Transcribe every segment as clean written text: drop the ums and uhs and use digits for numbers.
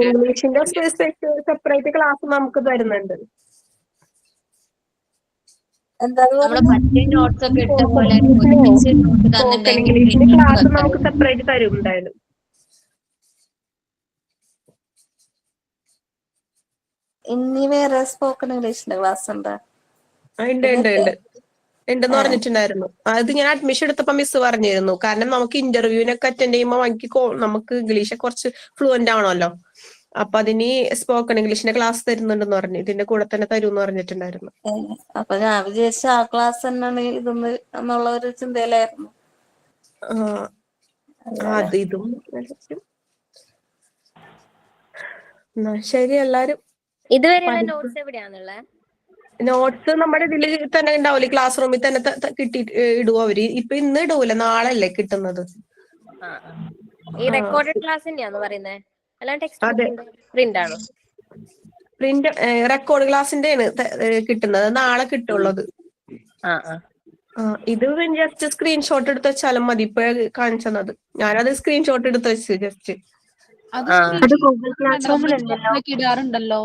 ഇംഗ്ലീഷിന്റെ separate class നമുക്ക് തരുന്നുണ്ട്. Spoken ഇംഗ്ലീഷിന്റെ class നമുക്ക് സെപ്പറേറ്റ് തരും എന്തായാലും. ഇനി വേറെ സ്പോക്കൺ ഇംഗ്ലീഷിന്റെ ക്ലാസ് ഉണ്ടോ? ഉണ്ടെന്ന് പറഞ്ഞിട്ടുണ്ടായിരുന്നു. അത് ഞാൻ അഡ്മിഷൻ എടുത്തപ്പോ മിസ് പറഞ്ഞിരുന്നു. കാരണം നമുക്ക് ഇന്റർവ്യൂവിനൊക്കെ അറ്റൻഡ് ചെയ്യുമ്പോൾ നമുക്ക് ഇംഗ്ലീഷ് കുറച്ച് ഫ്ലുവന്റ് ആണല്ലോ. അപ്പൊ അതിന് സ്പോക്കൺ ഇംഗ്ലീഷിന്റെ ക്ലാസ് തരുന്നുണ്ടെന്ന് പറഞ്ഞു. ഇതിന്റെ കൂടെ തന്നെ തരുമെന്ന് പറഞ്ഞിട്ടുണ്ടായിരുന്നു. അപ്പൊ ഞാൻ വിചാരിച്ച ആ ക്ലാസ് തന്നെയാണ് ഇതൊന്ന് എന്നുള്ള ഒരു ചിന്തയിലായിരുന്നു. ഇതും ശരി. എല്ലാരും ഇതുവരെയുള്ള നോട്ട്സ് എവിടെയാണുള്ളത്? നോട്ട്സ് നമ്മുടെ ഇതിൽ തന്നെ ഉണ്ടാവില്ലേ, ക്ലാസ് റൂമിൽ തന്നെ കിട്ടി ഇടുവോ അവര്. ഇപ്പൊ ഇന്ന് ഇടൂല, നാളെ അല്ലേ കിട്ടുന്നത്. ഈ റെക്കോർഡഡ് ക്ലാസ് തന്നെയാന്ന് പറയുന്നത്? അല്ലാണ്ട് ടെക്സ്റ്റ് ബുക്കിന്റെ പ്രിന്റ് ആണോ? പ്രിന്റ് റെക്കോർഡ് ക്ലാസിന്റെ ആണ് കിട്ടുന്നത്. നാളെ കിട്ടുള്ളത്. ഇത് ജസ്റ്റ് സ്ക്രീൻഷോട്ട് എടുത്ത് വെച്ചാലും മതി. ഇപ്പൊ കാണിച്ചത് ഞാനത് സ്ക്രീൻഷോട്ട് എടുത്ത് വെച്ച് ജസ്റ്റ്. അത് ഗൂഗിൾ ക്ലാസ് റൂമിലുണ്ടല്ലോ, ഇടാറുണ്ടല്ലോ.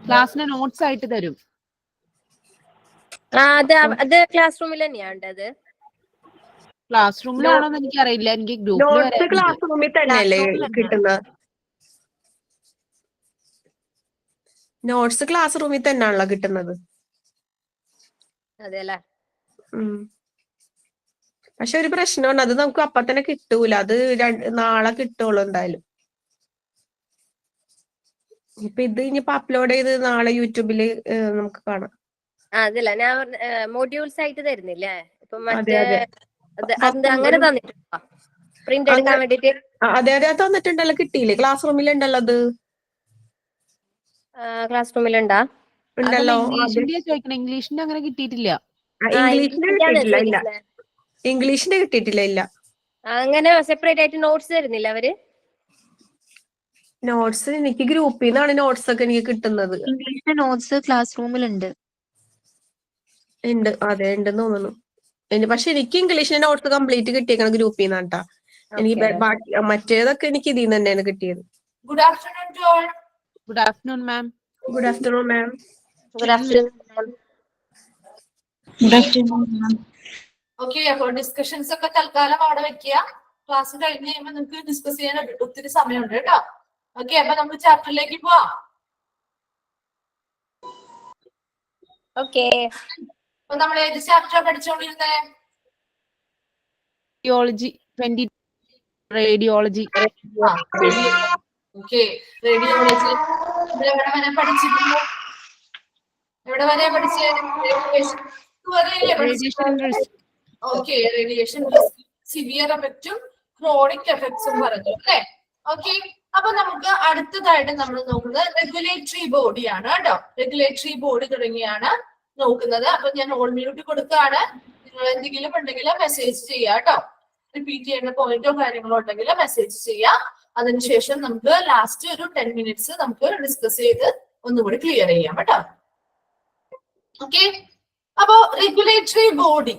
ക്ലാസ്സിന് നോട്ട്സ് ആയിട്ട് തരും. അത് ക്ലാസ് റൂമിൽ തന്നെയാണ്ടത്. ക്ലാസ് റൂമിലാണോന്ന് എനിക്കറിയില്ല. എനിക്ക് ഗ്രൂപ്പിൽ ക്ലാസ് റൂമിൽ തന്നെയല്ലേ കിട്ടുന്നത്. നോട്ട്സ് ക്ലാസ് റൂമിൽ തന്നെയാണല്ലോ കിട്ടുന്നത്. അതെല്ലേ. പക്ഷെ ഒരു പ്രശ്നമുണ്ട്, അത് നമുക്ക് അപ്പൊ തന്നെ കിട്ടൂല. അത് നാളെ കിട്ടുള്ളൂ എന്തായാലും. ഇപ്പൊ ഇത് ഇനിയിപ്പോ അപ്ലോഡ് ചെയ്ത് നാളെ യൂട്യൂബില് നമുക്ക് കാണാം. അതല്ല ഞാൻ മോഡ്യൂൾസ് ആയിട്ട് തരുന്നില്ലേ ഇപ്പൊ മറ്റേ അങ്ങനെ തന്നിട്ടുണ്ടോ പ്രിന്റ് എടുക്കാൻ വേണ്ടിട്ട്? അതെ തന്നിട്ടുണ്ടല്ലോ. കിട്ടിയില്ലേ? ക്ലാസ് റൂമിലുണ്ടല്ലോ അത്. ക്ലാസ് റൂമിലുണ്ടാ? ഉണ്ടല്ലോ. ഇംഗ്ലീഷിന്റെ അങ്ങനെ കിട്ടിയിട്ടില്ല. ഇംഗ്ലീഷിന്റെ കിട്ടിയിട്ടില്ല. ഇല്ല. അങ്ങനെ സെപ്പറേറ്റ് ആയിട്ട് നോട്ട്സ് തരുന്നില്ല അവര്? നോട്ട്സ് എനിക്ക് ഗ്രൂപ്പിൽ നിന്നാണ് നോട്ട്സ് ഒക്കെ എനിക്ക് കിട്ടുന്നത്. ഇംഗ്ലീഷിന്റെ നോട്ട്സ് ക്ലാസ് റൂമിലുണ്ട്. അതെ ഉണ്ടെന്ന് തോന്നുന്നു. പക്ഷെ എനിക്ക് ഇംഗ്ലീഷിന്റെ നോട്ട്സ് കംപ്ലീറ്റ് കിട്ടിയേക്കണം ഗ്രൂപ്പിൽ നിന്നാണ് കേട്ടാ. എനിക്ക് മറ്റേതൊക്കെ എനിക്ക് ഇതിൽ നിന്ന് തന്നെയാണ് കിട്ടിയത്. Good afternoon to all. Good afternoon ma'am. Good afternoon ma'am. Good afternoon ma'am. Good afternoon ma'am. Okay, അപ്പോൾ ഡിസ്കഷൻസ് ഒക്കെ തൽക്കാലം അവിടെ വെക്കുക. ക്ലാസ് കഴിഞ്ഞ് കഴിയുമ്പോൾ നിങ്ങൾക്ക് ഡിസ്കസ് ചെയ്യാൻ ഒത്തിരി സമയമുണ്ട് കേട്ടോ. ഓക്കെ, അപ്പൊ നമുക്ക് ചാപ്റ്ററിലേക്ക് പോവാം. ഓക്കെ, അപ്പൊ നമ്മൾ ഏത് ചാപ്റ്റർ പഠിച്ചുകൊണ്ടിരുന്നേ? റേഡിയോളജി. ഓക്കെ, റേഡിയോളജി എവിടെ വരെ പഠിച്ചിരുന്നു? എവിടെ വരെ പഠിച്ചേ? ഓക്കെ, റേഡിയേഷൻ സിവിയർ എഫക്റ്റും ക്രോണിക് എഫക്ട്സും പറഞ്ഞു അല്ലെ. ഓക്കെ, അപ്പൊ നമുക്ക് അടുത്തതായിട്ട് നമ്മൾ നോക്കുന്നത് റെഗുലേറ്ററി ബോഡിയാണ് കേട്ടോ. റെഗുലേറ്ററി ബോഡി തുടങ്ങിയാണ് നോക്കുന്നത്. അപ്പൊ ഞാൻ ഓൾ മ്യൂട്ട് കൊടുക്കുകയാണ്. നിങ്ങൾ എന്തെങ്കിലും ഉണ്ടെങ്കിൽ മെസ്സേജ് ചെയ്യാം കേട്ടോ. റിപ്പീറ്റ് ചെയ്യേണ്ട പോയിന്റോ കാര്യങ്ങളോ ഉണ്ടെങ്കിൽ മെസ്സേജ് ചെയ്യാം. അതിനുശേഷം നമുക്ക് ലാസ്റ്റ് ഒരു 10 മിനിറ്റ്സ് നമുക്ക് ഡിസ്കസ് ചെയ്ത് ഒന്നുകൂടി ക്ലിയർ ചെയ്യാം കേട്ടോ. ഓക്കെ, അപ്പോ റെഗുലേറ്ററി ബോഡി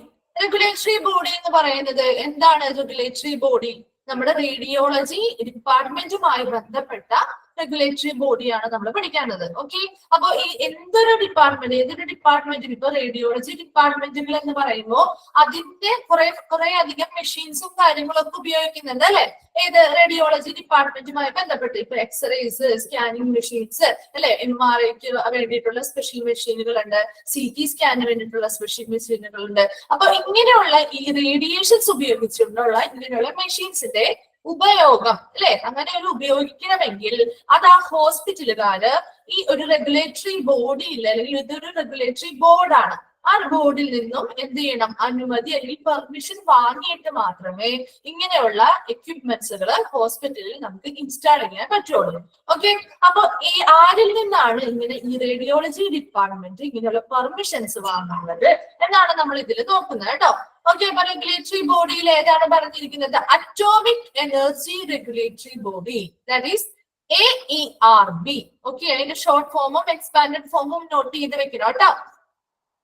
എന്ന് പറയുന്നത് എന്താണ്? റെഗുലേറ്ററി ബോഡി നമ്മുടെ റേഡിയോളജി ഡിപ്പാർട്ട്മെന്റുമായി ബന്ധപ്പെട്ട റെഗുലേറ്ററി ബോഡിയാണ് നമ്മൾ പഠിക്കേണ്ടത്. ഓക്കെ, അപ്പൊ ഈ ഏതൊരു ഡിപ്പാർട്ട്മെന്റിൽ ഇപ്പൊ റേഡിയോളജി ഡിപ്പാർട്ട്മെന്റുകൾ എന്ന് പറയുമ്പോൾ അതിന്റെ കുറെ അധികം മെഷീൻസും കാര്യങ്ങളൊക്കെ ഉപയോഗിക്കുന്നുണ്ട് അല്ലെ. ഏത് റേഡിയോളജി ഡിപ്പാർട്ട്മെന്റുമായി ബന്ധപ്പെട്ട് ഇപ്പൊ എക്സ്റേസ്, സ്കാനിങ് മെഷീൻസ് അല്ലെ, MRIക്ക് വേണ്ടിയിട്ടുള്ള സ്പെഷ്യൽ മെഷീനുകൾ ഉണ്ട്, CT സ്കാനിന് വേണ്ടിയിട്ടുള്ള സ്പെഷ്യൽ മെഷീനുകൾ ഉണ്ട്. അപ്പൊ ഇങ്ങനെയുള്ള ഈ റേഡിയേഷൻസ് ഉപയോഗിച്ചുകൊണ്ടുള്ള ഇങ്ങനെയുള്ള മെഷീൻസിന്റെ ഉപയോഗം അല്ലെ, അങ്ങനെ ഒരു ഉപയോഗിക്കണമെങ്കിൽ അത് ആ ഹോസ്പിറ്റലുകാര് ഈ ഒരു റെഗുലേറ്ററി ബോഡി ഇല്ല, അല്ലെങ്കിൽ ഇതൊരു റെഗുലേറ്ററി ബോർഡാണ്. ആ ബോർഡിൽ നിന്നും എന്ത് ചെയ്യണം? അനുമതി അല്ലെങ്കിൽ പെർമിഷൻ വാങ്ങിയിട്ട് മാത്രമേ ഇങ്ങനെയുള്ള എക്യുപ്മെന്റ്സുകൾ ഹോസ്പിറ്റലിൽ നമുക്ക് ഇൻസ്റ്റാൾ ചെയ്യാൻ പറ്റുള്ളൂ. ഓക്കെ, അപ്പൊ ഈ ആരിൽ നിന്നാണ് ഇങ്ങനെ ഈ റേഡിയോളജി ഡിപ്പാർട്ട്മെന്റ് ഇങ്ങനെയുള്ള പെർമിഷൻസ് വാങ്ങുന്നത് എന്നാണ് നമ്മൾ ഇതിൽ നോക്കുന്നത് കേട്ടോ. ഓക്കെ, അപ്പൊ റെഗുലേറ്ററി ബോഡിയിൽ ഏതാണ് പറഞ്ഞിരിക്കുന്നത്? Atomic energy regulatory body, that is AERB. Okay, അതിന്റെ ഷോർട്ട് ഫോമും എക്സ്പാൻഡഡ് ഫോമും നോട്ട് ചെയ്ത് വെക്കണം കേട്ടോ.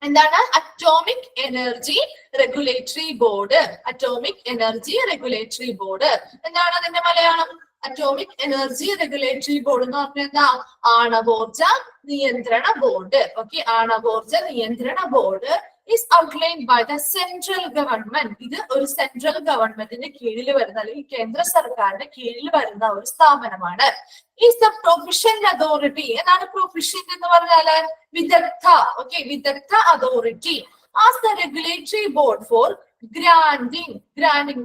എന്താണ്? Atomic energy regulatory board. Atomic energy regulatory board എന്താണ് അതിന്റെ Malayalam? Atomic energy regulatory board എന്ന് പറഞ്ഞാൽ എന്താ? ആണവോർജ നിയന്ത്രണ ബോർഡ്. ഓക്കെ, ആണവോർജ നിയന്ത്രണ board is outlined by the central government. ഇത് ഒരു സെൻട്രൽ ഗവൺമെന്റിന്റെ കീഴിൽ വരുന്ന അല്ലെങ്കിൽ കേന്ദ്ര സർക്കാരിന്റെ കീഴിൽ വരുന്ന ഒരു സ്ഥാപനമാണ്. is the proficient authority. എന്താണ് proficient എന്ന് പറഞ്ഞാല്? വിദഗ്ധ. ഓക്കെ, വിദഗ്ധ authority as the regulatory board for granting.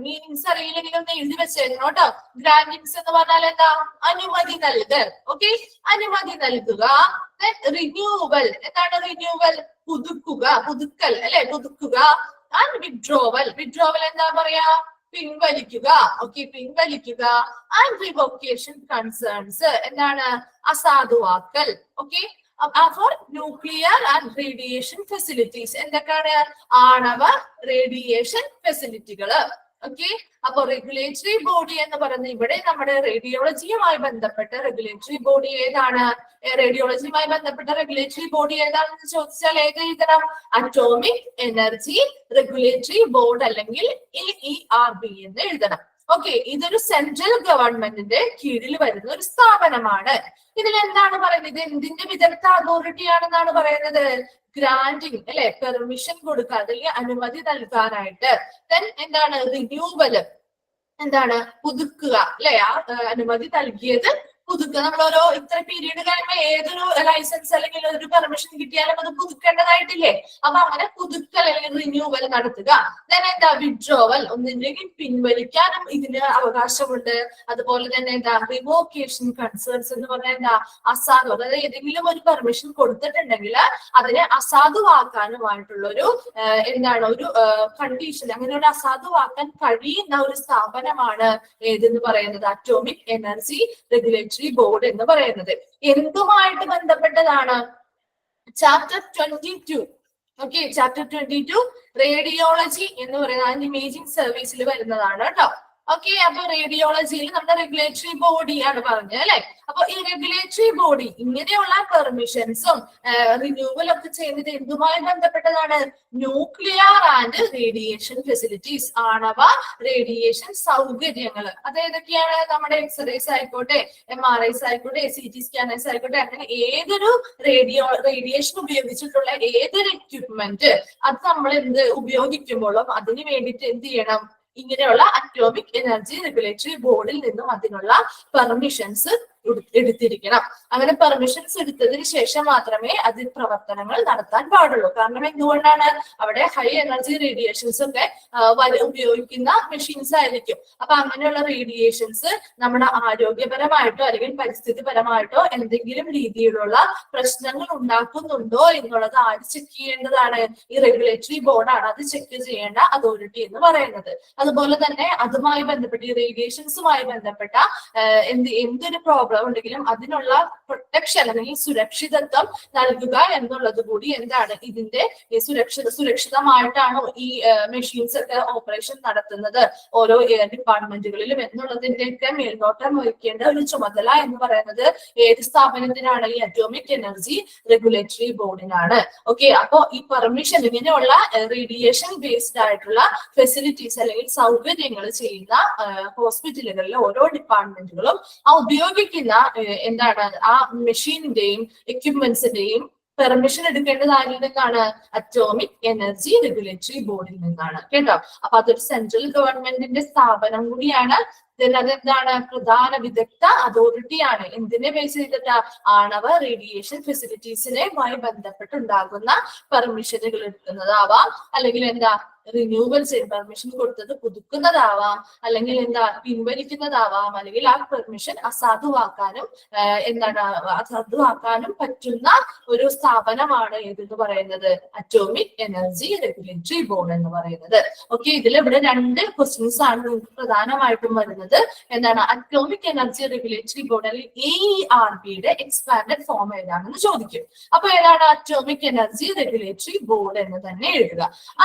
Meanings അറിയില്ലെങ്കിൽ ഒന്ന് എഴുതി വെച്ചേക്കണം കേട്ടോ. ഗ്രാൻഡിങ്സ് എന്ന് പറഞ്ഞാൽ എന്താ? അനുമതി നൽകൽ. ഓക്കെ, അനുമതി നൽകുക. റിന്യൂവൽ. എന്താണ് റിന്യൂവൽ? പുതുക്കുക, പുതുക്കൽ അല്ലെ, പുതുക്കുക. And withdrawal. വിഡ്രോവൽ എന്താ പറയാ? പിൻവലിക്കുക. ഓക്കെ, പിൻവലിക്കുക. And revocation concerns. എന്താണ്? അസാധുവാക്കൽ. Okay, for nuclear and radiation facilities. എന്തൊക്കെയാണ്? ആണവ റേഡിയേഷൻ ഫെസിലിറ്റികള്. ഓക്കെ, അപ്പൊ റെഗുലേറ്ററി ബോഡി എന്ന് പറയുന്നത് ഇവിടെ നമ്മുടെ റേഡിയോളജിയുമായി ബന്ധപ്പെട്ട റെഗുലേറ്ററി ബോഡി ഏതാണ്? റേഡിയോളജിയുമായി ബന്ധപ്പെട്ട റെഗുലേറ്ററി ബോഡി ഏതാണെന്ന് ചോദിച്ചാൽ ഏത് എഴുതണം? അറ്റോമിക് എനർജി റെഗുലേറ്ററി ബോർഡ് അല്ലെങ്കിൽ EERB എന്ന് എഴുതണം. ഓക്കെ, ഇതൊരു സെൻട്രൽ ഗവൺമെന്റിന്റെ കീഴിൽ വരുന്ന ഒരു സ്ഥാപനമാണ്. ഇതിൽ എന്താണ് പറയുന്നത്? എന്തിന്റെ വിദഗ്ധ അതോറിറ്റി ആണെന്നാണ് പറയുന്നത്? ഗ്രാൻഡിങ് അല്ലെ, പെർമിഷൻ കൊടുക്കുക അല്ലെങ്കിൽ അനുമതി നൽകാനായിട്ട്. ദെൻ എന്താണ്? റിന്യൂവൽ. എന്താണ്? പുതുക്കുക അല്ലെ, ആ അനുമതി നൽകിയത് പുതുക്കുക. നമ്മൾ ഓരോ ഇത്ര പീരീഡ് കഴിയുമ്പോൾ ഏതൊരു ലൈസൻസ് അല്ലെങ്കിൽ ഒരു പെർമിഷൻ കിട്ടിയാലും അത് പുതുക്കേണ്ടതായിട്ടില്ലേ? അപ്പൊ അങ്ങനെ പുതുക്കൽ അല്ലെങ്കിൽ റിന്യൂവൽ നടത്തുക. then എന്താ? വിഡ്രോവൽ. ഒന്നില്ലെങ്കിൽ പിൻവലിക്കാനും ഇതിന് അവകാശമുണ്ട്. അതുപോലെ തന്നെ എന്താ? റിവോക്കേഷൻ കൺസേൺസ് എന്ന് പറഞ്ഞാൽ എന്താ? അസാധു. അതായത് ഏതെങ്കിലും ഒരു പെർമിഷൻ കൊടുത്തിട്ടുണ്ടെങ്കിൽ അതിനെ അസാധുവാക്കാനുമായിട്ടുള്ള ഒരു എന്താണ്? ഒരു കണ്ടീഷൻ, അങ്ങനെ ഒരു അസാധുവാക്കാൻ കഴിയുന്ന ഒരു സ്ഥാപനമാണ് ഏതെന്ന് പറയുന്നത്? അറ്റോമിക് എനർജി റെഗുലേറ്ററി ബോർഡ് എന്ന് പറയുന്നത്. എന്തുമായിട്ട് ബന്ധപ്പെട്ടതാണ്? ചാപ്റ്റർ 22. ഓക്കെ, ചാപ്റ്റർ 22 റേഡിയോളജി എന്ന് പറയുന്നത് ഇമേജിംഗ് സർവീസിൽ വരുന്നതാണ് കേട്ടോ. ഓക്കെ, അപ്പൊ റേഡിയോളജിയിൽ നമ്മുടെ റെഗുലേറ്ററി ബോഡിയാണ് പറഞ്ഞത് അല്ലെ. അപ്പൊ ഈ റെഗുലേറ്ററി ബോഡി ഇങ്ങനെയുള്ള പെർമിഷൻസും റിന്യൂവലും ഒക്കെ ചെയ്യുന്നത് എന്തുമായി ബന്ധപ്പെട്ടതാണ്? Nuclear and radiation facilities. ആണവ റേഡിയേഷൻ സൗകര്യങ്ങൾ. അത് ഏതൊക്കെയാണ്? നമ്മുടെ എക്സ്റേസ് ആയിക്കോട്ടെ, MRIs ആയിക്കോട്ടെ, CT സ്കാനേഴ്സ് ആയിക്കോട്ടെ, അങ്ങനെ ഏതൊരു റേഡിയേഷൻ ഉപയോഗിച്ചിട്ടുള്ള ഏതൊരു എക്യുപ്മെന്റ് അത് നമ്മൾ എന്ത് ഉപയോഗിക്കുമ്പോഴും അതിന് വേണ്ടിയിട്ട് എന്ത് ചെയ്യണം? ഇങ്ങനെയുള്ള അറ്റോമിക് എനർജി റെഗുലേറ്ററി ബോർഡിൽ നിന്നും അതിനുള്ള പെർമിഷൻസ് എടുത്തിരിക്കണം. അങ്ങനെ പെർമിഷൻസ് എടുത്തതിന് ശേഷം മാത്രമേ അതിൽ പ്രവർത്തനങ്ങൾ നടത്താൻ പാടുള്ളൂ. കാരണം എന്തുകൊണ്ടാണ്? അവിടെ ഹൈ എനർജി റേഡിയേഷൻസ് ഒക്കെ ഉപയോഗിക്കുന്ന മെഷീൻസ് ആയിരിക്കും. അപ്പൊ അങ്ങനെയുള്ള റേഡിയേഷൻസ് നമ്മുടെ ആരോഗ്യപരമായിട്ടോ അല്ലെങ്കിൽ പരിസ്ഥിതിപരമായിട്ടോ എന്തെങ്കിലും രീതിയിലുള്ള പ്രശ്നങ്ങൾ ഉണ്ടാക്കുന്നുണ്ടോ എന്നുള്ളത് ആര് ചെക്ക് ചെയ്യേണ്ടതാണ്? ഈ റെഗുലേറ്ററി ബോർഡാണ് അത് ചെക്ക് ചെയ്യേണ്ട അതോറിറ്റി എന്ന് പറയുന്നത്. അതുപോലെ തന്നെ അതുമായി ബന്ധപ്പെട്ട് ഈ റേഡിയേഷൻസുമായി ബന്ധപ്പെട്ട എന്തൊരു പ്രോബ്ലം ഉണ്ടെങ്കിലും അതിനുള്ള പ്രൊട്ടക്ഷൻ അല്ലെങ്കിൽ സുരക്ഷിതത്വം നൽകുക എന്നുള്ളത് കൂടി എന്താണ്? ഇതിന്റെ സുരക്ഷിതമായിട്ടാണോ ഈ മെഷീൻസ് ഒക്കെ ഓപ്പറേഷൻ നടത്തുന്നത് ഓരോ ഡിപ്പാർട്ട്മെന്റുകളിലും എന്നുള്ളതിന്റെ ഒക്കെ മേൽനോട്ടം വഹിക്കേണ്ട ഒരു ചുമതല എന്ന് പറയുന്നത് ഏത് സ്ഥാപനത്തിനാണ്? ഈ അറ്റോമിക് എനർജി റെഗുലേറ്ററി ബോർഡിനാണ്. ഓക്കെ, അപ്പോ ഈ പെർമിഷൻ ഇങ്ങനെയുള്ള റേഡിയേഷൻ ബേസ്ഡ് ആയിട്ടുള്ള ഫെസിലിറ്റീസ് അല്ലെങ്കിൽ സൗകര്യങ്ങൾ ചെയ്യുന്ന ഹോസ്പിറ്റലുകളിലെ ഓരോ ഡിപ്പാർട്ട്മെന്റുകളും ആ ഉപയോഗിക്കുന്ന എന്താണ്? ആ മെഷീനിന്റെയും എക്യുപ്മെന്റ്സിന്റെയും പെർമിഷൻ എടുക്കേണ്ടത് ആരിൽ നിന്നാണ്? അറ്റോമിക് എനർജി റെഗുലേറ്ററി ബോർഡിൽ നിന്നാണ് കേട്ടോ. അപ്പൊ അതൊരു സെൻട്രൽ ഗവൺമെന്റിന്റെ സ്ഥാപനം കൂടിയാണ്. അതെന്താണ്? പ്രധാന വിദഗ്ധ അതോറിറ്റിയാണ്. എന്തിനെ ബേസ് ചെയ്തിട്ട്? ആണവ റേഡിയേഷൻ ഫെസിലിറ്റീസിനുമായി ബന്ധപ്പെട്ടുണ്ടാകുന്ന പെർമിഷനുകൾ എടുക്കുന്നതാവാം, അല്ലെങ്കിൽ എന്താ റിന്യൂവൽ ചെയ്ത് പെർമിഷൻ കൊടുത്തത് പുതുക്കുന്നതാവാം, അല്ലെങ്കിൽ എന്താ പിൻവലിക്കുന്നതാവാം, അല്ലെങ്കിൽ ആ പെർമിഷൻ അസാധുവാക്കാനും അസാധുവാക്കാനും പറ്റുന്ന ഒരു സ്ഥാപനമാണ് ഏതെന്ന് പറയുന്നത്? അറ്റോമിക് എനർജി റെഗുലേറ്ററി ബോർഡ് എന്ന് പറയുന്നത്. ഓക്കെ, ഇതിൽ ഇവിടെ രണ്ട് ക്വസ്റ്റ്യൻസ് ആണ് നിങ്ങൾക്ക് പ്രധാനമായിട്ടും വരുന്നത്. എന്താണ്? അറ്റോമിക് എനർജി റെഗുലേറ്ററി ബോർഡ് അല്ലെങ്കിൽ EERBയുടെ എക്സ്പാൻഡഡ് ഫോം ഏതാണെന്ന് ചോദിക്കും. അപ്പൊ ഏതാണ്? അറ്റോമിക് എനർജി റെഗുലേറ്ററി ബോർഡ് എന്ന് തന്നെ എഴുതുക.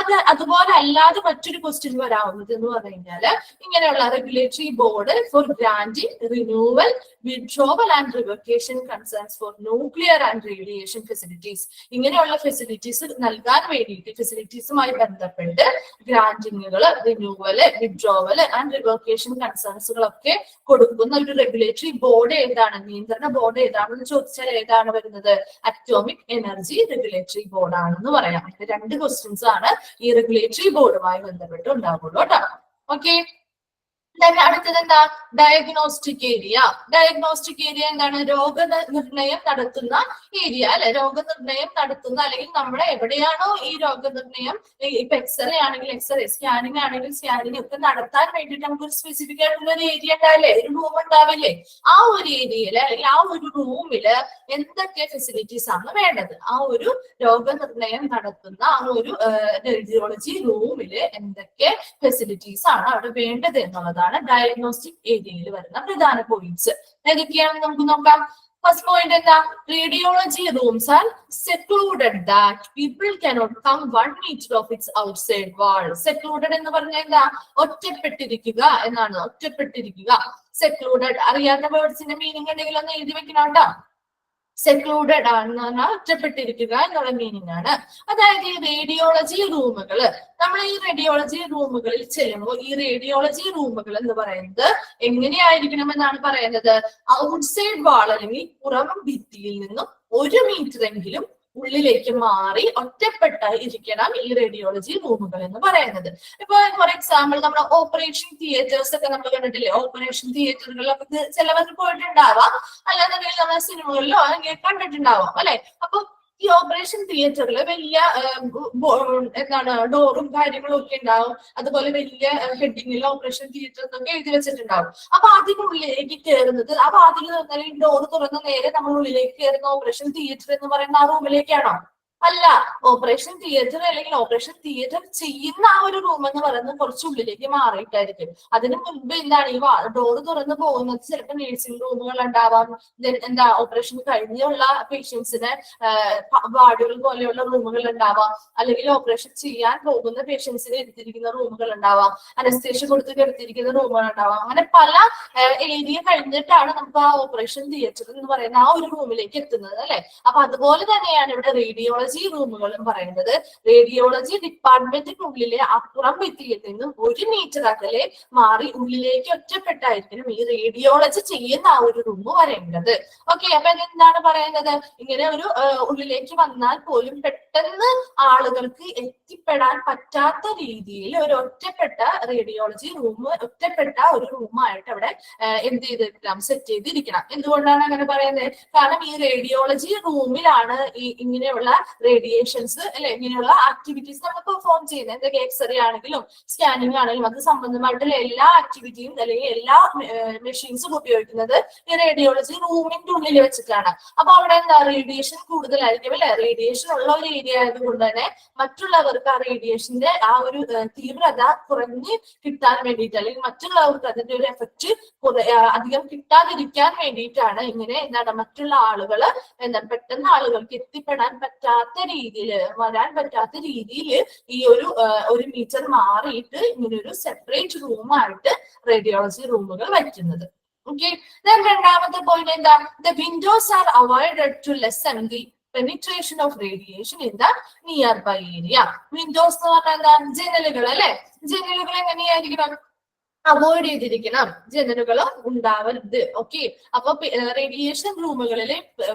അതുപോലെ അല്ലാതെ മറ്റൊരു ക്വസ്റ്റ്യൻ വരാവുന്നത് എന്ന് പറഞ്ഞു കഴിഞ്ഞാല് ഇങ്ങനെയുള്ള regulatory board for granting renewal withdrawal and revocation concerns for nuclear and radiation facilities. ഇങ്ങനെയുള്ള ഫെസിലിറ്റീസ് നൽകാൻ വേണ്ടിയിട്ട് ഫെസിലിറ്റീസുമായി ബന്ധപ്പെട്ട് ഗ്രാന്റിങ്ങുകൾ, റിന്യൂവൽ, വിഡ്രോവൽ ആൻഡ് റിവോക്കേഷൻ കൺസേൺസുകളൊക്കെ കൊടുക്കുന്ന ഒരു റെഗുലേറ്ററി ബോർഡ് ഏതാണ്, നിയന്ത്രണ ബോർഡ് ഏതാണെന്ന് ചോദിച്ചാൽ ഏതാണ് വരുന്നത്? അറ്റോമിക് എനർജി റെഗുലേറ്ററി ബോർഡ് ആണെന്ന് പറയാം. രണ്ട് ക്വസ്റ്റ്യൻസ് ആണ് ഈ റെഗുലേറ്ററി ബോർഡുമായി ബന്ധപ്പെട്ട് ഉണ്ടാവുള്ളൂ കേട്ടോ. ഓക്കെ, അടുത്തത് എന്താ? Diagnostic area. ഡയഗ്നോസ്റ്റിക് ഏരിയ എന്താണ്? രോഗനിർണയം നടത്തുന്ന ഏരിയ അല്ലെ? രോഗനിർണയം നടത്തുന്ന, അല്ലെങ്കിൽ നമ്മുടെ എവിടെയാണോ ഈ രോഗനിർണയം, ഇപ്പൊ എക്സ്റേ ആണെങ്കിൽ എക്സ്റേ, സ്കാനിങ് ആണെങ്കിൽ സ്കാനിങ് ഒക്കെ നടത്താൻ വേണ്ടിയിട്ട് നമുക്ക് ഒരു സ്പെസിഫിക് ആയിട്ടുള്ള ഒരു ഏരിയ ഉണ്ടാവില്ലേ, ഒരു റൂം ഉണ്ടാവില്ലേ? ആ ഒരു ഏരിയയില് അല്ലെങ്കിൽ ആ ഒരു റൂമില് എന്തൊക്കെ ഫെസിലിറ്റീസ് ആണ് വേണ്ടത്? ആ ഒരു രോഗനിർണയം നടത്തുന്ന ആ ഒരു റേഡിയോളജി റൂമില് എന്തൊക്കെ ഫെസിലിറ്റീസ് ആണ് അവിടെ വേണ്ടത് എന്നുള്ളതാണ് ഡയഗ്നോസ്റ്റിക് ഏരിയയിൽ വരുന്ന പ്രധാന പോയിന്റ്സ്. ഏതൊക്കെയാണെന്ന് നമുക്ക് നോക്കാം. ഫസ്റ്റ് പോയിന്റ് എന്താ? Radiology rooms are secluded that people cannot come 1 meter of its outside wall. Secluded എന്ന് പറഞ്ഞാൽ എന്താ? ഒറ്റപ്പെട്ടിരിക്കുക എന്നാണ്. ഒറ്റപ്പെട്ടിരിക്കുക, സെക്ലൂഡഡ്. അറിയാത്ത വേർഡ്സിന്റെ മീനിങ് ഉണ്ടെങ്കിൽ ഒന്ന് എഴുതി വെക്കണം കേട്ടോ. സെക്ലൂഡഡ് ആണെന്ന് പറഞ്ഞാൽ ഒറ്റപ്പെട്ടിരിക്കുക എന്നുള്ള മീനിങ് ആണ്. അതായത് ഈ റേഡിയോളജി റൂമുകള്, നമ്മൾ ഈ റേഡിയോളജി റൂമുകളിൽ ചെല്ലുമ്പോൾ ഈ റേഡിയോളജി റൂമുകൾ എന്ന് പറയുന്നത് എങ്ങനെയായിരിക്കണം എന്നാണ് പറയുന്നത്? ഔട്ട്സൈഡ് വാൾ അല്ലെങ്കിൽ പുറം ഭിത്തിയിൽ നിന്നും 1 meter എങ്കിലും ഉള്ളിലേക്ക് മാറി ഒറ്റപ്പെട്ട ഇരിക്കണം ഈ റേഡിയോളജി റൂമുകൾ എന്ന് പറയുന്നത്. ഇപ്പൊ ഫോർ എക്സാമ്പിൾ നമ്മൾ ഓപ്പറേഷൻ തിയേറ്റേഴ്സ് ഒക്കെ നമ്മൾ കണ്ടിട്ടില്ലേ? ഓപ്പറേഷൻ തിയേറ്ററുകളിലൊക്കെ ചിലവർ പോയിട്ടുണ്ടാവാം, അല്ലാന്നുണ്ടെങ്കിൽ നമ്മൾ സിനിമകളിലോ അങ്ങനെ കണ്ടിട്ടുണ്ടാവാം അല്ലെ? അപ്പൊ ഈ ഓപ്പറേഷൻ തിയേറ്ററിൽ വലിയ എന്താണ് ഡോറും കാര്യങ്ങളും ഒക്കെ ഉണ്ടാവും. അതുപോലെ വലിയ ഹെഡിങ്ങിൽ ഓപ്പറേഷൻ തിയേറ്റർ എന്നൊക്കെ എഴുതി വെച്ചിട്ടുണ്ടാവും. അപ്പൊ അതിനുള്ളിലേക്ക് കയറുന്നത്, ആ വാതിൽ തുറന്നാൽ ഡോർ തുറന്ന് നേരെ നമ്മൾ ഉള്ളിലേക്ക് കയറുന്ന ഓപ്പറേഷൻ തിയേറ്റർ എന്ന് പറയുന്ന ആ റൂമിലേക്കാണോ? അല്ല. ഓപ്പറേഷൻ തിയേറ്റർ അല്ലെങ്കിൽ ഓപ്പറേഷൻ തിയേറ്റർ ചെയ്യുന്ന ആ ഒരു റൂം എന്ന് പറയുന്നത് കുറച്ച് ഉള്ളിലേക്ക് മാറിയിട്ടായിരിക്കും. അതിന് മുൻപ് എന്താണ് ഈ ഡോറ് തുറന്ന് പോകുന്നത്? ചിലപ്പോൾ നേഴ്സിംഗ് റൂമുകൾ ഉണ്ടാവാം, എന്താ ഓപ്പറേഷൻ കഴിഞ്ഞുള്ള പേഷ്യൻസിന് വാർഡുകൾ പോലെയുള്ള റൂമുകൾ ഉണ്ടാവാം, അല്ലെങ്കിൽ ഓപ്പറേഷൻ ചെയ്യാൻ പോകുന്ന പേഷ്യൻസിനെ എടുത്തിരിക്കുന്ന റൂമുകൾ ഉണ്ടാവാം, അനസ്തേഷ്യ കൊടുത്ത് എടുത്തിരിക്കുന്ന റൂമുകൾ ഉണ്ടാവാം. അങ്ങനെ പല ഏരിയ കഴിഞ്ഞിട്ടാണ് നമുക്ക് ആ ഓപ്പറേഷൻ തിയേറ്റർ എന്ന് പറയുന്ന ആ ഒരു റൂമിലേക്ക് എത്തുന്നത് അല്ലെ? അപ്പൊ അതുപോലെ തന്നെയാണ് ഇവിടെ റേഡിയോളജി റൂമുകളും പറയുന്നത്. റേഡിയോളജി ഡിപ്പാർട്ട്മെന്റിനുള്ളിലെ അപ്പുറം ഭിത്തിയിൽ നിന്നും 1 meter അകലെ മാറി ഉള്ളിലേക്ക് ഒറ്റപ്പെട്ടായിരിക്കണം ഈ റേഡിയോളജി ചെയ്യുന്ന ആ ഒരു റൂം വരേണ്ടത്. ഓക്കെ, അപ്പൊ എന്താണ് പറയുന്നത്? ഇങ്ങനെ ഒരു ഉള്ളിലേക്ക് വന്നാൽ പോലും പെട്ടെന്ന് ആളുകൾക്ക് എത്തിപ്പെടാൻ പറ്റാത്ത രീതിയിൽ ഒരു ഒറ്റപ്പെട്ട റേഡിയോളജി റൂം, ഒറ്റപ്പെട്ട ഒരു റൂമായിട്ട് അവിടെ എന്ത് ചെയ്തിരിക്കണം? സെറ്റ് ചെയ്തിരിക്കണം. എന്തുകൊണ്ടാണ് അങ്ങനെ പറയുന്നത്? കാരണം ഈ റേഡിയോളജി റൂമിലാണ് ഈ ഇങ്ങനെയുള്ള റേഡിയേഷൻസ് അല്ലെ, ഇങ്ങനെയുള്ള ആക്ടിവിറ്റീസ് നമ്മൾ പെർഫോം ചെയ്യുന്നത്. എന്തൊക്കെ എക്സ്റേ ആണെങ്കിലും സ്കാനിങ് ആണെങ്കിലും അത് സംബന്ധമായിട്ടുള്ള എല്ലാ ആക്ടിവിറ്റിയും അല്ലെങ്കിൽ എല്ലാ മെഷീൻസും ഉപയോഗിക്കുന്നത് ഈ റേഡിയോളജി റൂമിന്റെ ഉള്ളിൽ വെച്ചിട്ടാണ്. അപ്പൊ അവിടെ എന്താ? റേഡിയേഷൻ കൂടുതലായിരിക്കും അല്ലെ? റേഡിയേഷൻ ഉള്ള ഒരു ഏരിയ ആയതുകൊണ്ട് തന്നെ മറ്റുള്ളവർക്ക് ആ റേഡിയേഷന്റെ ആ ഒരു തീവ്രത കുറഞ്ഞ് കിട്ടാൻ വേണ്ടിയിട്ട്, അല്ലെങ്കിൽ മറ്റുള്ളവർക്ക് അതിന്റെ ഒരു എഫക്റ്റ് അധികം കിട്ടാതിരിക്കാൻ വേണ്ടിയിട്ടാണ് ഇങ്ങനെ എന്താണ് മറ്റുള്ള ആളുകള് എന്താണ് പെട്ടെന്ന് ആളുകൾക്ക് എത്തിപ്പെടാൻ പറ്റാത്ത രീതിയിൽ, വരാൻ പറ്റാത്ത രീതിയിൽ ഈ ഒരു മീറ്റർ മാറിയിട്ട് ഇങ്ങനെ ഒരു സെപ്പറേറ്റ് റൂമായിട്ട് റേഡിയോളജി റൂമുകൾ വയ്ക്കുന്നത്. ഓക്കെ, രണ്ടാമത്തെ പോയിന്റ് എന്താ? The windows are avoided to lessen the penetration of radiation in the nearby area. Windows എന്ന് പറഞ്ഞാൽ എന്താ? ജനലുകൾ അല്ലെ? ജനലുകൾ എങ്ങനെയായിരിക്കണം? അവോയ്ഡ് ചെയ്തിരിക്കണം, ജനലുകൾ ഉണ്ടാവരുത്. ഓക്കെ, അപ്പൊ റേഡിയേഷൻ റൂമുകളിൽ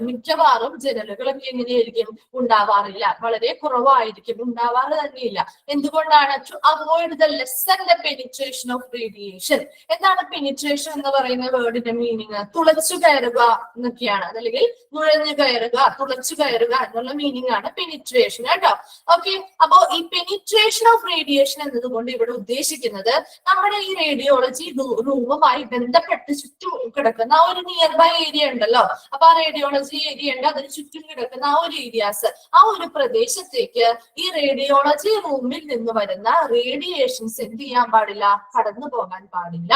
മിക്കവാറും ജനലുകളൊക്കെ എങ്ങനെയായിരിക്കും? ഉണ്ടാവാറില്ല, വളരെ കുറവായിരിക്കും, ഉണ്ടാവാറ് തന്നെയില്ല. എന്തുകൊണ്ടാണ്? To avoid the lessen the penetration of radiation. എന്താണ് പെനിട്രേഷൻ എന്ന് പറയുന്ന വേർഡിന്റെ മീനിങ്? തുളച്ചു കയറുക എന്നൊക്കെയാണ്, അല്ലെങ്കിൽ നുഴഞ്ഞു കയറുക, തുളച്ചു കയറുക എന്നുള്ള മീനിങ് ആണ് പെനിട്രേഷൻ കേട്ടോ. ഓക്കെ, അപ്പോ ഈ പെനിട്രേഷൻ ഓഫ് റേഡിയേഷൻ എന്നതുകൊണ്ട് ഇവിടെ ഉദ്ദേശിക്കുന്നത് നമ്മുടെ ഈ റേഡിയോളജി റൂമുമായി ബന്ധപ്പെട്ട് ചുറ്റും കിടക്കുന്ന ആ ഒരു നിയർ ബൈ ഏരിയ ഉണ്ടല്ലോ, അപ്പൊ ആ റേഡിയോളജി ഏരിയ ഉണ്ട്, അതിന് ചുറ്റും കിടക്കുന്ന ആ ഒരു ഏരിയാസ്, ആ ഒരു പ്രദേശത്തേക്ക് ഈ റേഡിയോളജി റൂമിൽ നിന്ന് വരുന്ന റേഡിയേഷൻസ് എന്ത് ചെയ്യാൻ പാടില്ല, കടന്നു പോകാൻ പാടില്ല.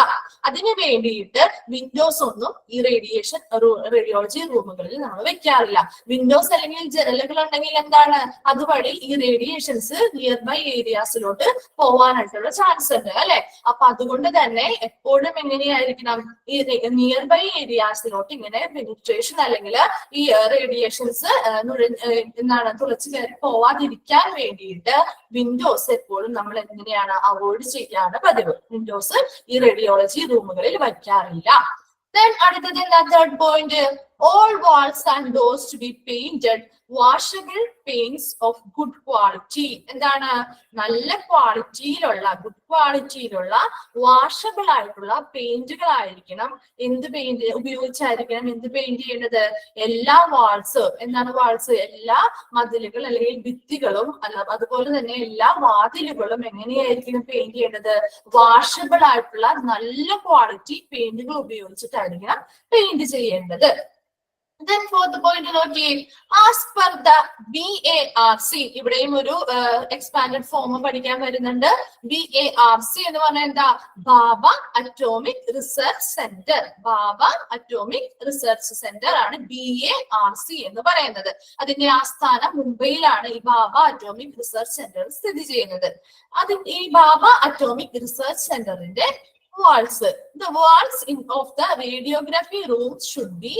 അതിനു വേണ്ടിയിട്ട് വിൻഡോസ് ഒന്നും ഈ റേഡിയോളജി റൂമുകളിൽ നമ്മൾ വെക്കാറില്ല. വിൻഡോസ് അല്ലെങ്കിൽ ജനലുകൾ ഉണ്ടെങ്കിൽ എന്താണ്, അതുവഴി ഈ റേഡിയേഷൻസ് നിയർ ബൈ ഏരിയാസിലോട്ട് പോവാനായിട്ടുള്ള ചാൻസ് ഉണ്ട് അല്ലെ. അപ്പൊ അതുകൊണ്ട് തന്നെ എപ്പോഴും എങ്ങനെയായിരിക്കണം, ഈ നിയർ ബൈ ഏരിയാസിലോട്ട് ഇങ്ങനെ പെനിട്രേഷൻ അല്ലെങ്കിൽ ഈ റേഡിയേഷൻസ് എന്താണ് തുളച്ചു കയറി പോവാതിരിക്കാൻ വേണ്ടിയിട്ട് വിൻഡോസ് എപ്പോഴും നമ്മൾ എങ്ങനെയാണ് അവോയ്ഡ് ചെയ്യാണ് പതിവ്. വിൻഡോസ് ഈ റേഡിയോളജി റൂമുകളിൽ വയ്ക്കാറില്ല. Then അടുത്തത് എന്താ, third point, all walls and doors to be painted washable paints of good quality. എന്താണ്, നല്ല ക്വാളിറ്റിയിലുള്ള, ഗുഡ് ക്വാളിറ്റിയിലുള്ള വാഷബിൾ ആയിട്ടുള്ള പെയിന്റുകളായിരിക്കണം. എന്ത് പെയിന്റ് ഉപയോഗിച്ചായിരിക്കണം എന്ത് പെയിന്റ് ചെയ്യേണ്ടത്, എല്ലാ വാൾസ്, എന്താണ് വാൾസ്, എല്ലാ മതിലുകൾ അല്ലെങ്കിൽ ഭിത്തികളും അതുപോലെ തന്നെ എല്ലാ വാതിലുകളും എങ്ങനെയായിരിക്കണം പെയിന്റ് ചെയ്യേണ്ടത്, വാഷബിൾ ആയിട്ടുള്ള നല്ല ക്വാളിറ്റി പെയിന്റുകൾ ഉപയോഗിച്ചിട്ടായിരിക്കണം പെയിന്റ് ചെയ്യേണ്ടത്. Then fourth point നോക്കി, as per the BARC, ഇവിടെയും ഒരു എക്സ്പാൻഡഡ് ഫോം പഠിക്കാൻ വരുന്നുണ്ട്. BARC എന്ന് പറഞ്ഞാൽ എന്താ, Bhabha atomic research centre. Bhabha atomic research centre ആണ് BARC എന്ന് പറയുന്നത്. അതിന്റെ ആസ്ഥാനം മുംബൈയിലാണ് ഈ ഭാഭ അറ്റോമിക് റിസർച്ച് സെന്റർ സ്ഥിതി ചെയ്യുന്നത്. ഈ ഭാഭ അറ്റോമിക് റിസർച്ച് സെന്ററിന്റെ walls, the walls of the radiography rooms should be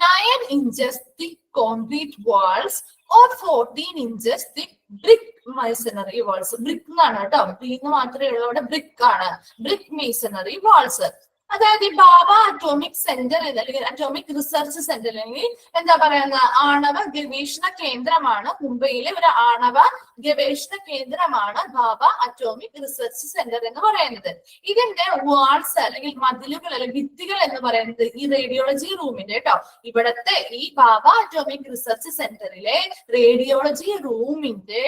9 inches thick concrete walls or 14 inches thick brick masonry walls. Brick എന്നാണ് കേട്ടോ, ബ്രിക്ക് മാത്രമേ ഉള്ളൂ, അവിടെ ബ്രിക്ക് ആണ്, ബ്രിക്ക് മേസണറി വാൾസ്. അതായത് ഈ ഭാഭ അറ്റോമിക് സെന്റർ അല്ലെങ്കിൽ അറ്റോമിക് റിസർച്ച് സെന്റർ അല്ലെങ്കിൽ എന്താ പറയുന്ന ആണവ ഗവേഷണ കേന്ദ്രമാണ്. മുംബൈയിലെ ഒരു ആണവ ഗവേഷണ കേന്ദ്രമാണ് ഭാഭ അറ്റോമിക് റിസർച്ച് സെന്റർ എന്ന് പറയുന്നത്. ഇതിന്റെ വാൾസ് അല്ലെങ്കിൽ മതിലുകൾ അല്ലെങ്കിൽ ഭിത്തികൾ എന്ന് പറയുന്നത് ഈ റേഡിയോളജി റൂമിന്റെ കേട്ടോ, ഇവിടത്തെ ഈ ഭാഭ അറ്റോമിക് റിസർച്ച് സെന്ററിലെ റേഡിയോളജി റൂമിന്റെ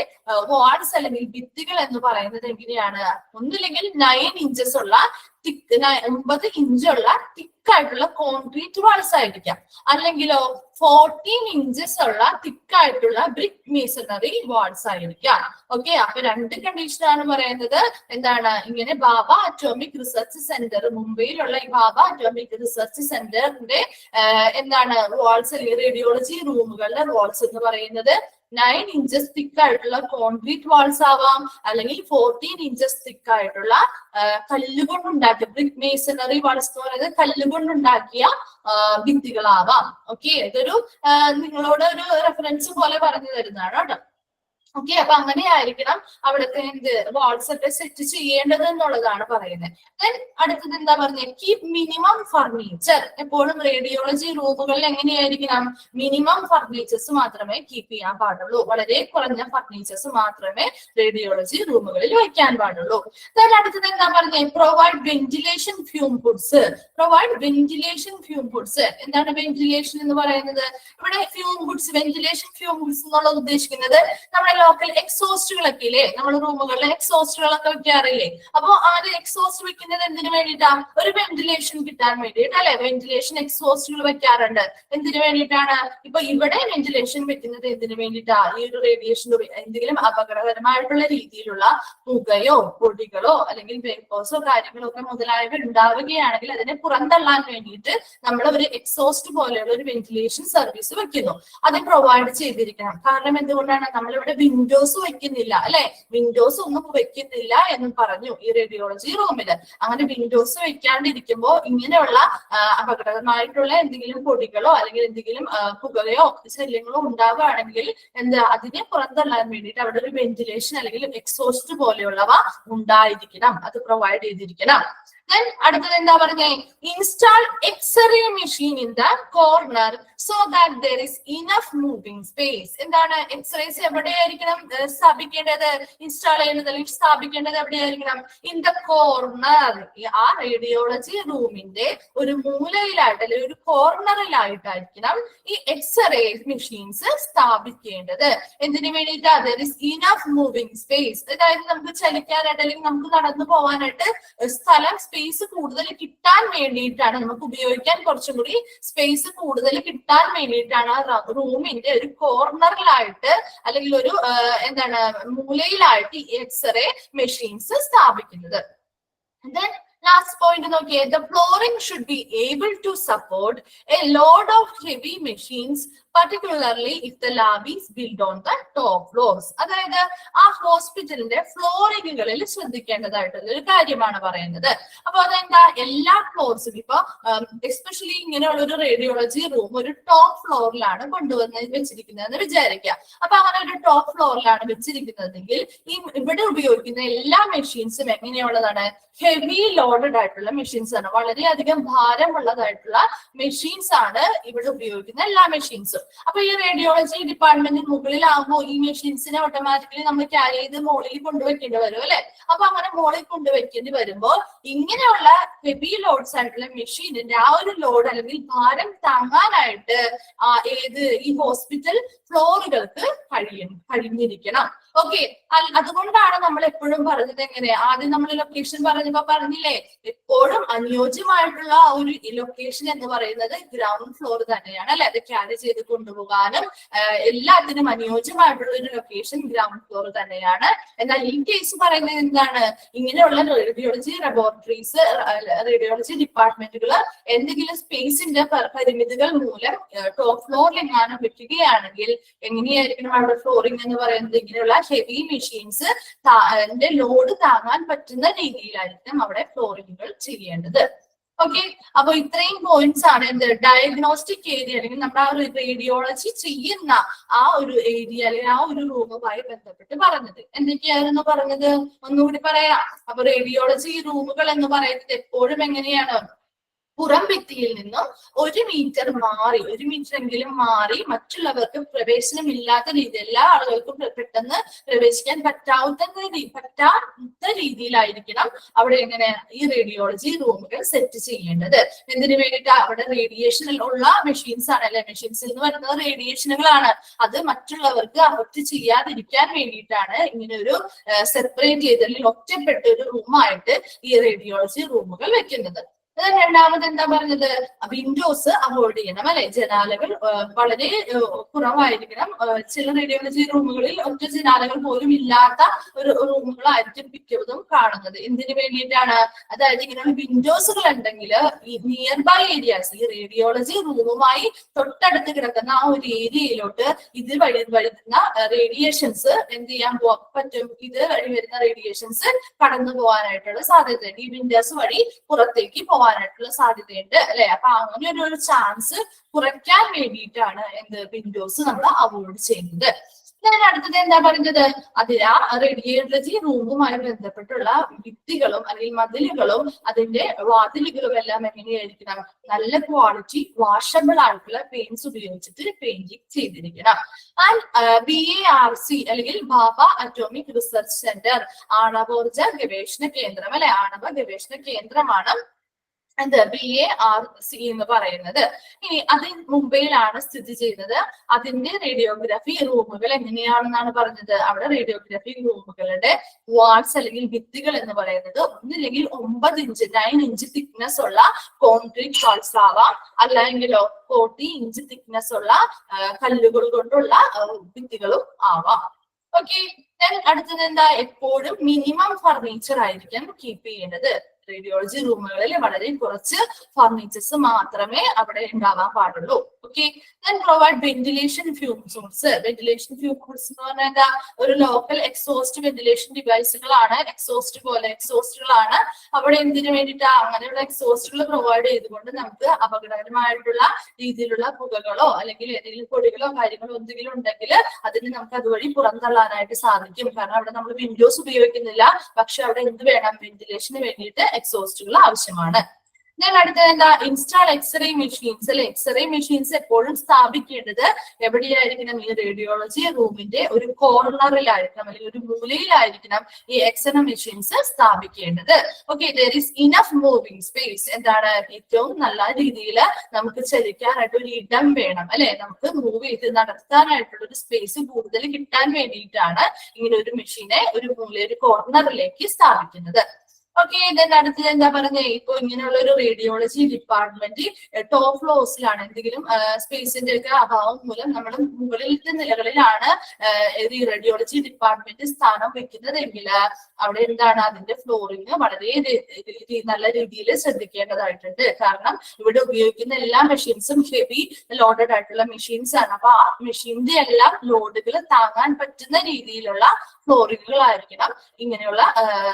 വാൾസ് അല്ലെങ്കിൽ ഭിത്തികൾ എന്ന് പറയുന്നത് എങ്ങനെയാണ്, ഒന്നില്ലെങ്കിൽ 9 ഇഞ്ചസ് ഉള്ള 9 ഇഞ്ചുള്ള തിക്കായിട്ടുള്ള കോൺക്രീറ്റ് വാൾസ് ആയിരിക്കാം, അല്ലെങ്കിലോ 14 ഇഞ്ചസ് ഉള്ള തിക്കായിട്ടുള്ള ബ്രിക്ക് മേസണറി വാൾസ് ആയിരിക്കാം. ഓക്കെ, അപ്പൊ രണ്ട് കണ്ടീഷനാണ് പറയുന്നത്. എന്താണ്, ഇങ്ങനെ ഭാഭ അറ്റോമിക് റിസർച്ച് സെന്റർ, മുംബൈയിലുള്ള ഈ ഭാഭ അറ്റോമിക് റിസർച്ച് സെന്ററിന്റെ എന്താണ് വാൾസ് അല്ലെങ്കിൽ റേഡിയോളജി റൂമുകളുടെ വാൾസ് എന്ന് പറയുന്നത് 9 ഇഞ്ചസ് തിക്ക് ആയിട്ടുള്ള കോൺക്രീറ്റ് വാൾസ് ആവാം, അല്ലെങ്കിൽ 14 ഇഞ്ചസ് തിക്ക് ആയിട്ടുള്ള കല്ലുകൊണ്ടുണ്ടാക്കിയ ബ്രിക്ക് മേസണറി വാൾസ് എന്ന് പറയുന്നത് കല്ലുകൊണ്ടുണ്ടാക്കിയ ഭിത്തികളാവാം. ഓക്കെ, ഇതൊരു നിങ്ങളോട് ഒരു റെഫറൻസ് പോലെ പറഞ്ഞു തരുന്നതാണ് കേട്ടോ. ഓക്കെ, അപ്പൊ അങ്ങനെയായിരിക്കണം അവിടുത്തെ എന്ത് വാൾസ് ഒക്കെ സെറ്റ് ചെയ്യേണ്ടത് എന്നുള്ളതാണ് പറയുന്നത്. ദെൻ അടുത്തത് എന്താ പറഞ്ഞത്, കീപ് മിനിമം ഫർണിച്ചർ. എപ്പോഴും റേഡിയോളജി റൂമുകളിൽ എങ്ങനെയായിരിക്കണം, മിനിമം ഫർണിച്ചേഴ്സ് മാത്രമേ കീപ്പ് ചെയ്യാൻ പാടുള്ളൂ. വളരെ കുറഞ്ഞ ഫർണിച്ചേഴ്സ് മാത്രമേ റേഡിയോളജി റൂമുകളിൽ വയ്ക്കാൻ പാടുള്ളൂ. ദെൻ അടുത്തത് എന്താ പറഞ്ഞത്, provide ventilation fume hoods. Provide ventilation fume hoods. എന്താണ് വെന്റിലേഷൻ എന്ന് പറയുന്നത്, ഇവിടെ fume hoods, ventilation fume hoods എന്നുള്ളത് ഉദ്ദേശിക്കുന്നത് നമ്മുടെ ലോക്കൽ എക്സോസ്റ്റുകളൊക്കെ ഇല്ലേ, നമ്മൾ റൂമുകളിൽ എക്സോസ്റ്റുകളൊക്കെ വെക്കാറില്ലേ. അപ്പൊ അത് എക്സോസ്റ്റ് വെക്കുന്നത് എന്തിനു വേണ്ടിയിട്ടാ, ഒരു വെന്റിലേഷൻ കിട്ടാൻ വേണ്ടിയിട്ട് അല്ലെ. വെന്റിലേഷൻ എക്സോസ്റ്റുകൾ വെക്കാറുണ്ട്. എന്തിനു വേണ്ടിയിട്ടാണ്, ഇപ്പൊ ഇവിടെ വെന്റിലേഷൻ വെക്കുന്നത് എന്തിനു വേണ്ടിയിട്ടാ, ഈ ഒരു റേഡിയേഷൻ എന്തെങ്കിലും അപകടകരമായിട്ടുള്ള രീതിയിലുള്ള പുകയോ പൊടികളോ അല്ലെങ്കിൽ വേപ്പേഴ്സോ കാര്യങ്ങളോ ഒക്കെ മുതലായവ ഉണ്ടാവുകയാണെങ്കിൽ അതിനെ പുറന്തള്ളാൻ വേണ്ടിയിട്ട് നമ്മൾ ഒരു എക്സോസ്റ്റ് പോലെയുള്ള ഒരു വെന്റിലേഷൻ സർവീസ് വെക്കുന്നു. അത് പ്രൊവൈഡ് ചെയ്തിരിക്കണം. കാരണം എന്തുകൊണ്ടാണ്, നമ്മളിവിടെ വിൻഡോസ് വെക്കുന്നില്ല അല്ലെ, വിൻഡോസ് ഒന്നും വെക്കുന്നില്ല എന്നും പറഞ്ഞു ഈ റേഡിയോളജി റൂമില്. അങ്ങനെ വിൻഡോസ് വെക്കാണ്ടിരിക്കുമ്പോ ഇങ്ങനെയുള്ള അപകടകരമായിട്ടുള്ള എന്തെങ്കിലും പൊടികളോ അല്ലെങ്കിൽ എന്തെങ്കിലും പുകയോ ശല്യങ്ങളോ ഉണ്ടാവുകയാണെങ്കിൽ എന്താ, അതിനെ പുറന്തള്ളാൻ വേണ്ടിയിട്ട് അവിടെ ഒരു വെന്റിലേഷൻ അല്ലെങ്കിൽ എക്സോസ്റ്റ് പോലെയുള്ളവ ഉണ്ടായിരിക്കണം, അത് പ്രൊവൈഡ് ചെയ്തിരിക്കണം. Then അടുത്തത് എന്താ പറഞ്ഞേ, install X-ray machine in the corner so that there is enough moving space. എന്താണ്, എക്സ്റേസ് എവിടെയായിരിക്കണം സ്ഥാപിക്കേണ്ടത്, ഇൻസ്റ്റാൾ ചെയ്യുന്നത് അല്ലെങ്കിൽ സ്ഥാപിക്കേണ്ടത് എവിടെയായിരിക്കണം, ഇൻ ദ കോർണർ. ആ റേഡിയോളജി റൂമിന്റെ ഒരു മൂലയിലായിട്ട് അല്ലെങ്കിൽ ഒരു കോർണറിലായിട്ടായിരിക്കണം ഈ എക്സ്റേ മെഷീൻസ് സ്ഥാപിക്കേണ്ടത്. എന്തിനു വേണ്ടിയിട്ടാ, there is enough moving space. അതായത് നമുക്ക് ചലിക്കാനായിട്ട് അല്ലെങ്കിൽ നമുക്ക് നടന്നു പോകാനായിട്ട് സ്ഥലം സ്പേസ് കൂടുതൽ കിട്ടാൻ വേണ്ടിയിട്ടാണ്, നമുക്ക് ഉപയോഗിക്കാൻ കുറച്ചും കൂടി സ്പേസ് കൂടുതൽ കിട്ടാൻ വേണ്ടിയിട്ടാണ് ആ റൂമിന്റെ ഒരു കോർണറിലായിട്ട് അല്ലെങ്കിൽ ഒരു എന്താണ് മൂലയിലായിട്ട് ഈ എക്സ്റേ മെഷീൻസ് സ്ഥാപിക്കുന്നത്. Then last point നോക്കിയേ, the flooring should be able to support a load of heavy machines, particularly if the lab is built on the top floors. അതായത് ആ ഹോസ്പിറ്റലിന്റെ ഫ്ലോറിങ്ങുകളിൽ ശ്രദ്ധിക്കേണ്ടതായിട്ടുള്ള ഒരു കാര്യമാണ് പറയുന്നത്. അപ്പൊ അതെന്താ, എല്ലാ ഫ്ലോർസിലും ഇപ്പൊ എസ്പെഷ്യലി ഇങ്ങനെയുള്ള ഒരു റേഡിയോളജി റൂം ഒരു ടോപ്പ് ഫ്ലോറിലാണ് കൊണ്ടുവന്ന് വെച്ചിരിക്കുന്നതെന്ന് വിചാരിക്കുക. അപ്പൊ അങ്ങനെ ഒരു ടോപ്പ് ഫ്ലോറിലാണ് വെച്ചിരിക്കുന്നതെങ്കിൽ ഇവിടെ ഉപയോഗിക്കുന്ന എല്ലാ മെഷീൻസും എങ്ങനെയുള്ളതാണ്, ഹെവി ലോഡഡ് ആയിട്ടുള്ള മെഷീൻസ് ആണ്, വളരെയധികം ഭാരമുള്ളതായിട്ടുള്ള മെഷീൻസ് ആണ് ഇവിടെ ഉപയോഗിക്കുന്ന എല്ലാ മെഷീൻസും. അപ്പൊ ഈ റേഡിയോളജി ഡിപ്പാർട്ട്മെന്റിന് മുകളിലാകുമ്പോൾ ഈ മെഷീൻസിനെ ഓട്ടോമാറ്റിക്കലി നമ്മൾ ക്യാരി ചെയ്ത് മോളിൽ കൊണ്ടുവയ്ക്കേണ്ടി വരും അല്ലെ. അപ്പൊ അങ്ങനെ മോളിൽ കൊണ്ടുവയ്ക്കേണ്ടി വരുമ്പോൾ ഇങ്ങനെയുള്ള ഹെവി ലോഡ്സ് ആയിട്ടുള്ള മെഷീനിന്റെ ആ ഒരു ലോഡ് അല്ലെങ്കിൽ ഭാരം താങ്ങാനായിട്ട് ഈ ഹോസ്പിറ്റൽ ഫ്ലോറുകൾക്ക് കഴിഞ്ഞിരിക്കണം. ഓക്കെ, അതുകൊണ്ടാണ് നമ്മൾ എപ്പോഴും പറഞ്ഞത് എങ്ങനെ, ആദ്യം നമ്മൾ ലൊക്കേഷൻ പറഞ്ഞപ്പോ പറഞ്ഞില്ലേ, എപ്പോഴും അനുയോജ്യമായിട്ടുള്ള ഒരു ലൊക്കേഷൻ എന്ന് പറയുന്നത് ഗ്രൗണ്ട് ഫ്ലോർ തന്നെയാണ് അല്ലെ. അത് ക്യാരി ചെയ്ത് കൊണ്ടുപോകാനും എല്ലാത്തിനും അനുയോജ്യമായിട്ടുള്ള ഒരു ലൊക്കേഷൻ ഗ്രൗണ്ട് ഫ്ലോർ തന്നെയാണ്. എന്നാൽ ഈ കേസ് പറയുന്നത് എന്താണ്, ഇങ്ങനെയുള്ള റേഡിയോളജി ലബോറട്ടറീസ്, റേഡിയോളജി ഡിപ്പാർട്ട്മെന്റുകൾ എന്തെങ്കിലും സ്പേസിന്റെ പരിമിതികൾ മൂലം ടോപ്പ് ഫ്ലോറിൽ എങ്ങാനും വെക്കുകയാണെങ്കിൽ എങ്ങനെയായിരിക്കണം അവിടെ ഫ്ലോറിംഗ് എന്ന് പറയുന്നത്, ഇങ്ങനെയുള്ള ഹെവി മെഷീൻസ് ലോഡ് താങ്ങാൻ പറ്റുന്ന രീതിയിലായിരിക്കും അവിടെ ഫ്ലോറിങ്ങുകൾ ചെയ്യേണ്ടത്. ഓക്കെ, അപ്പൊ ഇത്രയും പോയിന്റ്സ് ആണ് എന്ത് ഡയഗ്നോസ്റ്റിക് ഏരിയ അല്ലെങ്കിൽ നമ്മുടെ ആ ഒരു റേഡിയോളജി ചെയ്യുന്ന ആ ഒരു ഏരിയ അല്ലെങ്കിൽ ആ ഒരു റൂമുമായി ബന്ധപ്പെട്ട് പറഞ്ഞത്. എന്തൊക്കെയായിരുന്നു പറഞ്ഞത് ഒന്നുകൂടി പറയാം. അപ്പൊ റേഡിയോളജി റൂമുകൾ എന്ന് പറയുന്നത് എപ്പോഴും എങ്ങനെയാണ്, പുറം ഭിത്തിയിൽ നിന്നും 1 മീറ്റർ മാറി, 1 മീറ്റർ എങ്കിലും മാറി മറ്റുള്ളവർക്ക് പ്രവേശനമില്ലാത്ത രീതി, എല്ലാ ആളുകൾക്കും പെട്ടെന്ന് പ്രവേശിക്കാൻ പറ്റാത്ത രീതിയിലായിരിക്കണം അവിടെ എങ്ങനെ ഈ റേഡിയോളജി റൂമുകൾ സെറ്റ് ചെയ്യേണ്ടത്. എന്തിനു വേണ്ടിയിട്ട്, അവിടെ റേഡിയേഷൻ ഉള്ള മെഷീൻസ് ആണ് അല്ലെ, മെഷീൻസിൽ നിന്ന് വരുന്നത് റേഡിയേഷനുകളാണ്. അത് മറ്റുള്ളവർക്ക് അഫക്ട് ചെയ്യാതിരിക്കാൻ വേണ്ടിയിട്ടാണ് ഇങ്ങനെ ഒരു സെപ്പറേറ്റ് ചെയ്ത് അല്ലെങ്കിൽ ഒറ്റപ്പെട്ട ഒരു റൂമായിട്ട് ഈ റേഡിയോളജി റൂമുകൾ വെക്കുന്നത്. രണ്ടാമത് എന്താ പറഞ്ഞത്, വിൻഡോസ് അവോയ്ഡ് ചെയ്യണം അല്ലെ, ജനാലകൾ വളരെ കുറവായിരിക്കണം. ചില റേഡിയോളജി റൂമുകളിൽ ഒറ്റ ജനാലകൾ പോലും ഇല്ലാത്ത ഒരു റൂമുകളായിരിക്കും മിക്കതും കാണുന്നത്. എന്തിനു വേണ്ടിയിട്ടാണ്, അതായത് ഇങ്ങനെയുള്ള വിൻഡോസുകൾ ഉണ്ടെങ്കിൽ ഈ നിയർ ബൈ ഏരിയാസ്, ഈ റേഡിയോളജി റൂമുമായി തൊട്ടടുത്ത് കിടക്കുന്ന ആ ഒരു ഏരിയയിലോട്ട് ഇത് വഴി വരുന്ന റേഡിയേഷൻസ് എന്ത് ചെയ്യാൻ പറ്റും, ഇത് വഴി വരുന്ന റേഡിയേഷൻസ് കടന്നു പോകാനായിട്ടുള്ള സാധ്യതയുണ്ട്. ഈ വിൻഡോസ് വഴി പുറത്തേക്ക് പോകാനായിട്ടുള്ള സാധ്യതയുണ്ട് അല്ലെ. അപ്പൊ അങ്ങനെ ഒരു ചാൻസ് കുറയ്ക്കാൻ വേണ്ടിയിട്ടാണ് എന്ത് വിൻഡോസ് നമ്മൾ അവോയ്ഡ് ചെയ്യുന്നത്. ഞാൻ അടുത്തത് എന്താ പറഞ്ഞത്, അതിന് റേഡിയോളജി റൂമുമായി ബന്ധപ്പെട്ടുള്ള ഭിത്തികളും അല്ലെങ്കിൽ മതിലുകളും അതിന്റെ വാതിലുകളും എല്ലാം എങ്ങനെയായിരിക്കണം, നല്ല ക്വാളിറ്റി വാഷബിൾ ആയിട്ടുള്ള പെയിന്റ്സ് ഉപയോഗിച്ചിട്ട് പെയിന്റിങ് ചെയ്തിരിക്കണം. ആൻഡ് BARC അല്ലെങ്കിൽ ഭാഭ അറ്റോമിക് റിസർച്ച് സെന്റർ, ആണവോർജ ഗവേഷണ കേന്ദ്രം അല്ലെ, ആണവ ഗവേഷണ കേന്ദ്രമാണ് എന്ത് BARC എന്ന് പറയുന്നത്. ഇനി അത് മുംബൈയിലാണ് സ്ഥിതി ചെയ്യുന്നത്. അതിന്റെ റേഡിയോഗ്രാഫി റൂമുകൾ എങ്ങനെയാണെന്നാണ് പറഞ്ഞത്, അവിടെ റേഡിയോഗ്രാഫി റൂമുകളുടെ വാൾസ് അല്ലെങ്കിൽ ഭിത്തികൾ എന്ന് പറയുന്നത് ഒന്നില്ലെങ്കിൽ 9 ഇഞ്ച് 9 ഇഞ്ച് തിക്നെസ് ഉള്ള കോൺക്രീറ്റ് വാൾസ് ആവാം, അല്ലെങ്കിലോ 40 ഇഞ്ച് തിക്നെസ് ഉള്ള കല്ലുകൾ കൊണ്ടുള്ള ഭിത്തികളും ആവാം. ഓക്കെ, അടുത്തത് എന്താ, എപ്പോഴും മിനിമം ഫർണിച്ചർ ആയിരിക്കും കീപ്പ് ചെയ്യേണ്ടത്. റേഡിയോളജി റൂമുകളിൽ വളരെ കുറച്ച് ഫർണിച്ചേഴ്സ് മാത്രമേ അവിടെ ഉണ്ടാവാൻ പാടുള്ളൂ. Okay, then provide ventilation fumes. Ventilation fumes എന്ന് പറഞ്ഞാൽ എന്താ, ഒരു ലോക്കൽ എക്സോസ്റ്റ് വെന്റിലേഷൻ ഡിവൈസുകളാണ്, എക്സോസ്റ്റുകളാണ് അവിടെ എന്തിനു വേണ്ടിയിട്ടാ, അങ്ങനെയുള്ള എക്സോസ്റ്റുകൾ പ്രൊവൈഡ് ചെയ്തുകൊണ്ട് നമുക്ക് അപകടകരമായിട്ടുള്ള രീതിയിലുള്ള പുകകളോ അല്ലെങ്കിൽ ഏതെങ്കിലും പൊടികളോ കാര്യങ്ങളോ എന്തെങ്കിലും ഉണ്ടെങ്കിൽ അതിന് നമുക്ക് അതുവഴി പുറന്തള്ളാനായിട്ട് സാധിക്കും. കാരണം അവിടെ നമ്മൾ വിൻഡോസ് ഉപയോഗിക്കുന്നില്ല, പക്ഷെ അവിടെ എന്ത് വേണം, വെന്റിലേഷന് വേണ്ടിയിട്ട് എക്സോസ്റ്റുകൾ ആവശ്യമാണ്. ഞാൻ അടുത്തത് എന്താ, ഇൻസ്റ്റാൾ എക്സ്റേ മെഷീൻസ് അല്ലെ. എക്സ്റേ മെഷീൻസ് എപ്പോഴും സ്ഥാപിക്കേണ്ടത് എവിടെയായിരിക്കണം, ഈ റേഡിയോളജി റൂമിന്റെ ഒരു കോർണറിലായിരിക്കണം അല്ലെങ്കിൽ ഒരു മൂലയിലായിരിക്കണം ഈ എക്സ്റേ മെഷീൻസ് സ്ഥാപിക്കേണ്ടത്. Okay, there is enough moving space. എന്താണ്, ഏറ്റവും നല്ല രീതിയിൽ നമുക്ക് ചലിക്കാനായിട്ട് ഒരു ഇടം വേണം അല്ലെ, നമുക്ക് മൂവ് ചെയ്ത് നടത്താനായിട്ടുള്ള ഒരു സ്പേസ് കൂടുതൽ കിട്ടാൻ വേണ്ടിയിട്ടാണ് ഇങ്ങനെ ഒരു മെഷീനെ ഒരു മൂല ഒരു കോർണറിലേക്ക് സ്ഥാപിക്കുന്നത്. ഓക്കെ, ഇതിന്റെ അടുത്തത് എന്താ പറഞ്ഞേ, ഇപ്പൊ ഇങ്ങനെയുള്ള ഒരു റേഡിയോളജി ഡിപ്പാർട്ട്മെന്റ് ടോപ്പ് ഫ്ലോസിലാണ്, എന്തെങ്കിലും സ്പേസിന്റെ ഒക്കെ അഭാവം മൂലം നമ്മുടെ മുകളിലത്തെ നിലകളിലാണ് ഈ റേഡിയോളജി ഡിപ്പാർട്ട്മെന്റ് സ്ഥാനം വെക്കുന്നതെങ്കിൽ അവിടെ എന്താണ് അതിന്റെ ഫ്ലോറിങ് വളരെ നല്ല രീതിയിൽ ശ്രദ്ധിക്കേണ്ടതായിട്ടുണ്ട്. കാരണം ഇവിടെ ഉപയോഗിക്കുന്ന എല്ലാ മെഷീൻസും ഹെവി ലോഡഡ് ആയിട്ടുള്ള മെഷീൻസ് ആണ്. അപ്പൊ ആ മെഷീന്റെ എല്ലാം ലോഡുകൾ താങ്ങാൻ പറ്റുന്ന രീതിയിലുള്ള ഫ്ലോറിങ്ങുകളായിരിക്കണം ഇങ്ങനെയുള്ള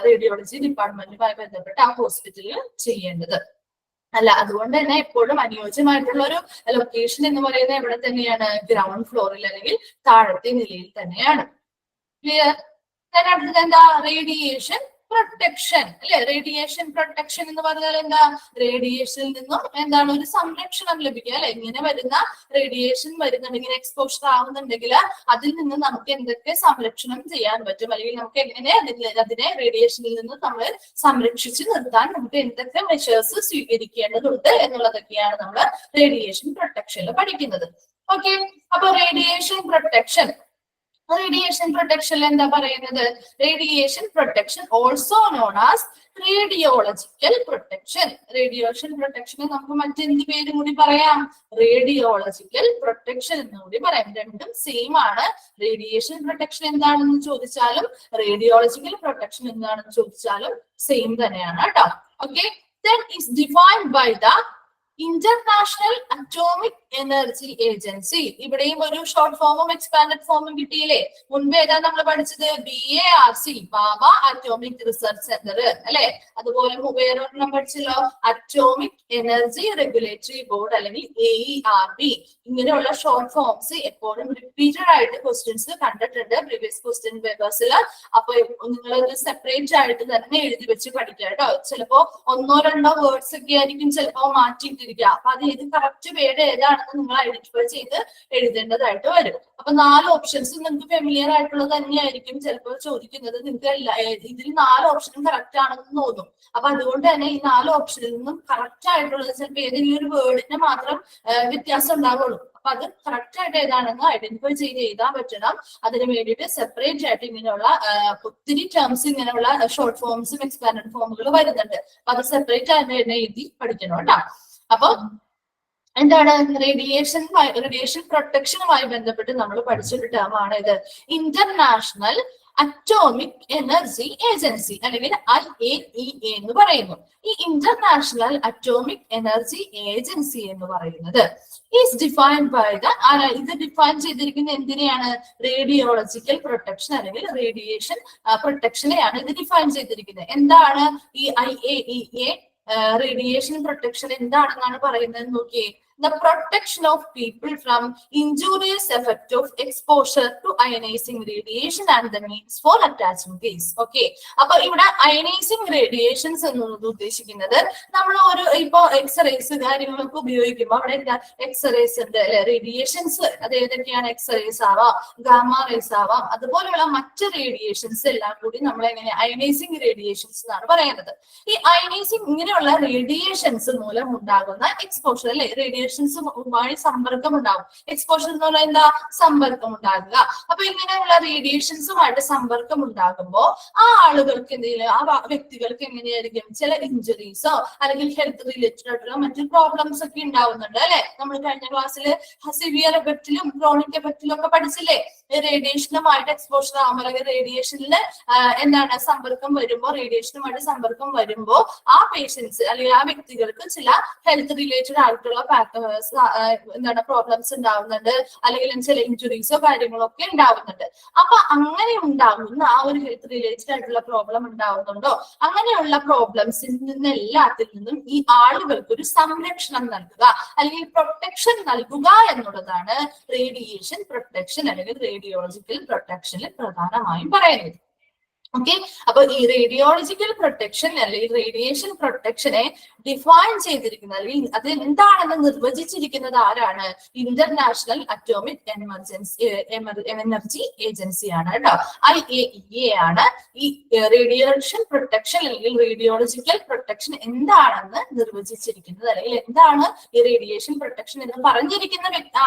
റേഡിയോളജി ഡിപ്പാർട്ട്മെന്റുമായി ബന്ധപ്പെട്ട് ആ ഹോസ്പിറ്റലിൽ ചെയ്യേണ്ടത്. അല്ല, അതുകൊണ്ട് തന്നെ എപ്പോഴും അനുയോജ്യമായിട്ടുള്ള ഒരു ലൊക്കേഷൻ എന്ന് പറയുന്നത് എവിടെ തന്നെയാണ്? ഗ്രൗണ്ട് ഫ്ലോറിൽ അല്ലെങ്കിൽ താഴത്തെ നിലയിൽ തന്നെയാണ്. ക്ലിയർ? അടുത്തത് എന്താ? റേഡിയേഷൻ പ്രൊട്ടക്ഷൻ അല്ലെ. റേഡിയേഷൻ പ്രൊട്ടക്ഷൻ എന്ന് പറഞ്ഞാൽ എന്താ? റേഡിയേഷനിൽ നിന്നും എന്താണ് ഒരു സംരക്ഷണം ലഭിക്കുക അല്ലെ. ഇങ്ങനെ വരുന്ന റേഡിയേഷൻ വരുന്നുണ്ട്, ഇങ്ങനെ എക്സ്പോഷർ ആവുന്നുണ്ടെങ്കിൽ അതിൽ നിന്ന് നമുക്ക് എന്തൊക്കെ സംരക്ഷണം ചെയ്യാൻ പറ്റും, അല്ലെങ്കിൽ നമുക്ക് എങ്ങനെ അതിനെ റേഡിയേഷനിൽ നിന്ന് നമ്മൾ സംരക്ഷിച്ച് നിർത്താൻ നമുക്ക് എന്തൊക്കെ മെഷേഴ്സ് സ്വീകരിക്കേണ്ടതുണ്ട് എന്നുള്ളതൊക്കെയാണ് നമ്മൾ റേഡിയേഷൻ പ്രൊട്ടക്ഷനിൽ പഠിക്കുന്നത്. ഓക്കെ, അപ്പൊ റേഡിയേഷൻ പ്രൊട്ടക്ഷൻ എന്താ പറയുന്നത്? Radiation protection also known as radiological protection. Radiation പ്രൊട്ടക്ഷനെ നമുക്ക് മറ്റെന്ത് പേരും കൂടി പറയാം? റേഡിയോളജിക്കൽ പ്രൊട്ടക്ഷൻ എന്ന് കൂടി പറയാം. രണ്ടും സെയിം ആണ്. റേഡിയേഷൻ പ്രൊട്ടക്ഷൻ എന്താണെന്ന് ചോദിച്ചാലും റേഡിയോളജിക്കൽ പ്രൊട്ടക്ഷൻ എന്താണെന്ന് ചോദിച്ചാലും സെയിം തന്നെയാണ് കേട്ടോ. Okay, then is defined by the international atomic energy agency. ഇവിടെയും ഒരു ഷോർട്ട് ഫോമും എക്സ്പാൻഡഡ് ഫോമും കിട്ടിയില്ലേ? മുൻപ് ഏതാ നമ്മൾ പഠിച്ചത്? BARC, ബാബ അറ്റോമിക് റിസർച്ച് സെന്റർ അല്ലെ. അതുപോലെ വേറൊരെണ്ണം പഠിച്ചല്ലോ, അറ്റോമിക് എനർജി റെഗുലേറ്ററി ബോർഡ് അല്ലെങ്കിൽ AERB. ഇങ്ങനെയുള്ള ഷോർട്ട് ഫോംസ് എപ്പോഴും റിപ്പീറ്റഡ് ആയിട്ട് ക്വസ്റ്റ്യൻസ് കണ്ടിട്ടുണ്ട് പ്രീവിയസ് ക്വസ്റ്റ്യൻ പേപ്പേഴ്സിൽ. അപ്പൊ നിങ്ങൾ സെപ്പറേറ്റ് ആയിട്ട് തന്നെ എഴുതി വെച്ച് പഠിക്കുക കേട്ടോ. ചിലപ്പോ 1-2 വേർഡ്സ് ഒക്കെ ആയിരിക്കും ചിലപ്പോ മാറ്റിയിട്ടിരിക്കുക. അപ്പൊ അത് ഏത് കറക്റ്റ് വേർഡ് ഏതാണെന്ന് നിങ്ങൾ ഐഡന്റിഫൈ ചെയ്ത് എഴുതേണ്ടതായിട്ട് വരും. അപ്പൊ 4 ഓപ്ഷൻസ് നിങ്ങൾക്ക് ഫെമിലിയർ ആയിട്ടുള്ളത് തന്നെയായിരിക്കും ചിലപ്പോൾ ചോദിക്കുന്നത്. നിങ്ങൾക്ക് ഇതിൽ 4 ഓപ്ഷനും കറക്റ്റ് ആണെന്ന് തോന്നും. അപ്പൊ അതുകൊണ്ട് തന്നെ ഈ 4 ഓപ്ഷനിൽ നിന്നും കറക്റ്റ് ആയിട്ടുള്ളത് ചിലപ്പോൾ ഏതെങ്കിലും ഒരു വേർഡിന് മാത്രം വ്യത്യാസം ഉണ്ടാവുള്ളൂ. അപ്പൊ അത് കറക്റ്റ് ആയിട്ട് ഏതാണെന്ന് ഐഡന്റിഫൈ ചെയ്ത് എഴുതാൻ പറ്റണം. അതിന് വേണ്ടിയിട്ട് സെപ്പറേറ്റ് ആയിട്ട് ഇങ്ങനെയുള്ള ഒത്തിരി ടേംസ്, ഇങ്ങനെയുള്ള ഷോർട്ട് ഫോംസും എക്സ്പാൻഡഡ് ഫോമുകൾ വരുന്നുണ്ട്. അപ്പൊ അത് സെപ്പറേറ്റ് ആയിട്ട് തന്നെ എഴുതി പഠിക്കണം കേട്ടോ. അപ്പൊ എന്താണ്? റേഡിയേഷൻ പ്രൊട്ടക്ഷനുമായി ബന്ധപ്പെട്ട് നമ്മൾ പഠിച്ചൊരു ടേം ആണ് ഇത്, ഇന്റർനാഷണൽ അറ്റോമിക് എനർജി ഏജൻസി അല്ലെങ്കിൽ IAEA എന്ന് പറയുന്നു. ഈ ഇന്റർനാഷണൽ അറ്റോമിക് എനർജി ഏജൻസി എന്ന് പറയുന്നത് ഈസ് ഡിഫൈൻഡ് ബൈ ഇത് ഡിഫൈൻ ചെയ്തിരിക്കുന്ന എന്തിനെയാണ്? റേഡിയോളജിക്കൽ പ്രൊട്ടക്ഷൻ അല്ലെങ്കിൽ റേഡിയേഷൻ പ്രൊട്ടക്ഷനെയാണ് ഇത് ഡിഫൈൻ ചെയ്തിരിക്കുന്നത്. എന്താണ് ഈ IAEA റേഡിയേഷൻ പ്രൊട്ടക്ഷൻ എന്താണെന്നാണ് പറയുന്നത്? നോക്കിയേ, the protection of people from injurious effect of exposure to ionizing radiation and the means for attaching these. Okay, അപ്പൊ ഇവിടെ അയനൈസിങ് റേഡിയേഷൻസ് എന്നുള്ളത് ഉദ്ദേശിക്കുന്നത് നമ്മൾ ഒരു ഇപ്പൊ എക്സ്റേസ് കാര്യങ്ങളൊക്കെ ഉപയോഗിക്കുമ്പോൾ അവിടെ എന്താ എക്സ്റേസ് ഉണ്ട് അല്ലെ, റേഡിയേഷൻസ്. അത് ഏതൊക്കെയാണ്? എക്സ്റേസ് ആവാം, ഗാമ റേസ് ആവാം, അതുപോലെയുള്ള മറ്റ് റേഡിയേഷൻസ് എല്ലാം കൂടി നമ്മൾ എങ്ങനെ അയനൈസിങ് റേഡിയേഷൻസ് എന്നാണ് പറയുന്നത്. ഈ അയനൈസിങ് ഇങ്ങനെയുള്ള റേഡിയേഷൻസ് മൂലം ഉണ്ടാകുന്ന എക്സ്പോഷർ അല്ലെ, റേഡിയേഷൻസുമായി സമ്പർക്കം ഉണ്ടാകും. എക്സ്പോഷർ എന്ന് പറഞ്ഞാൽ എന്താ? സമ്പർക്കം ഉണ്ടാകുക. അപ്പൊ ഇങ്ങനെയുള്ള റേഡിയേഷൻസുമായിട്ട് സമ്പർക്കം ഉണ്ടാകുമ്പോൾ ആ ആളുകൾക്ക് എന്തെങ്കിലും, ആ വ്യക്തികൾക്ക് എങ്ങനെയായിരിക്കും? ചില ഇഞ്ചുറീസോ അല്ലെങ്കിൽ ഹെൽത്ത് റിലേറ്റഡ് ആയിട്ടുള്ള മറ്റു പ്രോബ്ലംസ് ഒക്കെ ഉണ്ടാവുന്നുണ്ട് അല്ലെ. നമ്മൾ കഴിഞ്ഞ ക്ലാസ്സിൽ സിവിയർ എഫക്റ്റിലും ക്രോണിക് എഫക്റ്റിലും ഒക്കെ പഠിച്ചില്ലേ? റേഡിയേഷനുമായിട്ട് എക്സ്പോഷർ ആകുമ്പോൾ അല്ലെങ്കിൽ റേഡിയേഷനിൽ എന്താണ് സമ്പർക്കം വരുമ്പോൾ, റേഡിയേഷനുമായിട്ട് സമ്പർക്കം വരുമ്പോൾ ആ പേഷ്യൻസ് അല്ലെങ്കിൽ ആ വ്യക്തികൾക്ക് ചില ഹെൽത്ത് റിലേറ്റഡ് ആയിട്ടുള്ള എന്താണ് പ്രോബ്ലംസ് ഉണ്ടാവുന്നുണ്ട്, അല്ലെങ്കിൽ ചില ഇഞ്ചുറീസോ കാര്യങ്ങളോ ഒക്കെ ഉണ്ടാവുന്നുണ്ട്. അപ്പൊ അങ്ങനെ ഉണ്ടാകുന്ന ആ ഒരു ഹെൽത്ത് റിലേറ്റഡ് ആയിട്ടുള്ള പ്രോബ്ലം ഉണ്ടാവുന്നുണ്ടോ? അങ്ങനെയുള്ള പ്രോബ്ലംസിൽ നിന്നെല്ലാത്തിൽ നിന്നും ഈ ആളുകൾക്ക് ഒരു സംരക്ഷണം നൽകുക അല്ലെങ്കിൽ പ്രൊട്ടക്ഷൻ നൽകുക എന്നുള്ളതാണ് റേഡിയേഷൻ പ്രൊട്ടക്ഷൻ അല്ലെങ്കിൽ റേഡിയോളജിക്കൽ പ്രൊട്ടക്ഷനിൽ പ്രധാനമായും പറയുന്നത്. ഓക്കെ, അപ്പൊ ഈ റേഡിയോളജിക്കൽ പ്രൊട്ടക്ഷൻ അല്ലെങ്കിൽ റേഡിയേഷൻ പ്രൊട്ടക്ഷനെ ഡിഫൈൻ ചെയ്തിരിക്കുന്നത് അല്ലെങ്കിൽ അത് എന്താണെന്ന് നിർവചിച്ചിരിക്കുന്നത് ആരാണ്? ഇന്റർനാഷണൽ അറ്റോമിക് എനർജി ഏജൻസിയാണ് കേട്ടോ. IAEA ആണ് ഈ റേഡിയേഷൻ പ്രൊട്ടക്ഷൻ അല്ലെങ്കിൽ റേഡിയോളജിക്കൽ പ്രൊട്ടക്ഷൻ എന്താണെന്ന് നിർവചിച്ചിരിക്കുന്നത്, അല്ലെങ്കിൽ എന്താണ് ഈ റേഡിയേഷൻ പ്രൊട്ടക്ഷൻ എന്ന് പറഞ്ഞിരിക്കുന്ന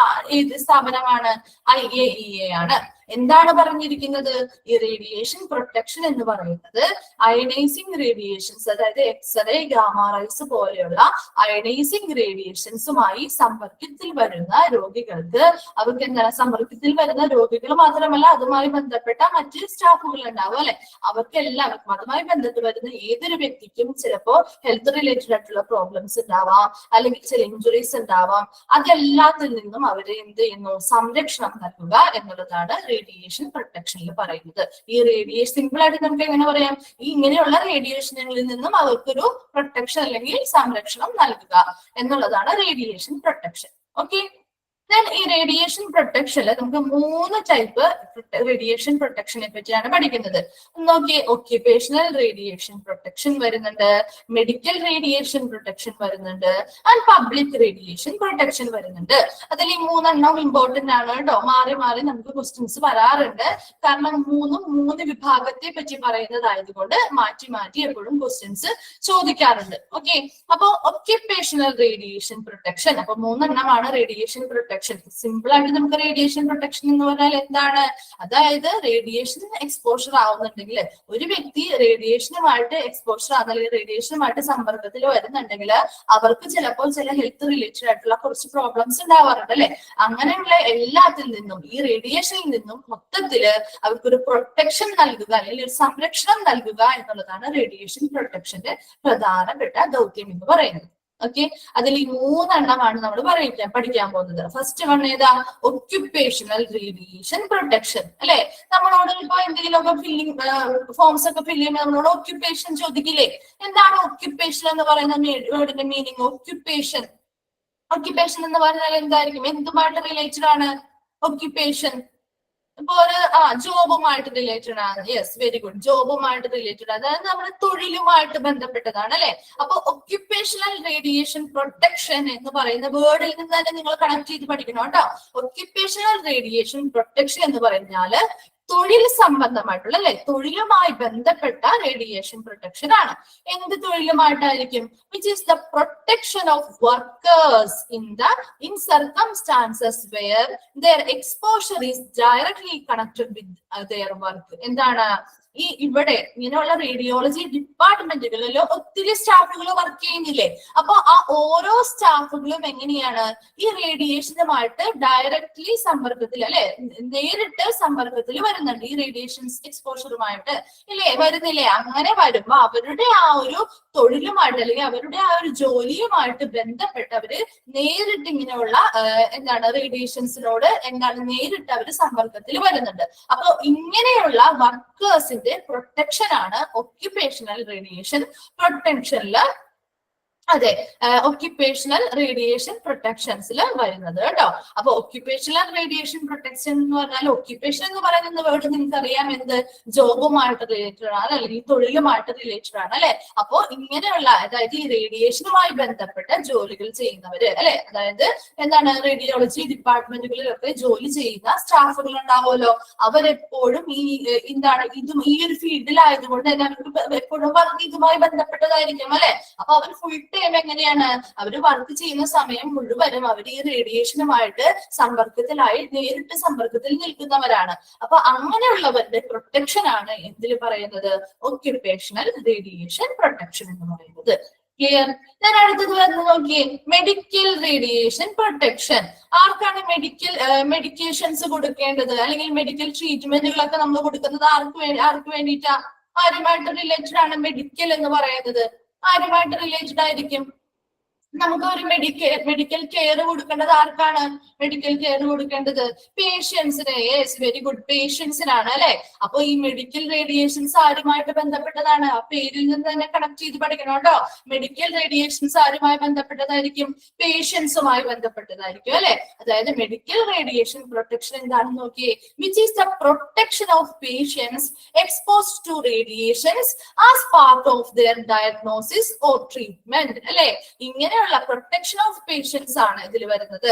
ഏത് സ്ഥാപനമാണ്? IAEA ആണ്. എന്താണ് പറഞ്ഞിരിക്കുന്നത്? ഈ റേഡിയേഷൻ പ്രൊട്ടക്ഷൻ എന്ന് പറയുന്നത് അയണൈസിങ് റേഡിയേഷൻസ്, അതായത് എക്സ്റേ, ഗാമാ റൈസ് പോലെയുള്ള അയണൈസിങ് റേഡിയേഷൻസുമായി സമ്പർക്കത്തിൽ വരുന്ന രോഗികൾക്ക്, അവർക്ക് എന്താണ് സമ്പർക്കത്തിൽ വരുന്ന രോഗികൾ മാത്രമല്ല അതുമായി ബന്ധപ്പെട്ട മറ്റ് സ്റ്റാഫുകൾ ഉണ്ടാവും അല്ലെ, അവർക്ക് എല്ലാവർക്കും അതുമായി ബന്ധപ്പെട്ട് വരുന്ന ഏതൊരു വ്യക്തിക്കും ചിലപ്പോ ഹെൽത്ത് റിലേറ്റഡ് ആയിട്ടുള്ള പ്രോബ്ലംസ് ഉണ്ടാവാം, അല്ലെങ്കിൽ ചില ഇഞ്ചുറീസ് ഉണ്ടാവാം. അതെല്ലാത്തിൽ നിന്നും അവര് എന്ത് ചെയ്യുന്നു? സംരക്ഷണം നൽകുക എന്നുള്ളതാണ് റേഡിയേഷൻ പ്രൊട്ടക്ഷനിൽ പറയുന്നത്. ഈ റേഡിയേഷൻ സിമ്പിൾ ആയിട്ട് നമുക്ക് എങ്ങനെ പറയാം? ഈ ഇങ്ങനെയുള്ള റേഡിയേഷനുകളിൽ നിന്നും അവർക്കൊരു പ്രൊട്ടക്ഷൻ അല്ലെങ്കിൽ സംരക്ഷണം നൽകുക എന്നുള്ളതാണ് റേഡിയേഷൻ പ്രൊട്ടക്ഷൻ. ഓക്കെ, ഈ റേഡിയേഷൻ പ്രൊട്ടക്ഷനിൽ നമുക്ക് 3 ടൈപ്പ് റേഡിയേഷൻ പ്രൊട്ടക്ഷനെ പറ്റിയാണ് പഠിക്കുന്നത്. നോക്കിയേ, ഒക്യുപേഷണൽ റേഡിയേഷൻ പ്രൊട്ടക്ഷൻ വരുന്നുണ്ട്, മെഡിക്കൽ റേഡിയേഷൻ പ്രൊട്ടക്ഷൻ വരുന്നുണ്ട്, ആൻഡ് പബ്ലിക് റേഡിയേഷൻ പ്രൊട്ടക്ഷൻ വരുന്നുണ്ട്. അതിൽ ഈ 3 എണ്ണം ഇമ്പോർട്ടന്റ് ആണ് കേട്ടോ. മാറി മാറി നമുക്ക് ക്വസ്റ്റ്യൻസ് വരാറുണ്ട്. കാരണം 3 വിഭാഗത്തെ പറ്റി പറയുന്നതായതുകൊണ്ട് മാറ്റി മാറ്റി എപ്പോഴും ക്വസ്റ്റ്യൻസ് ചോദിക്കാറുണ്ട്. ഓക്കെ, അപ്പൊ ഒക്യുപേഷണൽ റേഡിയേഷൻ പ്രൊട്ടക്ഷൻ, അപ്പൊ 3 എണ്ണമാണ് റേഡിയേഷൻ പ്രൊട്ടക്ഷൻ. സിമ്പിൾ ആയിട്ട് നമുക്ക് റേഡിയേഷൻ പ്രൊട്ടക്ഷൻ എന്ന് പറഞ്ഞാൽ എന്താണ്? അതായത് റേഡിയേഷൻ എക്സ്പോഷർ ആവുന്നുണ്ടെങ്കിൽ, ഒരു വ്യക്തി റേഡിയേഷനുമായിട്ട് എക്സ്പോഷർ ആവുന്ന അല്ലെങ്കിൽ റേഡിയേഷനുമായിട്ട് സമ്പർക്കത്തിൽ വരുന്നുണ്ടെങ്കിൽ അവർക്ക് ചിലപ്പോൾ ചില ഹെൽത്ത് റിലേറ്റഡ് ആയിട്ടുള്ള കുറച്ച് പ്രോബ്ലംസ് ഉണ്ടാവാറുണ്ട് അല്ലെ. അങ്ങനെയുള്ള എല്ലാത്തിൽ നിന്നും ഈ റേഡിയേഷനിൽ നിന്നും മൊത്തത്തില് അവർക്കൊരു പ്രൊട്ടക്ഷൻ നൽകുക അല്ലെങ്കിൽ ഒരു സംരക്ഷണം നൽകുക എന്നുള്ളതാണ് റേഡിയേഷൻ പ്രൊട്ടക്ഷന്റെ പ്രധാനപ്പെട്ട ദൗത്യം എന്ന് പറയുന്നത്. ഓക്കെ, അതിൽ ഈ 3 എണ്ണമാണ് നമ്മൾ പഠിക്കാൻ പോകുന്നത്. ഫസ്റ്റ് വൺ ഏതാ? ഒക്യുപേഷണൽ റേഡിയേഷൻ പ്രൊട്ടക്ഷൻ അല്ലെ. നമ്മളോട് ഇപ്പൊ എന്തെങ്കിലുമൊക്കെ ഫോംസ് ഒക്കെ ഫില്ല് ചെയ്യുമ്പോൾ നമ്മളോട് ഒക്യുപേഷൻ ചോദിക്കില്ലേ? എന്താണ് ഒക്യുപേഷൻ എന്ന് പറയുന്ന വേർഡിന്റെ മീനിങ്? ഒക്യുപേഷൻ എന്ന് പറഞ്ഞാൽ എന്തായിരിക്കും? എന്തുമായിട്ട് റിലേറ്റഡ് ആണ് ഒക്യുപേഷൻ? ഇപ്പൊ ഒരു ജോബുമായിട്ട് റിലേറ്റഡ് ആണ്. യെസ്, വെരി ഗുഡ്, ജോബുമായിട്ട് റിലേറ്റഡ്, അതായത് നമ്മുടെ തൊഴിലുമായിട്ട് ബന്ധപ്പെട്ടതാണ് അല്ലെ. അപ്പൊ ഒക്യുപേഷണൽ റേഡിയേഷൻ പ്രൊട്ടക്ഷൻ എന്ന് പറയുന്ന വേർഡിൽ നിന്ന് തന്നെ നിങ്ങൾ കണക്ട് ചെയ്ത് പഠിക്കണം കേട്ടോ. ഒക്യുപേഷണൽ റേഡിയേഷൻ പ്രൊട്ടക്ഷൻ എന്ന് പറഞ്ഞാല് തൊഴിൽ സംബന്ധമായിട്ടുള്ള അല്ലെ, തൊഴിലുമായി ബന്ധപ്പെട്ട റേഡിയേഷൻ പ്രൊട്ടക്ഷൻ ആണ്. എന്ത് തൊഴിലുമായിട്ടായിരിക്കും? Which is the protection of workers in circumstances where their exposure is directly connected with their work. എന്താണ് ഇവിടെ ഇങ്ങനെയുള്ള റേഡിയോളജി ഡിപ്പാർട്ട്മെന്റുകളിൽ ഒത്തിരി സ്റ്റാഫുകൾ വർക്ക് ചെയ്യുന്നില്ലേ? അപ്പൊ ആ ഓരോ സ്റ്റാഫുകളും എങ്ങനെയാണ് ഈ റേഡിയേഷനുമായിട്ട് ഡയറക്ട്ലി സമ്പർക്കത്തിൽ അല്ലെ, നേരിട്ട് സമ്പർക്കത്തിൽ വരുന്നുണ്ട് ഈ റേഡിയേഷൻ എക്സ്പോഷറുമായിട്ട് ഇല്ലേ, വരുന്നില്ലേ? അങ്ങനെ വരുമ്പോ അവരുടെ ആ ഒരു തൊഴിലുമായിട്ട് അല്ലെങ്കിൽ അവരുടെ ആ ഒരു ജോലിയുമായിട്ട് ബന്ധപ്പെട്ട് അവര് നേരിട്ട് ഇങ്ങനെയുള്ള റേഡിയേഷൻസിനോട് നേരിട്ട് അവര് സമ്പർക്കത്തിൽ വരുന്നുണ്ട്. അപ്പൊ ഇങ്ങനെയുള്ള വർക്കേഴ്സിന്റെ പ്രൊട്ടക്ഷൻ ആണ് ഒക്യുപേഷണൽ റേഡിയേഷൻ പ്രൊട്ടക്ഷനില്, അതെ, ഒക്യുപേഷണൽ റേഡിയേഷൻ പ്രൊട്ടക്ഷൻസിൽ വരുന്നത് കേട്ടോ. അപ്പൊ ഒക്യുപേഷണൽ റേഡിയേഷൻ പ്രൊട്ടക്ഷൻ എന്ന് പറഞ്ഞാൽ ഒക്യുപേഷൻ എന്ന് പറയുന്ന വേർഡ് നിങ്ങൾക്ക് അറിയാം, എന്ത്? ജോബുമായിട്ട് റിലേറ്റഡ് ആണ് അല്ലെങ്കിൽ തൊഴിലുമായിട്ട് റിലേറ്റഡ് ആണ് അല്ലെ. അപ്പോ ഇങ്ങനെയുള്ള അതായത് ഈ റേഡിയേഷനുമായി ബന്ധപ്പെട്ട ജോലികൾ ചെയ്യുന്നവര് അല്ലെ, അതായത് റേഡിയോളജി ഡിപ്പാർട്ട്മെന്റുകളിലൊക്കെ ജോലി ചെയ്യുന്ന സ്റ്റാഫുകൾ ഉണ്ടാവുമല്ലോ, അവരെപ്പോഴും ഈ ഒരു ഫീൽഡിലായതുകൊണ്ട് തന്നെ അവർക്ക് എപ്പോഴും ഇതുമായി ബന്ധപ്പെട്ടതായിരിക്കും അല്ലെ. അപ്പൊ അവർ ഫുൾ ടൈം എങ്ങനെയാണ് അവര് വർക്ക് ചെയ്യുന്ന സമയം മുഴുവനും അവർ ഈ റേഡിയേഷനുമായിട്ട് നേരിട്ട് സമ്പർക്കത്തിൽ നിൽക്കുന്നവരാണ്. അപ്പൊ അങ്ങനെയുള്ളവരുടെ പ്രൊട്ടക്ഷൻ ആണ് എന്തിൽ പറയുന്നത്? ഒക്യുപേഷണൽ റേഡിയേഷൻ പ്രൊട്ടക്ഷൻ എന്ന് പറയുന്നത്. ക്ലിയർ? ഞാൻ അടുത്തത് വന്ന് നോക്കിയേ, മെഡിക്കൽ റേഡിയേഷൻ പ്രൊട്ടക്ഷൻ. ആർക്കാണ് മെഡിക്കേഷൻസ് കൊടുക്കേണ്ടത് അല്ലെങ്കിൽ മെഡിക്കൽ ട്രീറ്റ്മെന്റുകളൊക്കെ നമ്മൾ കൊടുക്കുന്നത്? ആർക്ക് വേണ്ടിയിട്ടാ? ആരുമായിട്ട് റിലേറ്റഡ് ആണ് മെഡിക്കൽ എന്ന് പറയുന്നത്? ആരുമായിട്ട് റിലേറ്റഡ് ആയിരിക്കും? നമുക്ക് ഒരു മെഡിക്കൽ കെയർ കൊടുക്കേണ്ടത് ആർക്കാണ്? മെഡിക്കൽ കെയർ കൊടുക്കേണ്ടത് പേഷ്യൻസിന്. യെസ്, വെരി ഗുഡ്, പേഷ്യൻസിനാണ് അല്ലെ. അപ്പൊ ഈ മെഡിക്കൽ റേഡിയേഷൻസ് ആരുമായിട്ട് ബന്ധപ്പെട്ടതാണ്? ആ പേരിൽ നിന്ന് തന്നെ കണക്ട് ചെയ്ത് പഠിക്കണം കേട്ടോ. മെഡിക്കൽ റേഡിയേഷൻസ് ആരുമായി ബന്ധപ്പെട്ടതായിരിക്കും? പേഷ്യൻസുമായി ബന്ധപ്പെട്ടതായിരിക്കും അല്ലെ. അതായത് മെഡിക്കൽ റേഡിയേഷൻ പ്രൊട്ടക്ഷൻ എന്താണെന്ന് നോക്കിയേ. Which is the protection of patients exposed to radiations as part of their diagnosis or treatment അല്ലെ. ഇങ്ങനെയുള്ള പ്രൊട്ടക്ഷൻ ഓഫ് പേഷ്യൻസ് ആണ് ഇതിൽ വരുന്നത്.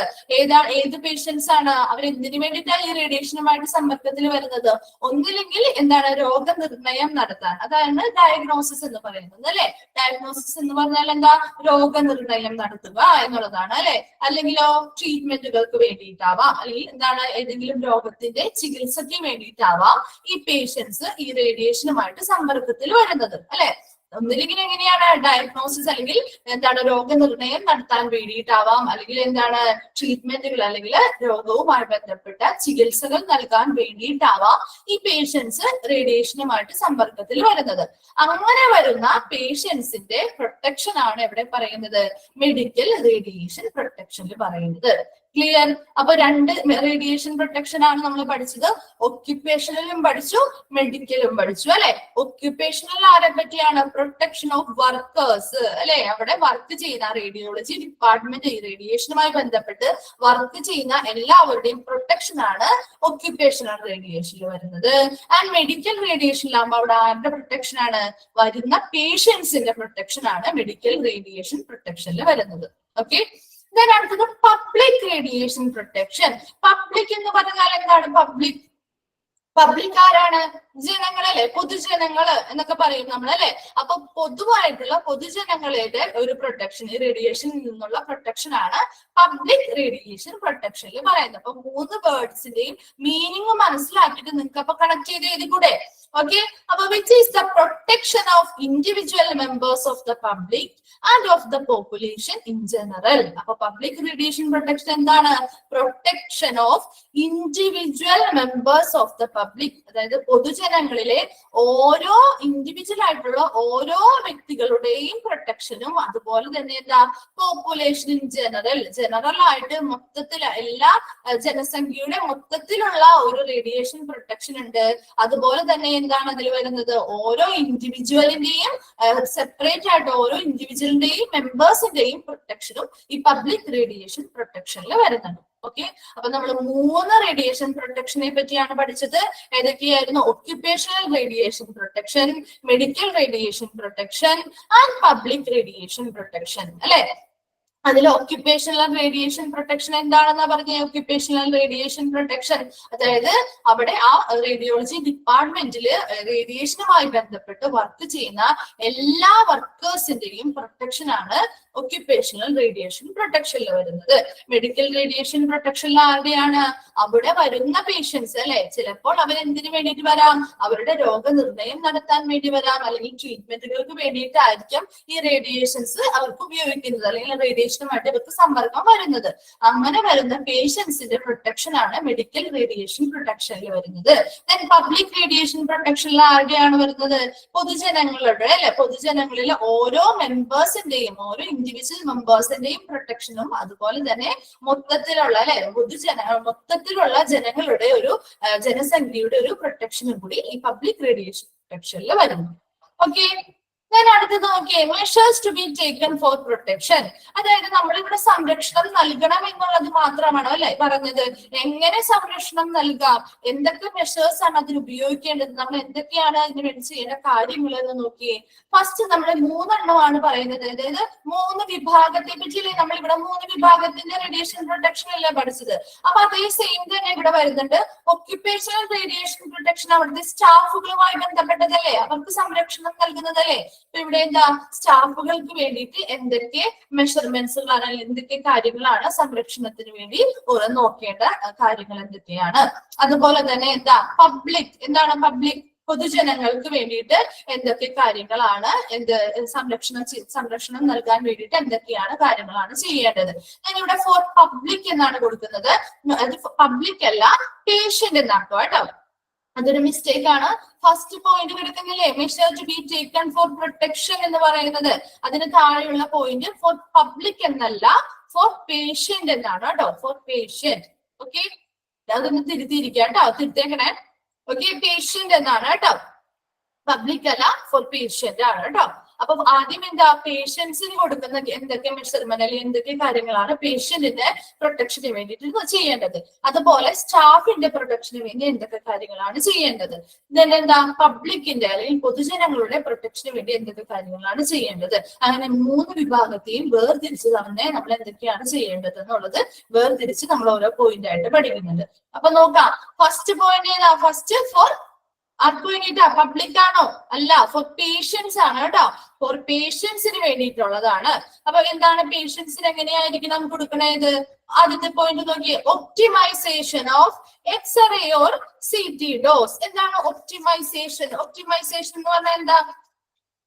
ഏത് പേഷ്യൻസ് ആണ്? അവർ എന്തിനു വേണ്ടിയിട്ടാണ് ഈ റേഡിയേഷനുമായിട്ട് സമ്പർക്കത്തിൽ വരുന്നത്? ഒന്നില്ലെങ്കിൽ എന്താണ്? രോഗനിർണയം നടത്താൻ, അതാണ് ഡയഗ്നോസിസ് എന്ന് പറയുന്നത് അല്ലെ. ഡയഗ്നോസിസ് എന്ന് പറഞ്ഞാൽ എന്താ? രോഗനിർണയം നടത്തുക എന്നുള്ളതാണ് അല്ലെ. അല്ലെങ്കിലോ ട്രീറ്റ്മെന്റുകൾക്ക് വേണ്ടിയിട്ടാവാം, അല്ലെങ്കിൽ എന്താണ്? ഏതെങ്കിലും രോഗത്തിന്റെ ചികിത്സയ്ക്ക് വേണ്ടിയിട്ടാവാം ഈ പേഷ്യൻസ് ഈ റേഡിയേഷനുമായിട്ട് സമ്പർക്കത്തിൽ വരുന്നത് അല്ലെ. ഒന്നില്ലെങ്കിൽ എങ്ങനെയാണ്? ഡയഗ്നോസിസ് അല്ലെങ്കിൽ എന്താണ്? രോഗനിർണയം നടത്താൻ വേണ്ടിയിട്ടാവാം, അല്ലെങ്കിൽ എന്താണ്? ട്രീറ്റ്മെന്റുകൾ അല്ലെങ്കിൽ രോഗവുമായി ബന്ധപ്പെട്ട ചികിത്സകൾ നൽകാൻ വേണ്ടിയിട്ടാവാം ഈ പേഷ്യൻസ് റേഡിയേഷനുമായിട്ട് സമ്പർക്കത്തിൽ വരുന്നത്. അങ്ങനെ വരുന്ന പേഷ്യൻസിന്റെ പ്രൊട്ടക്ഷൻ ആണ് എവിടെ പറയുന്നത്? മെഡിക്കൽ റേഡിയേഷൻ പ്രൊട്ടക്ഷനിൽ പറയുന്നത്. ക്ലിയർ? അപ്പൊ രണ്ട് റേഡിയേഷൻ പ്രൊട്ടക്ഷൻ ആണ് നമ്മൾ പഠിച്ചത്. ഒക്യുപ്പേഷണലും പഠിച്ചു, മെഡിക്കലും പഠിച്ചു അല്ലെ. ഒക്യുപ്പേഷണൽ ആരെ പറ്റിയാണ്? പ്രൊട്ടക്ഷൻ ഓഫ് വർക്കേഴ്സ് അല്ലെ. അവിടെ വർക്ക് ചെയ്യുന്ന റേഡിയോളജി ഡിപ്പാർട്ട്മെന്റ് ഈ റേഡിയേഷനുമായി ബന്ധപ്പെട്ട് വർക്ക് ചെയ്യുന്ന എല്ലാവരുടെയും പ്രൊട്ടക്ഷൻ ആണ് ഒക്യുപ്പേഷണൽ റേഡിയേഷനിൽ വരുന്നത്. ആൻഡ് മെഡിക്കൽ റേഡിയേഷനിലാകുമ്പോൾ അവിടെ ആരുടെ പ്രൊട്ടക്ഷൻ ആണ്? വരുന്ന പേഷ്യൻസിന്റെ പ്രൊട്ടക്ഷൻ ആണ് മെഡിക്കൽ റേഡിയേഷൻ പ്രൊട്ടക്ഷനിൽ വരുന്നത്. ഓക്കെ. അടുത്തത് പബ്ലിക് റേഡിയേഷൻ പ്രൊട്ടക്ഷൻ. പബ്ലിക് എന്ന് പറഞ്ഞാൽ എന്താണ്? പബ്ലിക് ആരാണ്? ജനങ്ങളല്ലേ, പൊതുജനങ്ങള് എന്നൊക്കെ പറയും നമ്മൾ അല്ലെ. അപ്പൊ പൊതുവായിട്ടുള്ള പൊതുജനങ്ങളുടെ ഒരു പ്രൊട്ടക്ഷൻ, ഈ റേഡിയേഷനിൽ നിന്നുള്ള പ്രൊട്ടക്ഷൻ ആണ് പബ്ലിക് റേഡിയേഷൻ പ്രൊട്ടക്ഷനിൽ പറയുന്നത്. അപ്പൊ 3 വേർഡ്സിന്റെയും മീനിങ് മനസ്സിലാക്കിയിട്ട് നിങ്ങൾക്ക് അപ്പൊ കണക്ട് ചെയ്ത് എഴുതിക്കൂടെ? ഓക്കെ. അപ്പൊ which is the protection of individual members of the public and of the population in general. അപ്പൊ പബ്ലിക് റേഡിയേഷൻ പ്രൊട്ടക്ഷൻ എന്താണ്? Protection of individual members of the public, അതായത് പൊതുജനങ്ങളിലെ ഓരോ ഇൻഡിവിജ്വൽ ആയിട്ടുള്ള ഓരോ വ്യക്തികളുടെയും പ്രൊട്ടക്ഷനും, അതുപോലെ തന്നെ എന്താ? പോപ്പുലേഷൻ ഇൻ ജനറൽ ആയിട്ട് മൊത്തത്തിൽ എല്ലാ ജനസംഖ്യയുടെ മൊത്തത്തിലുള്ള ഒരു റേഡിയേഷൻ പ്രൊട്ടക്ഷൻ ഉണ്ട്. അതുപോലെ തന്നെ എന്താണ് അതിൽ വരുന്നത്? ഓരോ ഇൻഡിവിജ്വലിന്റെയും സെപ്പറേറ്റ് ആയിട്ട് ഓരോ ഇൻഡിവിജ്വലിന്റെയും മെമ്പേഴ്സിന്റെയും പ്രൊട്ടക്ഷനും ഈ പബ്ലിക് റേഡിയേഷൻ പ്രൊട്ടക്ഷനിൽ വരുന്നുണ്ട്. ഓക്കെ. അപ്പൊ നമ്മൾ 3 റേഡിയേഷൻ പ്രൊട്ടക്ഷനെ പറ്റിയാണ് പഠിച്ചത്. ഏതൊക്കെയായിരുന്നു? Occupational radiation protection, medical radiation protection and public radiation protection അല്ലെ. അതിൽ ഒക്യുപ്പേഷണൽ റേഡിയേഷൻ പ്രൊട്ടക്ഷൻ എന്താണെന്ന് പറഞ്ഞ? ഒക്യുപ്പേഷണൽ റേഡിയേഷൻ പ്രൊട്ടക്ഷൻ അതായത് അവിടെ ആ റേഡിയോളജി ഡിപ്പാർട്ട്മെന്റില് റേഡിയേഷനുമായി ബന്ധപ്പെട്ട് വർക്ക് ചെയ്യുന്ന എല്ലാ വർക്കേഴ്സിന്റെയും പ്രൊട്ടക്ഷൻ ആണ് ഒക്യുപ്പേഷണൽ റേഡിയേഷൻ പ്രൊട്ടക്ഷനിൽ വരുന്നത്. മെഡിക്കൽ റേഡിയേഷൻ പ്രൊട്ടക്ഷനിൽ ആരുടെയാണ്? അവിടെ വരുന്ന പേഷ്യൻസ് അല്ലെ. ചിലപ്പോൾ അവർ എന്തിനു വേണ്ടിയിട്ട് വരാം? അവരുടെ രോഗനിർണയം നടത്താൻ വേണ്ടി വരാം, അല്ലെങ്കിൽ ട്രീറ്റ്മെന്റുകൾക്ക് വേണ്ടിയിട്ടായിരിക്കും ഈ റേഡിയേഷൻസ് അവർക്ക് ഉപയോഗിക്കുന്നത്, അല്ലെങ്കിൽ റേഡിയേഷനുമായിട്ട് ഇവർക്ക് സമ്പർക്കം വരുന്നത്. അങ്ങനെ വരുന്ന പേഷ്യൻസിന്റെ പ്രൊട്ടക്ഷൻ ആണ് മെഡിക്കൽ റേഡിയേഷൻ പ്രൊട്ടക്ഷനിൽ വരുന്നത്. ദെൻ പബ്ലിക് റേഡിയേഷൻ പ്രൊട്ടക്ഷനിൽ ആരുടെയാണ് വരുന്നത്? പൊതുജനങ്ങളുടെ അല്ലെ. പൊതുജനങ്ങളിലെ ഓരോ മെമ്പേഴ്സിന്റെയും ഓരോ ഇൻഡിവിജ്വൽ മെമ്പേഴ്സിന്റെയും പ്രൊട്ടക്ഷനും, അതുപോലെ തന്നെ മൊത്തത്തിലുള്ള അല്ലെ മൊത്തത്തിലുള്ള ജനങ്ങളുടെ ഒരു ജനസംഖ്യയുടെ ഒരു പ്രൊട്ടക്ഷനും കൂടി ഈ പബ്ലിക് റേഡിയേഷൻ പ്രൊട്ടക്ഷനിൽ വരുന്നു. ഓക്കെ. ഞാൻ അടുത്തത് നോക്കിയേ. Measures to be taken for protection. അതായത് നമ്മളിവിടെ സംരക്ഷണം നൽകണം എന്നുള്ളത് മാത്രമാണോ അല്ലെ പറഞ്ഞത്? എങ്ങനെ സംരക്ഷണം നൽകാം, എന്തൊക്കെ മെഷേഴ്സ് ആണ് അതിന് ഉപയോഗിക്കേണ്ടത്, നമ്മൾ എന്തൊക്കെയാണ് അതിന് വേണ്ടി ചെയ്യേണ്ട കാര്യങ്ങൾ എന്ന് നോക്കിയേ. ഫസ്റ്റ് നമ്മൾ 3 എണ്ണമാണ് പറയുന്നത്. അതായത് 3 വിഭാഗത്തെ പറ്റിയല്ലേ നമ്മൾ ഇവിടെ 3 വിഭാഗത്തിന്റെ റേഡിയേഷൻ പ്രൊട്ടക്ഷൻ അല്ലേ പഠിച്ചത്. അപ്പൊ അതേ സെയിം തന്നെ ഇവിടെ വരുന്നുണ്ട്. ഒക്യുപ്പേഷണൽ റേഡിയേഷൻ പ്രൊട്ടക്ഷൻ അവിടുത്തെ സ്റ്റാഫുകളുമായി ബന്ധപ്പെട്ടതല്ലേ, അവർക്ക് സംരക്ഷണം നൽകുന്നതല്ലേ. ഇവിടെ എന്താ? സ്റ്റാഫുകൾക്ക് വേണ്ടിയിട്ട് എന്തൊക്കെ മെഷർമെന്റ്സുകളാണ്, എന്തൊക്കെ കാര്യങ്ങളാണ് സംരക്ഷണത്തിന് വേണ്ടി നോക്കേണ്ട കാര്യങ്ങൾ എന്തൊക്കെയാണ്. അതുപോലെ തന്നെ എന്താ? പബ്ലിക് എന്താണ്? പബ്ലിക് പൊതുജനങ്ങൾക്ക് വേണ്ടിയിട്ട് എന്തൊക്കെ കാര്യങ്ങളാണ്, സംരക്ഷണം നൽകാൻ വേണ്ടിയിട്ട് എന്തൊക്കെയാണ് കാര്യങ്ങളാണ് ചെയ്യേണ്ടത്. ഞാൻ ഇവിടെ ഫോർ പബ്ലിക് എന്നാണ് കൊടുക്കുന്നത്. അത് പബ്ലിക് അല്ല, പേഷ്യന്റ് എന്നാട്ടോ കേട്ടോ. അതൊരു മിസ്റ്റേക്ക് ആണ്. ഫസ്റ്റ് പോയിന്റ് കിടക്കുന്നില്ലേ, measure to be taken for protection എന്ന് പറയുന്നത്, അതിന് താഴെയുള്ള പോയിന്റ് ഫോർ പബ്ലിക് എന്നല്ല, ഫോർ പേഷ്യന്റ് എന്നാണ് കേട്ടോ, ഫോർ പേഷ്യന്റ്. ഓക്കെ, അതൊന്ന് തിരുത്തിയിരിക്കാം കേട്ടോ, തിരുത്തേക്കണേ. ഓക്കെ, പേഷ്യന്റ് എന്നാണ് കേട്ടോ, പബ്ലിക് അല്ല, ഫോർ പേഷ്യന്റ് ആണ് കേട്ടോ. അപ്പൊ ആദ്യം എന്താ, പേഷ്യൻസിന് കൊടുക്കുന്ന എന്തൊക്കെ മെഷർമെന്റ് അല്ലെങ്കിൽ എന്തൊക്കെ കാര്യങ്ങളാണ് പേഷ്യന്റിന്റെ പ്രൊട്ടക്ഷന് വേണ്ടിയിട്ട് ചെയ്യേണ്ടത്, അതുപോലെ സ്റ്റാഫിന്റെ പ്രൊട്ടക്ഷന് വേണ്ടി എന്തൊക്കെ കാര്യങ്ങളാണ് ചെയ്യേണ്ടത്, then എന്താ പബ്ലിക്കിന്റെ അല്ലെങ്കിൽ പൊതുജനങ്ങളുടെ പ്രൊട്ടക്ഷന് വേണ്ടി എന്തൊക്കെ കാര്യങ്ങളാണ് ചെയ്യേണ്ടത്. അങ്ങനെ 3 വിഭാഗത്തെയും വേർതിരിച്ച് തന്നെ നമ്മൾ എന്തൊക്കെയാണ് ചെയ്യേണ്ടത് എന്നുള്ളത് വേർതിരിച്ച് നമ്മൾ ഓരോ പോയിന്റ് ആയിട്ട് പഠിക്കുന്നുണ്ട്. അപ്പൊ നോക്കാം, ഫസ്റ്റ് പോയിന്റ് ഏതാ, ഫസ്റ്റ് ഫോർ ആർക്ക് വേണ്ടിയിട്ടാ, പബ്ലിക് ആണോ? അല്ല, ഫോർ പേഷ്യൻസ് ആണ് കേട്ടോ, ഫോർ പേഷ്യൻസിന് വേണ്ടിയിട്ടുള്ളതാണ്. അപ്പൊ എന്താണ് പേഷ്യൻസിന് എങ്ങനെയായിരിക്കണം കൊടുക്കണത്? ആദ്യത്തെ പോയിന്റ് നോക്കിയേ, optimisation of X-ray or CT dose. എന്താണ് ഒപ്റ്റിമൈസേഷൻ? ഒപ്റ്റിമൈസേഷൻ എന്ന് പറഞ്ഞാൽ എന്താ,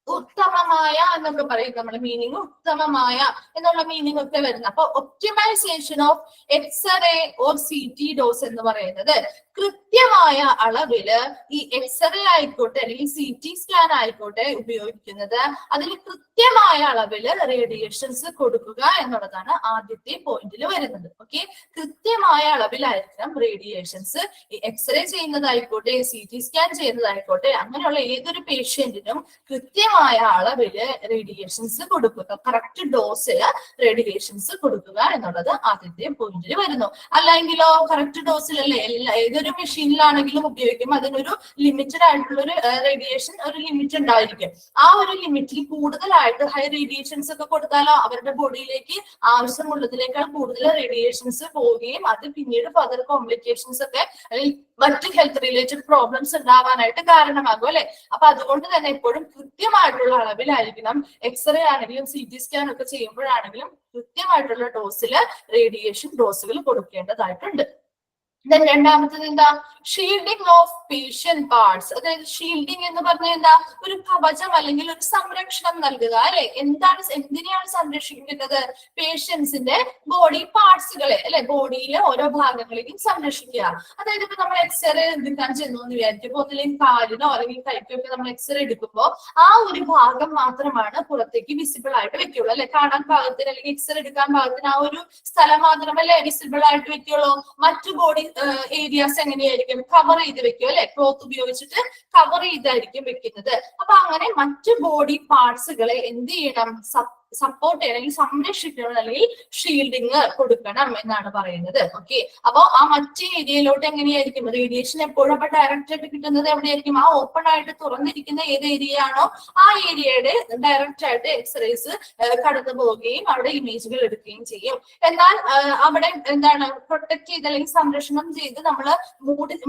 ഉത്തമമായ എന്നൊക്കെ പറയും നമ്മുടെ മീനിങ്, ഉത്തമമായ എന്നുള്ള മീനിങ് ഒക്കെ വരുന്നത്. അപ്പൊ optimisation of X-ray or CT dose എന്ന് പറയുന്നത് കൃത്യമായ അളവില് ഈ എക്സ്റേ ആയിക്കോട്ടെ അല്ലെങ്കിൽ CT സ്കാൻ ആയിക്കോട്ടെ ഉപയോഗിക്കുന്നത്, അതിൽ കൃത്യമായ അളവില് റേഡിയേഷൻസ് കൊടുക്കുക എന്നുള്ളതാണ് ആദ്യത്തെ പോയിന്റിൽ വരുന്നത്. ഓക്കെ, കൃത്യമായ അളവിലായിരിക്കണം റേഡിയേഷൻസ്, ഈ എക്സ്റേ ചെയ്യുന്നതായിക്കോട്ടെ CT സ്കാൻ ചെയ്യുന്നതായിക്കോട്ടെ, അങ്ങനെയുള്ള ഏതൊരു പേഷ്യന്റിനും കൃത്യമായ അളവില് റേഡിയേഷൻസ് കൊടുക്കുക, കറക്റ്റ് ഡോസില് റേഡിയേഷൻസ് കൊടുക്കുക എന്നുള്ളത് ആദ്യത്തെ പോയിന്റിൽ വരുന്നു. അല്ലെങ്കിലോ കറക്റ്റ് ഡോസിലല്ലേ ഏതൊരു മെഷീനിലാണെങ്കിലും ഉപയോഗിക്കും, അതിനൊരു ലിമിറ്റഡ് ആയിട്ടുള്ള ഒരു റേഡിയേഷൻ ഒരു ലിമിറ്റ് ഉണ്ടായിരിക്കും. ആ ഒരു ലിമിറ്റിൽ കൂടുതലായിട്ട് ഹൈ റേഡിയേഷൻസ് ഒക്കെ കൊടുത്താലോ അവരുടെ ബോഡിയിലേക്ക് ആവശ്യമുള്ളതിനേക്കാൾ കൂടുതൽ റേഡിയേഷൻസ് പോവുകയും അത് പിന്നീട് ഫർദർ കോംപ്ലിക്കേഷൻസ് ഒക്കെ അല്ലെങ്കിൽ മറ്റ് ഹെൽത്ത് റിലേറ്റഡ് പ്രോബ്ലംസ് ഉണ്ടാവാനായിട്ട് കാരണമാകും അല്ലെ. അപ്പൊ അതുകൊണ്ട് തന്നെ എപ്പോഴും കൃത്യമായിട്ടുള്ള അളവിലായിരിക്കണം എക്സ്റേ ആണെങ്കിലും CT സ്കാൻ ഒക്കെ ചെയ്യുമ്പോഴാണെങ്കിലും കൃത്യമായിട്ടുള്ള ഡോസില് റേഡിയേഷൻ ഡോസുകൾ കൊടുക്കേണ്ടതായിട്ടുണ്ട്. രണ്ടാമത്തത് എന്താ, ഷീൽഡിംഗ് ഓഫ് പേഷ്യന്റ് പാർട്സ്. അതായത് ഷീൽഡിംഗ് എന്ന് പറഞ്ഞാൽ എന്താ, ഒരു കവചം അല്ലെങ്കിൽ ഒരു സംരക്ഷണം നൽകുക അല്ലെ. എന്തിനെയാണ് സംരക്ഷിക്കുന്നത്? പേഷ്യൻസിന്റെ ബോഡി പാർട്സുകളെ അല്ലെ, ബോഡിയിലെ ഓരോ ഭാഗങ്ങളെയും സംരക്ഷിക്കുക. അതായത് ഇപ്പൊ നമ്മൾ എക്സ്റേ എടുക്കാൻ ചെന്നു എന്ന് വിചാരിക്കും, ഒന്നില്ലെങ്കിൽ കാലിനോ അല്ലെങ്കിൽ കൈക്കോ ഒക്കെ നമ്മൾ എക്സ്റേ എടുക്കുമ്പോൾ ആ ഒരു ഭാഗം മാത്രമാണ് പുറത്തേക്ക് വിസിബിൾ ആയിട്ട് വെക്കുള്ളൂ അല്ലെ, കാണാൻ പാകത്തിന് അല്ലെങ്കിൽ എക്സ്റേ എടുക്കാൻ പാകത്തിന് ആ ഒരു സ്ഥലം മാത്രമല്ലേ വിസിബിൾ ആയിട്ട് വെക്കുള്ളൂ. മറ്റു ബോഡി ഏരിയാസ് എങ്ങനെയായിരിക്കും, കവർ ചെയ്ത് വെക്കും അല്ലെ, ക്ലോത്ത് ഉപയോഗിച്ചിട്ട് കവർ ചെയ്തായിരിക്കും വെക്കുന്നത്. അപ്പൊ അങ്ങനെ മറ്റു ബോഡി പാർട്സുകളെ എന്ത് ചെയ്യണം, സപ്പോർട്ട് ചെയ്യണം അല്ലെങ്കിൽ സംരക്ഷിക്കണം അല്ലെങ്കിൽ ഷീൽഡിങ് കൊടുക്കണം എന്നാണ് പറയുന്നത്. ഓക്കെ, അപ്പൊ ആ മറ്റേ ഏരിയയിലോട്ട് എങ്ങനെയായിരിക്കും റേഡിയേഷൻ എപ്പോഴും അപ്പൊ ഡയറക്റ്റ് ആയിട്ട് കിട്ടുന്നത് എവിടെയായിരിക്കും, ആ ഓപ്പൺ ആയിട്ട് തുറന്നിരിക്കുന്ന ഏത് ഏരിയ ആണോ ആ ഏരിയയുടെ ഡയറക്റ്റ് ആയിട്ട് എക്സ്റേസ് കടന്നു പോവുകയും അവിടെ ഇമേജുകൾ എടുക്കുകയും ചെയ്യും. എന്നാൽ അവിടെ എന്താണ് പ്രൊട്ടക്ട് ചെയ്ത് അല്ലെങ്കിൽ സംരക്ഷണം ചെയ്ത് നമ്മൾ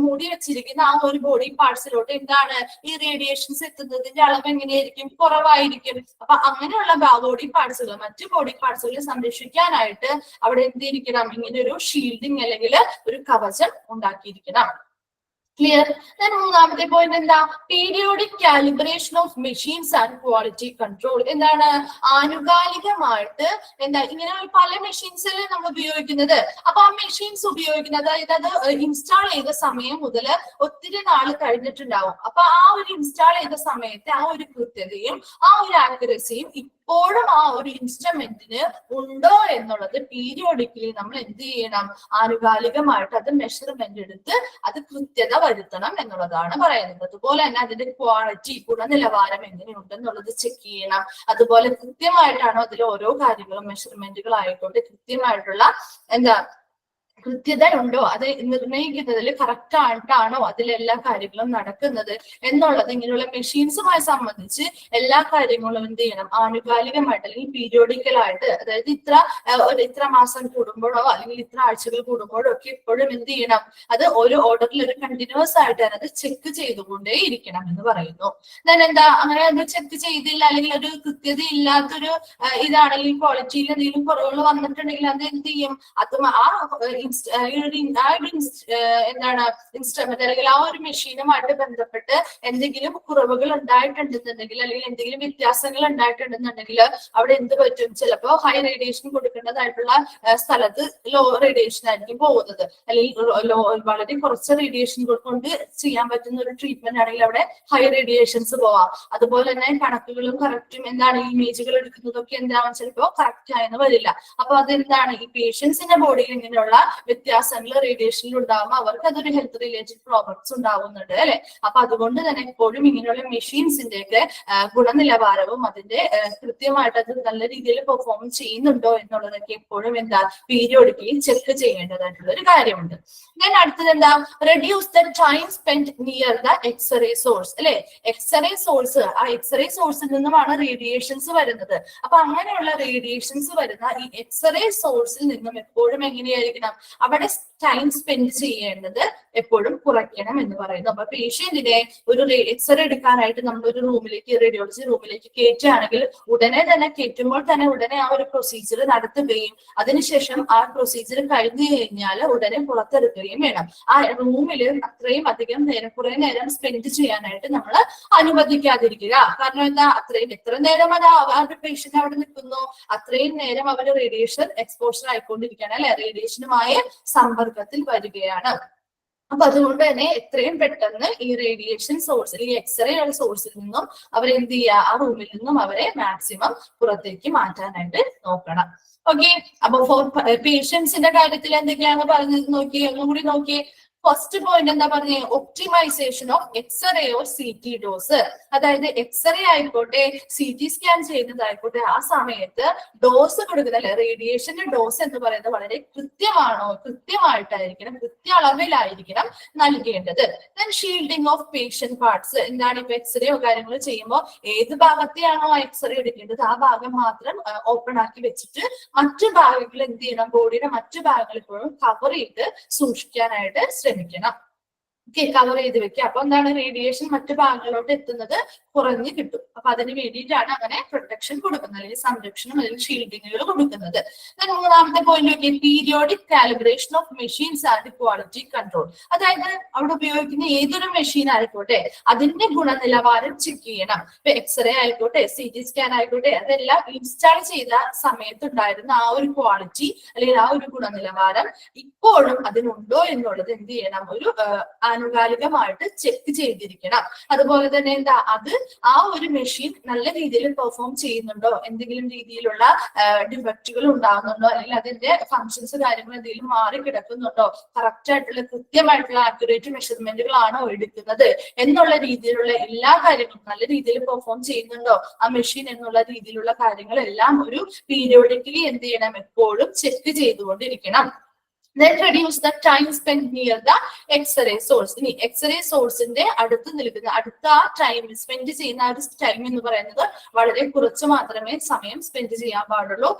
മൂടി വെച്ചിരിക്കുന്ന ആ ഒരു ബോഡി പാർട്സിലോട്ട് എന്താണ് ഈ റേഡിയേഷൻസ് എത്തുന്നതിന്റെ അളവ് എങ്ങനെയായിരിക്കും, കുറവായിരിക്കും. അപ്പൊ അങ്ങനെയുള്ള ബോഡി പാർട്സുകൾ മറ്റു ബോഡി പാർട്സുകളെ സംരക്ഷിക്കാനായിട്ട് അവിടെ എന്തിരിക്കണം, ഇങ്ങനെ ഒരു ഷീൽഡിങ് അല്ലെങ്കിൽ ഒരു കവചം ഉണ്ടാക്കിയിരിക്കണം. ക്ലിയർ? മൂന്നാമത്തെ പോയിന്റ് എന്താ, periodic calibration of machines and quality control. എന്താണ്, ആനുകാലികമായിട്ട് എന്താ ഇങ്ങനെ പല മെഷീൻസിൽ നമ്മൾ ഉപയോഗിക്കുന്നത്. അപ്പൊ ആ മെഷീൻസ് ഉപയോഗിക്കുന്നത് അതായത് അത് ഇൻസ്റ്റാൾ ചെയ്ത സമയം മുതൽ ഒത്തിരി നാൾ കഴിഞ്ഞിട്ടുണ്ടാവും. അപ്പൊ ആ ഒരു ഇൻസ്റ്റാൾ ചെയ്ത സമയത്തെ ആ ഒരു കൃത്യതയും ആ ഒരു ആക്യുറസിയും ഇപ്പോഴും ആ ഒരു ഇൻസ്ട്രുമെന്റിന് ഉണ്ടോ എന്നുള്ളത് പീരിയോഡിക്കലി നമ്മൾ എന്ത് ചെയ്യണം, ആനുകാലികമായിട്ട് അത് മെഷർമെന്റ് എടുത്ത് അത് കൃത്യത വരുത്തണം എന്നുള്ളതാണ് പറയുന്നത്. അതുപോലെ തന്നെ അതിന്റെ ക്വാളിറ്റി, ഗുണനിലവാരം എങ്ങനെയുണ്ടെന്നുള്ളത് ചെക്ക് ചെയ്യണം. അതുപോലെ കൃത്യമായിട്ടാണോ അതിൽ ഓരോ കാര്യങ്ങളും മെഷർമെന്റുകൾ ആയിക്കോട്ടെ കൃത്യമായിട്ടുള്ള എന്താ കൃത്യത ഉണ്ടോ, അത് നിർണ്ണയിക്കുന്നതിൽ കറക്റ്റ് ആയിട്ടാണോ അതിലെല്ലാ കാര്യങ്ങളും നടക്കുന്നത് എന്നുള്ളത് ഇങ്ങനെയുള്ള മെഷീൻസുമായി സംബന്ധിച്ച് എല്ലാ കാര്യങ്ങളും എന്ത് ചെയ്യണം, ആനുകാലികമായിട്ട് അല്ലെങ്കിൽ പീരിയോഡിക്കലായിട്ട്, അതായത് ഇത്ര മാസം കൂടുമ്പോഴോ അല്ലെങ്കിൽ ഇത്ര ആഴ്ചകൾ കൂടുമ്പോഴോ ഒക്കെ എപ്പോഴും എന്ത് ചെയ്യണം, അത് ഒരു ഓർഡറിൽ ഒരു കണ്ടിന്യൂസ് ആയിട്ട് അത് ചെക്ക് ചെയ്തുകൊണ്ടേ ഇരിക്കണം എന്ന് പറയുന്നു. ഞാൻ എന്താ അങ്ങനെ അത് ചെക്ക് ചെയ്തില്ല അല്ലെങ്കിൽ ഒരു കൃത്യത ഇല്ലാത്തൊരു ഇതാണെങ്കിൽ ക്വാളിറ്റിയിൽ എന്തെങ്കിലും കുറവുകൾ വന്നിട്ടുണ്ടെങ്കിൽ അത് എന്ത് ചെയ്യും, അത് ആ എന്താണ് ഇൻസ്ട്രുമെന്റ് അല്ലെങ്കിൽ ആ ഒരു മെഷീനുമായിട്ട് ബന്ധപ്പെട്ട് എന്തെങ്കിലും കുറവുകൾ ഉണ്ടായിട്ടുണ്ടെന്നുണ്ടെങ്കിൽ അല്ലെങ്കിൽ എന്തെങ്കിലും വ്യത്യാസങ്ങൾ ഉണ്ടായിട്ടുണ്ടെന്നുണ്ടെങ്കിൽ അവിടെ എന്ത് പറ്റും? ചിലപ്പോ ഹൈ റേഡിയേഷൻ കൊടുക്കേണ്ടതായിട്ടുള്ള സ്ഥലത്ത് ലോ റേഡിയേഷൻ ആയിരിക്കും പോകുന്നത്, അല്ലെങ്കിൽ വളരെ കുറച്ച് റേഡിയേഷൻ കൊണ്ട് ചെയ്യാൻ പറ്റുന്ന ഒരു ട്രീറ്റ്മെന്റ് ആണെങ്കിൽ അവിടെ ഹൈ റേഡിയേഷൻസ് പോവാം. അതുപോലെ തന്നെ കണക്കുകളും കറക്റ്റും എന്താണ് ഇമേജുകൾ എടുക്കുന്നതൊക്കെ എന്താവും ചിലപ്പോ കറക്റ്റ് ആയെന്ന് വരില്ല. അപ്പൊ അതെന്താണ് ഈ പേഷ്യൻസിന്റെ ബോഡിയിൽ ഇങ്ങനെയുള്ള വ്യത്യാസങ്ങൾ റേഡിയേഷനിൽ ഉണ്ടാകുമ്പോൾ അവർക്ക് അതൊരു ഹെൽത്ത് റിലേറ്റഡ് പ്രോബ്ലംസ് ഉണ്ടാവുന്നുണ്ട് അല്ലെ. അപ്പൊ അതുകൊണ്ട് തന്നെ എപ്പോഴും ഇങ്ങനെയുള്ള മെഷീൻസിന്റെ ഒക്കെ ഗുണനിലവാരവും അതിന്റെ കൃത്യമായിട്ട് അത് നല്ല രീതിയിൽ പെർഫോം ചെയ്യുന്നുണ്ടോ എന്നുള്ളതൊക്കെ എപ്പോഴും എന്താ പീരിയോഡിക്കലി ചെക്ക് ചെയ്യേണ്ടതായിട്ടുള്ള ഒരു കാര്യമുണ്ട്. ഞാൻ അടുത്തത് എന്താ, reduce the time spend near the X-ray source അല്ലെ. എക്സ്റേ സോഴ്സ്, ആ എക്സ്റേ സോഴ്സിൽ നിന്നുമാണ് റേഡിയേഷൻസ് വരുന്നത്. അപ്പൊ അങ്ങനെയുള്ള റേഡിയേഷൻസ് വരുന്ന ഈ എക്സ്റേ സോഴ്സിൽ നിന്നും എപ്പോഴും എങ്ങനെയായിരിക്കണം അവിടെ ടൈം സ്പെൻഡ് ചെയ്യേണ്ടത് എപ്പോഴും കുറയ്ക്കണം എന്ന് പറയുന്നു. അപ്പൊ പേഷ്യന്റിനെ ഒരു എക്സ്റേ എടുക്കാനായിട്ട് നമ്മൾ ഒരു റൂമിലേക്ക്, റേഡിയോളജി റൂമിലേക്ക് കയറ്റുകയാണെങ്കിൽ ഉടനെ തന്നെ കയറ്റുമ്പോൾ തന്നെ ഉടനെ ആ ഒരു പ്രൊസീജിയർ നടത്തുകയും അതിനുശേഷം ആ പ്രൊസീജിയർ കഴിഞ്ഞു കഴിഞ്ഞാൽ ഉടനെ പുറത്തെടുക്കുകയും വേണം. ആ റൂമിൽ അത്രയും അധികം നേരം, കുറെ നേരം സ്പെൻഡ് ചെയ്യാനായിട്ട് നമ്മൾ അനുവദിക്കാതിരിക്കുക. കാരണം എന്താ, എത്ര നേരം അത് ആ പേഷ്യന്റ് അവിടെ നിൽക്കുന്നു അത്രയും നേരം അവർ റേഡിയേഷൻ എക്സ്പോഷർ ആയിക്കൊണ്ടിരിക്കുകയാണ് അല്ലെ, റേഡിയേഷനുമായ സമ്പർക്കത്തിൽ വരികയാണ്. അപ്പൊ അതുകൊണ്ട് തന്നെ എത്രയും പെട്ടെന്ന് ഈ റേഡിയേഷൻ സോഴ്സ്, ഈ എക്സ്റേ സോഴ്സിൽ നിന്നും അവരെന്ത് ചെയ്യുക, ആ റൂമിൽ നിന്നും അവരെ മാക്സിമം പുറത്തേക്ക് മാറ്റാനായിട്ട് നോക്കണം. ഓക്കെ, അപ്പൊ ഫോർ പേഷ്യൻസിന്റെ കാര്യത്തിൽ എന്തൊക്കെയാണ് പറഞ്ഞത് നോക്കി, ഒന്നുകൂടി നോക്കി. ഫസ്റ്റ് പോയിന്റ് എന്താ പറഞ്ഞേ, optimisation of X-ray or CT dose. അതായത് എക്സ്റേ ആയിക്കോട്ടെ CT സ്കാൻ ചെയ്യുന്നതായിക്കോട്ടെ ആ സമയത്ത് ഡോസ് കൊടുക്കുന്ന അല്ലെ, റേഡിയേഷന്റെ ഡോസ് എന്ന് പറയുന്നത് വളരെ കൃത്യമായിട്ടായിരിക്കണം, കൃത്യ അളവിലായിരിക്കണം നൽകേണ്ടത്. Then shielding of patient parts. എന്താണ് ഇപ്പൊ എക്സ്റേയോ കാര്യങ്ങളോ ചെയ്യുമ്പോൾ ഏത് ഭാഗത്തെയാണോ ആ എക്സ്റേ എടുക്കേണ്ടത് ആ ഭാഗം മാത്രം ഓപ്പൺ ആക്കി വെച്ചിട്ട് മറ്റു ഭാഗങ്ങൾ എന്ത് ചെയ്യണം, ബോഡിയുടെ മറ്റു ഭാഗങ്ങൾ ഇപ്പോഴും കവർ ചെയ്ത് സൂക്ഷിക്കാനായിട്ട് ശ്രമിക്കണം. കവർ ചെയ്ത് വെക്കുക. അപ്പൊ എന്താണ്, റേഡിയേഷൻ മറ്റു ഭാഗങ്ങളിലോട്ട് എത്തുന്നത് കുറഞ്ഞു കിട്ടും. അപ്പൊ അതിന് വേണ്ടിയിട്ടാണ് അങ്ങനെ പ്രൊട്ടക്ഷൻ കൊടുക്കുന്നത്, അല്ലെങ്കിൽ സംരക്ഷണം അല്ലെങ്കിൽ ഷീൽഡിങ്ങുകൾ കൊടുക്കുന്നത്. മൂന്നാമത്തെ പോയിന്റ് നോക്കിയാൽ periodic calibration of machines and quality control. അതായത് അവിടെ ഉപയോഗിക്കുന്ന ഏതൊരു മെഷീൻ ആയിക്കോട്ടെ അതിന്റെ ഗുണനിലവാരം ചെക്ക് ചെയ്യണം. ഇപ്പൊ എക്സ്റേ ആയിക്കോട്ടെ CT സ്കാൻ ആയിക്കോട്ടെ അതെല്ലാം ഇൻസ്റ്റാൾ ചെയ്ത സമയത്തുണ്ടായിരുന്ന ആ ഒരു ക്വാളിറ്റി അല്ലെങ്കിൽ ആ ഒരു ഗുണനിലവാരം ഇപ്പോഴും അതിനുണ്ടോ എന്നുള്ളത് എന്ത് ചെയ്യണം, ഒരു ആനുകാലികമായിട്ട് ചെക്ക് ചെയ്തിരിക്കണം. അതുപോലെ തന്നെ എന്താ, അത് ആ ഒരു മെഷീൻ നല്ല രീതിയിൽ പെർഫോം ചെയ്യുന്നുണ്ടോ, എന്തെങ്കിലും രീതിയിലുള്ള ഡിഫക്റ്റുകൾ ഉണ്ടാകുന്നുണ്ടോ, അല്ലെങ്കിൽ അതിന്റെ ഫങ്ഷൻസ് കാര്യങ്ങൾ എന്തെങ്കിലും മാറി കിടക്കുന്നുണ്ടോ, കറക്റ്റ് ആയിട്ടുള്ള കൃത്യമായിട്ടുള്ള ആക്യുറേറ്റ് മെഷർമെന്റുകളാണോ എടുക്കുന്നത് എന്നുള്ള രീതിയിലുള്ള എല്ലാ കാര്യങ്ങളും നല്ല രീതിയിൽ പെർഫോം ചെയ്യുന്നുണ്ടോ ആ മെഷീൻ എന്നുള്ള രീതിയിലുള്ള കാര്യങ്ങളെല്ലാം ഒരു പീരിയോഡിക്കലി എന്ത് ചെയ്യണം, എപ്പോഴും ചെക്ക് ചെയ്തുകൊണ്ടിരിക്കണം. Then reduce the time spent near the X-ray source. ഇനി എക്സ്റേ സോഴ്സിന്റെ അടുത്ത് നിൽക്കുന്ന, അടുത്ത ആ ടൈം സ്പെൻഡ് ചെയ്യുന്ന ആ ഒരു ടൈം എന്ന് പറയുന്നത് വളരെ കുറച്ച് മാത്രമേ സമയം സ്പെൻഡ് ചെയ്യാൻ പാടുള്ളൂ.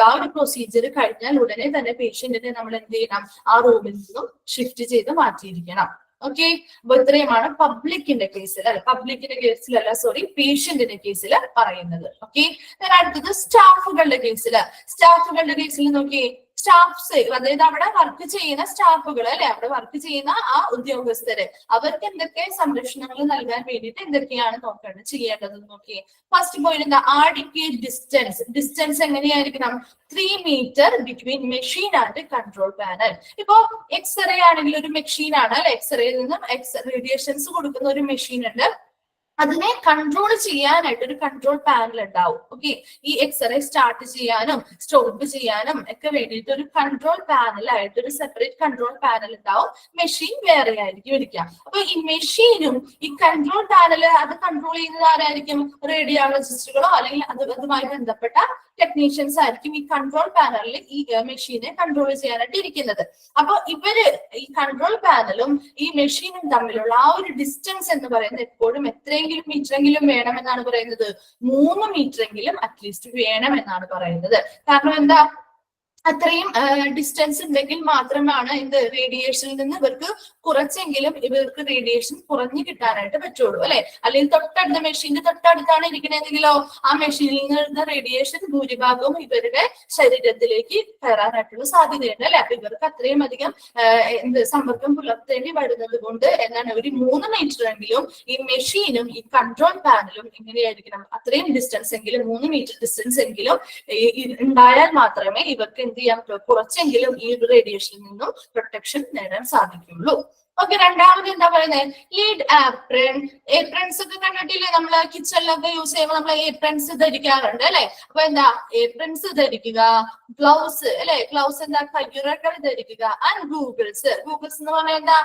ആ ഒരു പ്രൊസീജിയർ കഴിഞ്ഞാൽ ഉടനെ തന്നെ പേഷ്യന്റിനെ നമ്മൾ എന്ത് ചെയ്യണം, ആ റൂമിൽ നിന്നും ഷിഫ്റ്റ് ചെയ്ത് മാറ്റിയിരിക്കണം. ഓക്കെ, അപ്പൊ ഇത്രയുമാണ് പബ്ലിക്കിന്റെ കേസിൽ പേഷ്യന്റിന്റെ കേസിൽ പറയുന്നത്. ഓക്കെ, അടുത്തത് സ്റ്റാഫുകളുടെ കേസിൽ നോക്കി. സ്റ്റാഫ്സ്, അതായത് അവിടെ വർക്ക് ചെയ്യുന്ന സ്റ്റാഫുകൾ അല്ലെ, അവിടെ വർക്ക് ചെയ്യുന്ന ആ ഉദ്യോഗസ്ഥര് അവർക്ക് എന്തൊക്കെ സംരക്ഷണങ്ങൾ നൽകാൻ വേണ്ടിയിട്ട് എന്തൊക്കെയാണ് ചെയ്യേണ്ടത് നോക്കി. ഫസ്റ്റ് പോയിന്റ് എന്താ, ആഡിക്വേറ്റ് ഡിസ്റ്റൻസ് എങ്ങനെയായിരിക്കണം, 3 metre between machine and control panel. ഇപ്പോ എക്സ്റേ ആണെങ്കിൽ ഒരു മെഷീൻ ആണ് അല്ലെ, എക്സ്റേയിൽ നിന്നും റേഡിയേഷൻസ് കൊടുക്കുന്ന ഒരു മെഷീൻ ഉണ്ട്. അതിനെ കൺട്രോൾ ചെയ്യാനായിട്ട് ഒരു കൺട്രോൾ പാനൽ ഉണ്ടാവും. ഓക്കെ, ഈ എക്സ്റേ സ്റ്റാർട്ട് ചെയ്യാനും സ്റ്റോപ്പ് ചെയ്യാനും ഒക്കെ വേണ്ടിയിട്ട് ഒരു കൺട്രോൾ പാനലായിട്ട് ഒരു സെപ്പറേറ്റ് കൺട്രോൾ പാനൽ ഉണ്ടാവും. മെഷീൻ വേറെ ആയിരിക്കും ഇരിക്കുക. അപ്പൊ ഈ മെഷീനും ഈ കൺട്രോൾ പാനൽ അത് കൺട്രോൾ ചെയ്യുന്നത് ആരായിരിക്കും, റേഡിയോളജിസ്റ്റുകളോ അല്ലെങ്കിൽ അതുമായി ബന്ധപ്പെട്ട ടെക്നീഷ്യൻസ് ആയിരിക്കും ഈ കൺട്രോൾ പാനലിൽ ഈ മെഷീനെ കൺട്രോൾ ചെയ്യാനായിട്ട് ഇരിക്കുന്നത്. അപ്പൊ ഇവര് ഈ കൺട്രോൾ പാനലും ഈ മെഷീനും തമ്മിലുള്ള ആ ഒരു ഡിസ്റ്റൻസ് എന്ന് പറയുന്നത് എപ്പോഴും എത്രയെങ്കിലും മീറ്ററെങ്കിലും വേണമെന്നാണ് പറയുന്നത്, 3 മീറ്ററെങ്കിലും അറ്റ്ലീസ്റ്റ് വേണമെന്നാണ് പറയുന്നത്. കാരണം എന്താ, അത്രയും ഡിസ്റ്റൻസ് ഉണ്ടെങ്കിൽ മാത്രമാണ് എന്ത് റേഡിയേഷനിൽ നിന്ന് ഇവർക്ക് കുറച്ചെങ്കിലും ഇവർക്ക് റേഡിയേഷൻ കുറഞ്ഞു കിട്ടാനായിട്ട് പറ്റുള്ളൂ അല്ലെ. അല്ലെങ്കിൽ തൊട്ടടുത്ത മെഷീന്റെ തൊട്ടടുത്താണ് ഇരിക്കണമെങ്കിലോ ആ മെഷീനിൽ നിന്ന് റേഡിയേഷൻ ഭൂരിഭാഗവും ഇവരുടെ ശരീരത്തിലേക്ക് കയറാനായിട്ടുള്ള സാധ്യതയുണ്ട് അല്ലെ. അപ്പൊ ഇവർക്ക് അത്രയും അധികം എന്ത് സമ്പർക്കം പുലർത്തേണ്ടി വരുന്നത് കൊണ്ട് എന്താണ് ഒരു 3 മീറ്റർ എങ്കിലും ഈ മെഷീനും ഈ കൺട്രോൾ പാനലും എങ്ങനെയായിരിക്കണം അത്രയും ഡിസ്റ്റൻസ് എങ്കിലും 3 മീറ്റർ ഡിസ്റ്റൻസ് എങ്കിലും ഉണ്ടായാൽ മാത്രമേ ഇവർക്ക് എന്ത് ചെയ്യാൻ കുറച്ചെങ്കിലും ഈ റേഡിയേഷനിൽ നിന്നും പ്രൊട്ടക്ഷൻ നേടാൻ സാധിക്കുള്ളൂ. ഓക്കെ, രണ്ടാമത് എന്താ പറയുന്നത് ലീഡ് ആപ്രൺ. ഏപ്രൺസ് ഒക്കെ കണ്ടിട്ടില്ലേ നമ്മള് കിച്ചണിലൊക്കെ യൂസ് ചെയ്യുമ്പോൾ നമ്മൾ ഏപ്രൺസ് ധരിക്കാറുണ്ട് അല്ലെ. അപ്പൊ എന്താ ഏപ്രൺസ് ധരിക്കുക, ഗ്ലൗസ് അല്ലെ, ഗ്ലൗസ് എന്താ കയ്യുറകൾ ധരിക്കുക. And Google's. ഗൂഗിൾസ് എന്ന് പറഞ്ഞാൽ എന്താ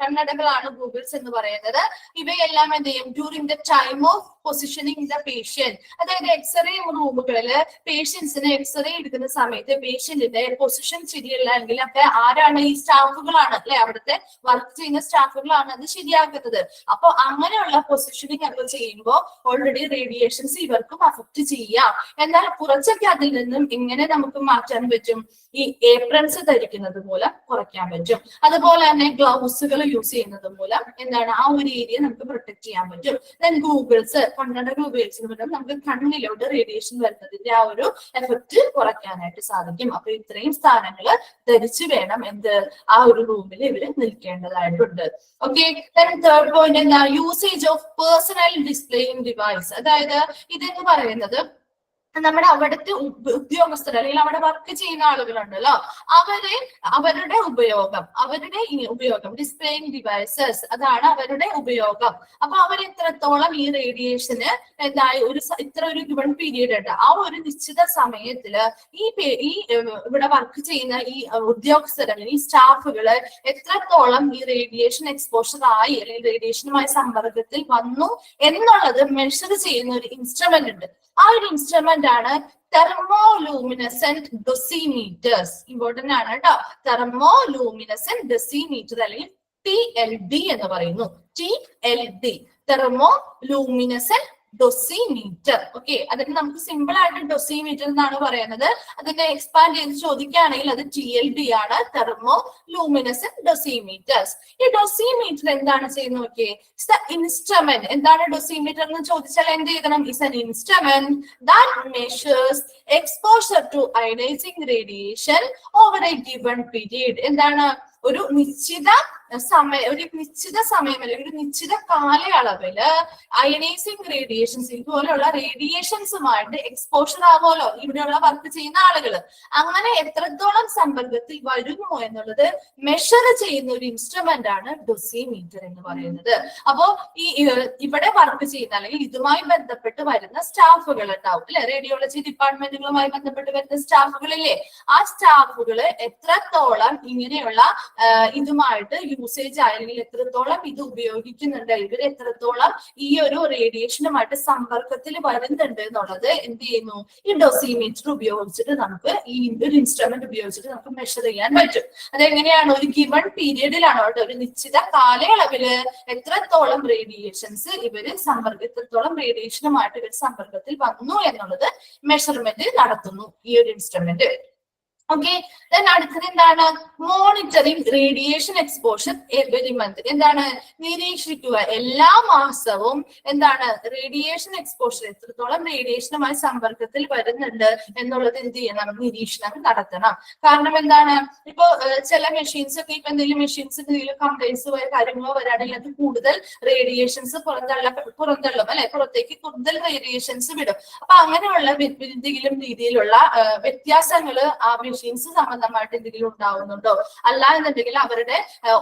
കണ്ണടകളാണ് ഗൂഗിൾസ് എന്ന് പറയുന്നത്. ഇവയെല്ലാം എന്ത് ചെയ്യും during the time of positioning the patient. അതായത് എക്സ്റേ റൂമുകളില് പേഷ്യൻസിന് എക്സ്റേ എടുക്കുന്ന സമയത്ത് പേഷ്യന്റിന്റെ പൊസിഷൻ ശരിയല്ല എങ്കിൽ അപ്പൊ ആരാണ് ഈ സ്റ്റാഫുകളാണ് അല്ലെ, അവിടുത്തെ വർക്ക് ചെയ്യുന്ന സ്റ്റാഫുകളാണ് അത് ശരിയാക്കുന്നത്. അപ്പൊ അങ്ങനെയുള്ള പൊസിഷനിങ് ഒക്കെ ചെയ്യുമ്പോൾ ഓൾറെഡി റേഡിയേഷൻസ് ഇവർക്കും അഫക്ട് ചെയ്യാം. എന്നാൽ കുറച്ചൊക്കെ അതിൽ നിന്നും എങ്ങനെ നമുക്ക് മാറ്റാൻ പറ്റും, ഈ ഏപ്രൺസ് ധരിക്കുന്നത് മൂലം കുറയ്ക്കാൻ പറ്റും. അതുപോലെ തന്നെ ഗ്ലൗസുകൾ യൂസ് ചെയ്യുന്നത് മൂലം എന്താണ് ആ ഒരു ഏരിയ നമുക്ക് പ്രൊട്ടക്ട് ചെയ്യാൻ പറ്റും. ദെൻ ഗൂഗിൾസ്, കണ്ണടകൾ ഉപയോഗിച്ചത് നമുക്ക് കണ്ണിലോട്ട് റേഡിയേഷൻ വരുന്നതിന്റെ ആ ഒരു എഫക്ട് കുറയ്ക്കാനായിട്ട് സാധിക്കും. അപ്പൊ ഇത്രയും സ്ഥാനങ്ങൾ ധരിച്ചു വേണം എന്ത് ആ ഒരു റൂമിൽ ഇവര് നിൽക്കേണ്ടതായിട്ടുണ്ട്. ഓക്കെ, തേർഡ് പോയിന്റ് എന്താ usage of personal displaying device. അതായത് ഇതെന്ന് പറയുന്നത് നമ്മുടെ അവിടുത്തെ ഉദ്യോഗസ്ഥർ അല്ലെങ്കിൽ അവിടെ വർക്ക് ചെയ്യുന്ന ആളുകളുണ്ടല്ലോ അവരുടെ ഉപയോഗം ഡിസ്പ്ലേയിങ് ഡിവൈസസ് അതാണ് അവരുടെ ഉപയോഗം. അപ്പൊ അവർ എത്രത്തോളം ഈ റേഡിയേഷന് എന്തായി ഇത്ര ഒരു ഗിവൺ പീരീഡ് ഉണ്ട് ആ ഒരു നിശ്ചിത സമയത്തില് ഈ ഇവിടെ വർക്ക് ചെയ്യുന്ന ഈ ഉദ്യോഗസ്ഥർ അല്ലെങ്കിൽ ഈ സ്റ്റാഫുകള് എത്രത്തോളം ഈ റേഡിയേഷൻ എക്സ്പോഷർ ആയി അല്ലെങ്കിൽ റേഡിയേഷനുമായി സമ്പർക്കത്തിൽ വന്നു എന്നുള്ളത് മെഷർ ചെയ്യുന്ന ഒരു ഇൻസ്ട്രുമെന്റ് ഉണ്ട്. ആ ഒരു ഇൻസ്ട്രുമെന്റ് ആണ് തെർമോലൂമിനസെന്റ് ഡൊസിമീറ്റേഴ്സ്. ഇമ്പോർട്ടന്റ് ആണ് കേട്ടോ. തെർമോലൂമിനസെന്റ് ഡൊസിമീറ്റർ അല്ലെങ്കിൽ TLD എന്ന് പറയുന്നു. TLD തെർമോലൂമിനസെന്റ് ഡൊസിമീറ്റർ. ഓക്കെ, അതിന് നമുക്ക് സിമ്പിൾ ആയിട്ട് ഡൊസിമീറ്റർ എന്നാണ് പറയുന്നത്. അതിന്റെ എക്സ്പാൻഡ് ചെയ്ത് ചോദിക്കുകയാണെങ്കിൽ അത് TLD ആണ്, തെർമോലൂമിനസെന്റ് ഡൊസിമീറ്റേഴ്സ്. ഈ ഡൊസിമീറ്റർ എന്താണ് ചെയ്യുന്നത് നോക്കിയേ. It's the instrument. എന്താണ് ഡൊസിമീറ്റർ എന്ന് ചോദിച്ചാൽ എന്ത് ചെയ്യണം? It's an instrument that measures exposure to ionising radiation over a given period. എന്താണ് ഒരു നിശ്ചിത സമയം അല്ലെങ്കിൽ ഒരു നിശ്ചിത കാലയളവില് അയനൈസിങ് റേഡിയേഷൻസ് ഇതുപോലെയുള്ള റേഡിയേഷൻസുമായിട്ട് എക്സ്പോഷർ ആകുമല്ലോ ഇവിടെയുള്ള വർക്ക് ചെയ്യുന്ന ആളുകൾ. അങ്ങനെ എത്രത്തോളം സമ്പർക്കത്തിൽ വരുന്നു എന്നുള്ളത് മെഷർ ചെയ്യുന്ന ഒരു ഇൻസ്ട്രുമെന്റ് ആണ് ഡൊസിമീറ്റർ എന്ന് പറയുന്നത്. അപ്പോ ഈ ഇവിടെ വർക്ക് ചെയ്യുന്ന അല്ലെങ്കിൽ ഇതുമായി ബന്ധപ്പെട്ട് വരുന്ന സ്റ്റാഫുകൾ ഉണ്ടാവും അല്ലെ, റേഡിയോളജി ഡിപ്പാർട്ട്മെന്റുകളുമായി ബന്ധപ്പെട്ട് വരുന്ന സ്റ്റാഫുകളില്ലേ, ആ സ്റ്റാഫുകള് എത്രത്തോളം ഇങ്ങനെയുള്ള ഇതുമായിട്ട് യൂസേജ് അല്ലെങ്കിൽ എത്രത്തോളം ഇത് ഉപയോഗിക്കുന്നുണ്ട്, ഇവർ എത്രത്തോളം ഈ ഒരു റേഡിയേഷനുമായിട്ട് സമ്പർക്കത്തിൽ വരുന്നുണ്ട് എന്നുള്ളത് എന്ത് ചെയ്യുന്നു ഈ ഡൊസിമീറ്റർ ഉപയോഗിച്ചിട്ട് നമുക്ക് ഈ ഒരു ഇൻസ്ട്രുമെന്റ് ഉപയോഗിച്ചിട്ട് നമുക്ക് മെഷർ ചെയ്യാൻ പറ്റും. അതെങ്ങനെയാണ് ഒരു ഗിവൺ പീരീഡിലാണ് ഒരു നിശ്ചിത കാലയളവില് എത്രത്തോളം റേഡിയേഷൻസ് എത്രത്തോളം റേഡിയേഷനുമായിട്ട് ഇവർ സമ്പർക്കത്തിൽ വന്നു എന്നുള്ളത് മെഷർമെന്റ് നടത്തുന്നു ഈ ഒരു ഇൻസ്ട്രുമെന്റ്. ഓക്കെ, അടുത്തത് എന്താണ് monitoring radiation exposure every month. എന്താണ് നിരീക്ഷിക്കുക എല്ലാ മാസവും എന്താണ് റേഡിയേഷൻ എക്സ്പോഷർ എത്രത്തോളം റേഡിയേഷനുമായി സമ്പർക്കത്തിൽ വരുന്നുണ്ട് എന്നുള്ളത് എന്ത് ചെയ്യണം നിരീക്ഷണം നടത്തണം. കാരണം എന്താണ് ഇപ്പൊ ചില മെഷീൻസ് ഒക്കെ ഇപ്പൊ എന്തെങ്കിലും മെഷീൻസ് എന്തെങ്കിലും കംപ്ലൈൻസ് കാര്യങ്ങളോ വരാണെങ്കിൽ അത് കൂടുതൽ റേഡിയേഷൻസ് പുറന്തള്ളും അല്ലെ, പുറത്തേക്ക് കൂടുതൽ റേഡിയേഷൻസ് വിടും. അപ്പൊ അങ്ങനെയുള്ള എന്തെങ്കിലും രീതിയിലുള്ള വ്യത്യാസങ്ങൾ ആ മെഷീൻസ് സംബന്ധമായിട്ട് എന്തെങ്കിലും ഉണ്ടാവുന്നുണ്ടോ, അല്ല എന്നുണ്ടെങ്കിൽ അവരുടെ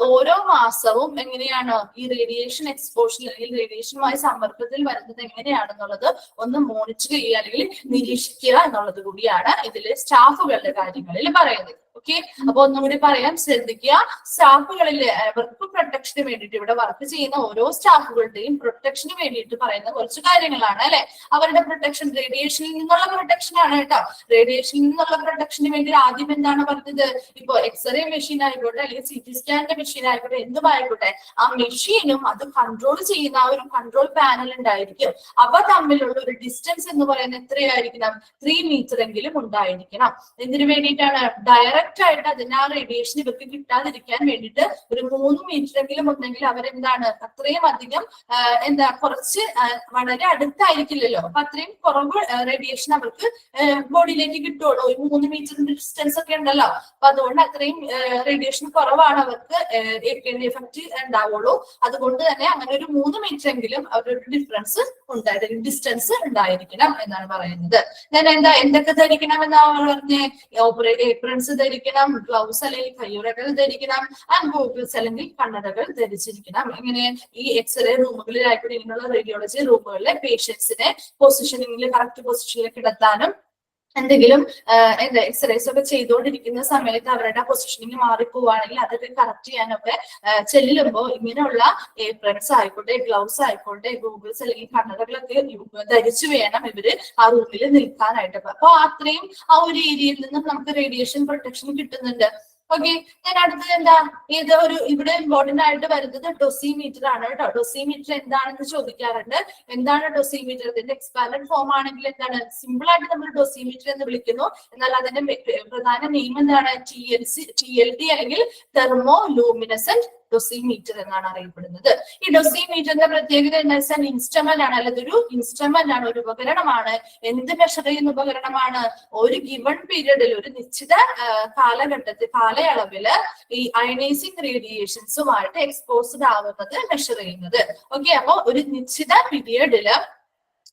ഓരോ മാസവും എങ്ങനെയാണ് ഈ റേഡിയേഷൻ എക്സ്പോഷർ അല്ലെങ്കിൽ റേഡിയേഷനുമായി സമ്പർക്കത്തിൽ വരുന്നത് എങ്ങനെയാണെന്നുള്ളത് ഒന്ന് മോണിറ്റർ ചെയ്യുക അല്ലെങ്കിൽ നിരീക്ഷിക്കുക എന്നുള്ളത് കൂടിയാണ് ഇതിൽ സ്റ്റാഫുകളുടെ കാര്യങ്ങളിൽ പറയുന്നത്. ഓക്കെ, അപ്പൊ ഒന്നും കൂടി പറയാം, ശ്രദ്ധിക്കുക. സ്റ്റാഫുകളിൽ അവർക്ക് പ്രൊട്ടക്ഷന് വേണ്ടിയിട്ട്, ഇവിടെ വർക്ക് ചെയ്യുന്ന ഓരോ സ്റ്റാഫുകളുടെയും പ്രൊട്ടക്ഷന് വേണ്ടിയിട്ട് പറയുന്ന കുറച്ച് കാര്യങ്ങളാണ് അല്ലെ. അവരുടെ പ്രൊട്ടക്ഷൻ റേഡിയേഷനിൽ നിന്നുള്ള പ്രൊട്ടക്ഷൻ ആണ് കേട്ടോ. റേഡിയേഷനിൽ നിന്നുള്ള പ്രൊട്ടക്ഷന് വേണ്ടി ആദ്യം എന്താണ് പറഞ്ഞത്? ഇപ്പൊ എക്സ്റേ മെഷീൻ ആയിക്കോട്ടെ, അല്ലെങ്കിൽ CT സ്കാനിന്റെ മെഷീൻ ആയിക്കോട്ടെ, എന്തുമായിക്കോട്ടെ, ആ മെഷീനും അത് കൺട്രോൾ ചെയ്യുന്ന ആ ഒരു കൺട്രോൾ പാനൽ ഉണ്ടായിരിക്കും. അവ തമ്മിലുള്ള ഒരു ഡിസ്റ്റൻസ് എന്ന് പറയുന്നത് എത്രയായിരിക്കണം? 3 മീറ്റർ എങ്കിലും ഉണ്ടായിരിക്കണം. എന്തിനു വേണ്ടിയിട്ടാണ്? ഡയറക്റ്റ് ആയിട്ട് അതിന് ആ റേഡിയേഷൻ ഇവർക്ക് കിട്ടാതിരിക്കാൻ വേണ്ടിയിട്ട് ഒരു 3 മീറ്റർ എങ്കിലും ഉണ്ടെങ്കിൽ അവരെന്താണ് അത്രയും അധികം കുറച്ച് വളരെ അടുത്തായിരിക്കില്ലല്ലോ, അപ്പൊ അത്രയും കുറവ് റേഡിയേഷൻ അവർക്ക് ബോഡിയിലേക്ക് കിട്ടുള്ളൂ. ഒരു 3 മീറ്റർ ഡിസ്റ്റൻസ് ഒക്കെ ഉണ്ടല്ലോ, അപ്പൊ അതുകൊണ്ട് അത്രയും റേഡിയേഷൻ കുറവാണ് അവർക്ക് എഫക്ട് ഉണ്ടാവുള്ളൂ. അതുകൊണ്ട് തന്നെ അങ്ങനെ ഒരു 3 മീറ്റർ എങ്കിലും അവരൊരു ഡിസ്റ്റൻസ് ഉണ്ടായിരിക്കണം എന്നാണ് പറയുന്നത്. ഞാൻ എന്തൊക്കെ ധരിക്കണം എന്നാണ് പറഞ്ഞ്? ഏപ്രൺസ് ധരിക്കണം, ഗ്ലൗസ് അല്ലെങ്കിൽ കയ്യുറകൾ ധരിക്കണം, ആൻഡ് ഗോഗിൾസ് അല്ലെങ്കിൽ കണ്ണടകൾ ധരിച്ചിരിക്കണം. ഇങ്ങനെ ഈ എക്സ്റേ റൂമുകളിലായിക്കൂടി ഇങ്ങനെയുള്ള റേഡിയോളജി റൂമുകളിലെ പേഷ്യൻസിനെ കറക്റ്റ് പൊസിഷനിൽ കിടത്താനും എന്തെങ്കിലും എക്സറൈസ് ഒക്കെ ചെയ്തുകൊണ്ടിരിക്കുന്ന സമയത്ത് അവരുടെ പൊസിഷനിങ് മാറിപ്പോവാണെങ്കിൽ അതൊക്കെ കറക്റ്റ് ചെയ്യാനൊക്കെ ചെല്ലുമ്പോൾ ഇങ്ങനെയുള്ള ഏപ്രൺസ് ആയിക്കോട്ടെ, ഗ്ലൗസ് ആയിക്കോട്ടെ, ഗൂഗിൾസ് അല്ലെങ്കിൽ കണ്ണടകളൊക്കെ ധരിച്ചു വേണം ഇവര് ആ റൂമിൽ നിൽക്കാനായിട്ട്. അപ്പൊ അത്രയും ആ ഒരു ഏരിയയിൽ നിന്നും നമുക്ക് റേഡിയേഷൻ പ്രൊട്ടക്ഷൻ കിട്ടുന്നുണ്ട്. ഓക്കെ, ഞാൻ അടുത്തത് ഇവിടെ ഇമ്പോർട്ടന്റ് ആയിട്ട് വരുന്നത് ഡോസിമീറ്റർ ആണ് കേട്ടോ. ഡോസിമീറ്റർ എന്താണെന്ന് ചോദിക്കാറുണ്ട്. എന്താണ് ഡോസിമീറ്റർ? ഇതിന്റെ എക്സ്പാൻഡഡ് ഫോം ആണെങ്കിൽ എന്താണ്? സിമ്പിൾ ആയിട്ട് നമ്മൾ ഡോസിമീറ്റർ എന്ന് വിളിക്കുന്നു. എന്നാൽ അതിന്റെ പ്രധാന നെയിം എന്താണ്? TLD അല്ലെങ്കിൽ തെർമോ ലൂമിനസെന്റ് ഡോസിമീറ്റർ എന്നാണ് അറിയപ്പെടുന്നത്. ഈ ഡോസിമീറ്ററിന്റെ പ്രത്യേകത എന്താ വെച്ചാൽ ഇൻസ്ട്രുമെന്റ് ആണ്, അല്ലെങ്കിൽ ഒരു ഇൻസ്ട്രുമെന്റ് ആണ്, ഒരു ഉപകരണമാണ്. എന്ത് മെഷർ ചെയ്യുന്ന ഉപകരണമാണ്? ഒരു ഗിവൺ പീരീഡിൽ, ഒരു നിശ്ചിത കാലയളവില് ഈ അയണൈസിങ് റേഡിയേഷൻസുമായിട്ട് എക്സ്പോസ്ഡ് ആവുന്നത് മെഷർ ചെയ്യുന്നത്. ഓക്കെ, അപ്പൊ ഒരു നിശ്ചിത പീരീഡില്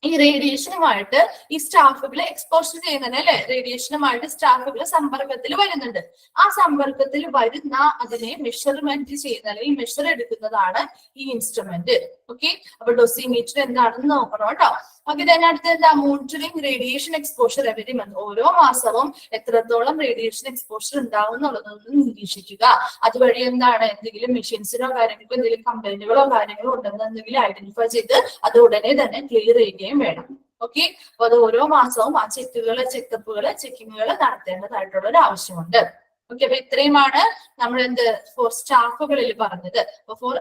ഈ റേഡിയേഷനുമായിട്ട് ഈ സ്റ്റാഫുകളെ എക്സ്പോഷർ ചെയ്യുന്നുണ്ട് അല്ലെ. റേഡിയേഷനുമായിട്ട് സ്റ്റാഫുകൾ സമ്പർക്കത്തിൽ വരുന്നുണ്ട്. ആ സമ്പർക്കത്തിൽ വരുന്ന അതിനെ മെഷർമെന്റ് ചെയ്യുന്ന അല്ലെങ്കിൽ മെഷർ എടുക്കുന്നതാണ് ഈ ഇൻസ്ട്രുമെന്റ്. ഓക്കെ, അപ്പൊ ഡോസിമീറ്റർ എന്താണെന്ന് നോക്കണം കേട്ടോ. ഓക്കെ, അടുത്ത monitoring radiation exposure every month. ഓരോ മാസവും എത്രത്തോളം റേഡിയേഷൻ എക്സ്പോഷർ ഉണ്ടാവും എന്നുള്ളതൊന്ന് നിരീക്ഷിക്കുക. അതുവഴി എന്തെങ്കിലും മെഷീൻസിനോ കാര്യങ്ങൾക്കോ എന്തെങ്കിലും കംപ്ലൈന്റുകളോ കാര്യങ്ങളോ ഉണ്ടെന്ന് എന്തെങ്കിലും ഐഡന്റിഫൈ ചെയ്ത് അത് ഉടനെ തന്നെ ക്ലിയർ ചെയ്യുകയും വേണം. ഓക്കെ, അപ്പൊ അത് ഓരോ മാസവും ആ ചെക്കിങ്ങുകൾ നടത്തേണ്ടതായിട്ടുള്ള ഒരു ആവശ്യമുണ്ട്. ഓക്കെ, അപ്പൊ ഇത്രയുമാണ് നമ്മൾ ഫോർ സ്റ്റാഫുകളിൽ പറഞ്ഞത്. ഫോർ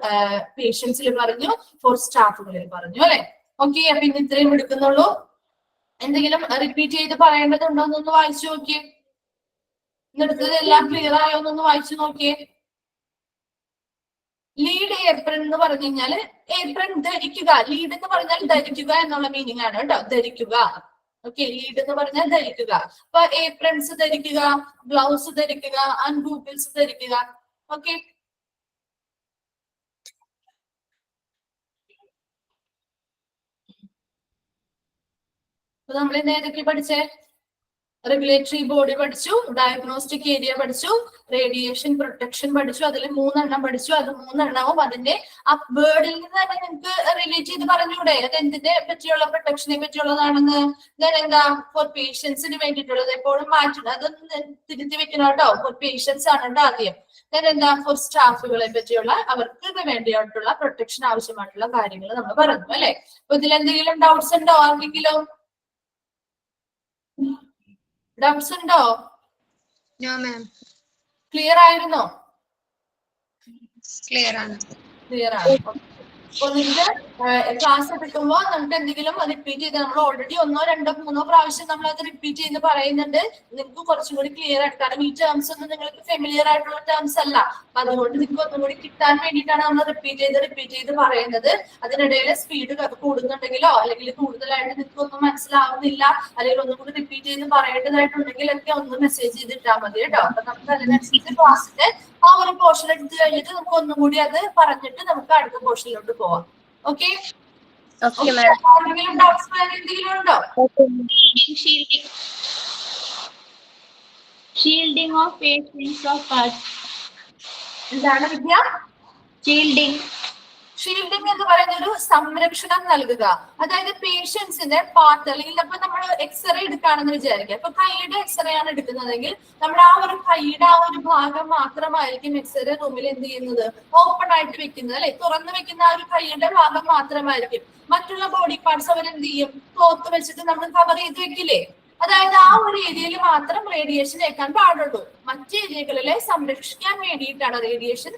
പേഷ്യൻസിൽ പറഞ്ഞു, ഫോർ സ്റ്റാഫുകളിൽ പറഞ്ഞു അല്ലെ. ഓക്കെ, അപ്പൊ ഇന്ന് ഇത്രയും എടുക്കുന്നുള്ളൂ. എന്തെങ്കിലും റിപ്പീറ്റ് ചെയ്ത് പറയേണ്ടതുണ്ടോ എന്നൊന്ന് വായിച്ചു നോക്കിയേ. ഇന്നെടുത്തത് എല്ലാം ക്ലിയർ ആയോ എന്നൊന്ന് വായിച്ചു നോക്കിയേ. ലീഡ് ഏപ്രൺ എന്ന് പറഞ്ഞു കഴിഞ്ഞാല് ഏപ്രൺ ധരിക്കുക. ലീഡ് എന്ന് പറഞ്ഞാൽ ധരിക്കുക എന്നുള്ള മീനിങ് ആണ് കേട്ടോ, ധരിക്കുക. ഓക്കെ, ലീഡ് എന്ന് പറഞ്ഞാൽ ധരിക്കുക. അപ്പൊ ഏപ്രൺസ് ധരിക്കുക, ഗ്ലൗസ് ധരിക്കുക, ആൻഡ് ഗൂഗിൾസ് ധരിക്കുക. ഓക്കെ, അപ്പൊ നമ്മൾ ഇന്ന് ഏതൊക്കെ പഠിച്ചേ? റെഗുലേറ്ററി ബോഡി പഠിച്ചു, ഡയഗ്നോസ്റ്റിക് ഏരിയ പഠിച്ചു, റേഡിയേഷൻ പ്രൊട്ടക്ഷൻ പഠിച്ചു. അതിൽ 3 എണ്ണം പഠിച്ചു. അത് 3 എണ്ണവും അതിന്റെ ആ വേർഡിൽ നിന്ന് തന്നെ നിങ്ങൾക്ക് റിലേറ്റ് ചെയ്ത് പറഞ്ഞൂടെ അത് എന്തിനെ പറ്റിയുള്ള പ്രൊട്ടക്ഷനെ പറ്റിയുള്ളതാണെന്ന്. ഫോർ പേഷ്യൻസിന് വേണ്ടിയിട്ടുള്ളത് എപ്പോഴും മാറ്റണം, അതൊന്ന് തിരുത്തി വെക്കണം കേട്ടോ. ഫോർ പേഷ്യൻസ് ആണ് കേട്ടോ ആദ്യം. ഫോർ സ്റ്റാഫുകളെ പറ്റിയുള്ള അവർക്ക് വേണ്ടിയിട്ടുള്ള പ്രൊട്ടക്ഷൻ ആവശ്യമായിട്ടുള്ള കാര്യങ്ങൾ നമ്മൾ പറഞ്ഞു അല്ലെ. അപ്പൊ ഇതിൽ എന്തെങ്കിലും ഡൗട്ട്സ് ഉണ്ടോ ആർക്കെങ്കിലും? ഡൗട്ട്സ് ഉണ്ടോ? ക്ലിയർ ആയിരുന്നോ? ക്ലിയർ ആണ്. അപ്പൊ നിങ്ങൾക്ക് ക്ലാസ് എടുക്കുമ്പോൾ നമുക്ക് എന്തെങ്കിലും റിപ്പീറ്റ് ചെയ്ത്, നമ്മൾ ഓൾറെഡി 1, 2, 3 പ്രാവശ്യം നമ്മൾ അത് റിപ്പീറ്റ് ചെയ്ത് പറയുന്നുണ്ട്. നിങ്ങൾക്ക് കുറച്ചും കൂടി ക്ലിയർ ആയിട്ട്, കാരണം ഈ ടേംസ് ഒന്നും നിങ്ങൾക്ക് ഫെമിലിയർ ആയിട്ടുള്ള ടേംസ് അല്ല. അതുകൊണ്ട് നിങ്ങൾക്ക് ഒന്നും കൂടി കിട്ടാൻ വേണ്ടിയിട്ടാണ് നമ്മൾ റിപ്പീറ്റ് ചെയ്ത് പറയുന്നത്. അതിനിടയിൽ സ്പീഡ് കൂടുന്നുണ്ടെങ്കിലോ അല്ലെങ്കിൽ കൂടുതലായിട്ട് നിങ്ങൾക്ക് ഒന്നും മനസ്സിലാവുന്നില്ല, അല്ലെങ്കിൽ ഒന്നും കൂടി റിപ്പീറ്റ് ചെയ്ത് പറയേണ്ടതായിട്ടുണ്ടെങ്കിൽ ഒക്കെ ഒന്ന് മെസ്സേജ് ചെയ്തിട്ടാൽ മതി കേട്ടോ. അപ്പൊ നമുക്ക് അതിനനുസരിച്ച് ക്ലാസ്സിന്റെ ആ ഒരു പോർഷൻ എടുത്ത് കഴിഞ്ഞിട്ട് നമുക്ക് ഒന്നും കൂടി അത് പറഞ്ഞിട്ട് നമുക്ക് അടുത്ത പോർഷനിലോട്ട് പോവാം. ഓക്കെ, എന്തെങ്കിലും ഡൗട്ട്സ് എന്തെങ്കിലും ഉണ്ടോ? Shielding of patients of parts. എന്താണ് വിദ്യ? ഷീൽഡിംഗ് ഷീൽഡിംഗ് എന്ന് പറയുന്ന ഒരു സംരക്ഷണം നൽകുക. അതായത് പേഷ്യൻസിന്റെ പാർട്ട്, അല്ലെങ്കിൽ അപ്പൊ നമ്മൾ എക്സ്റേ എടുക്കുകയാണെന്ന് വിചാരിക്കുക. ഇപ്പൊ കൈയുടെ എക്സ്റേ ആണ് എടുക്കുന്നതെങ്കിൽ നമ്മുടെ ആ ഒരു കൈയുടെ ആ ഒരു ഭാഗം മാത്രമായിരിക്കും എക്സ്റേ റൂമിൽ എന്ത് ചെയ്യുന്നത്, ഓപ്പൺ ആയിട്ട് വെക്കുന്നത്, അല്ലെ, തുറന്നു വെക്കുന്ന ആ ഒരു കൈയുടെ ഭാഗം മാത്രമായിരിക്കും. മറ്റുള്ള ബോഡി പാർട്സ് അവരെന്ത് ചെയ്യും, ക്ലോത്ത് വെച്ചിട്ട് നമ്മൾ കവർ ചെയ്ത് വെക്കില്ലേ. അതായത് ആ ഒരു ഏരിയയിൽ മാത്രം റേഡിയേഷൻ ഏൽക്കാൻ പാടുള്ളൂ. മറ്റു ഏരിയകളിലെ സംരക്ഷിക്കാൻ വേണ്ടിയിട്ടാണ് റേഡിയേഷൻ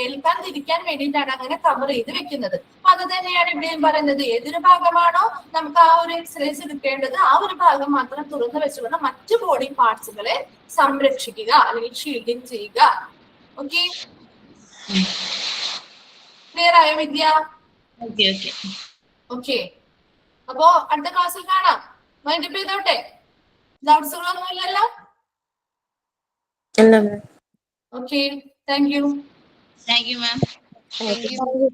ഏൽക്കാതിരിക്കാൻ വേണ്ടിയിട്ടാണ് അങ്ങനെ കവർ ചെയ്ത് വെക്കുന്നത്. അപ്പൊ അത് തന്നെയാണ് ഇവിടെയും പറയുന്നത്. ഏതൊരു ഭാഗമാണോ നമുക്ക് ആ ഒരു എക്സ്റേസ് എടുക്കേണ്ടത്, ആ ഒരു ഭാഗം മാത്രം തുറന്നു വെച്ചുകൊണ്ട് മറ്റു ബോഡി പാർട്സുകളെ സംരക്ഷിക്കുക അല്ലെങ്കിൽ ഷീൽഡിങ് ചെയ്യുക. ഓക്കെ, ക്ലിയർ ആയോ വിദ്യ? ഓക്കെ, അപ്പോ അടുത്ത ക്ലാസ്സിൽ കാണാം. മൈൻഡപ്പ് ചെയ്തോട്ടെ, ഡൗട്ട്സുകളൊന്നും ഇല്ലല്ലോ? Okay, thank you. Thank you ma'am. Thank you.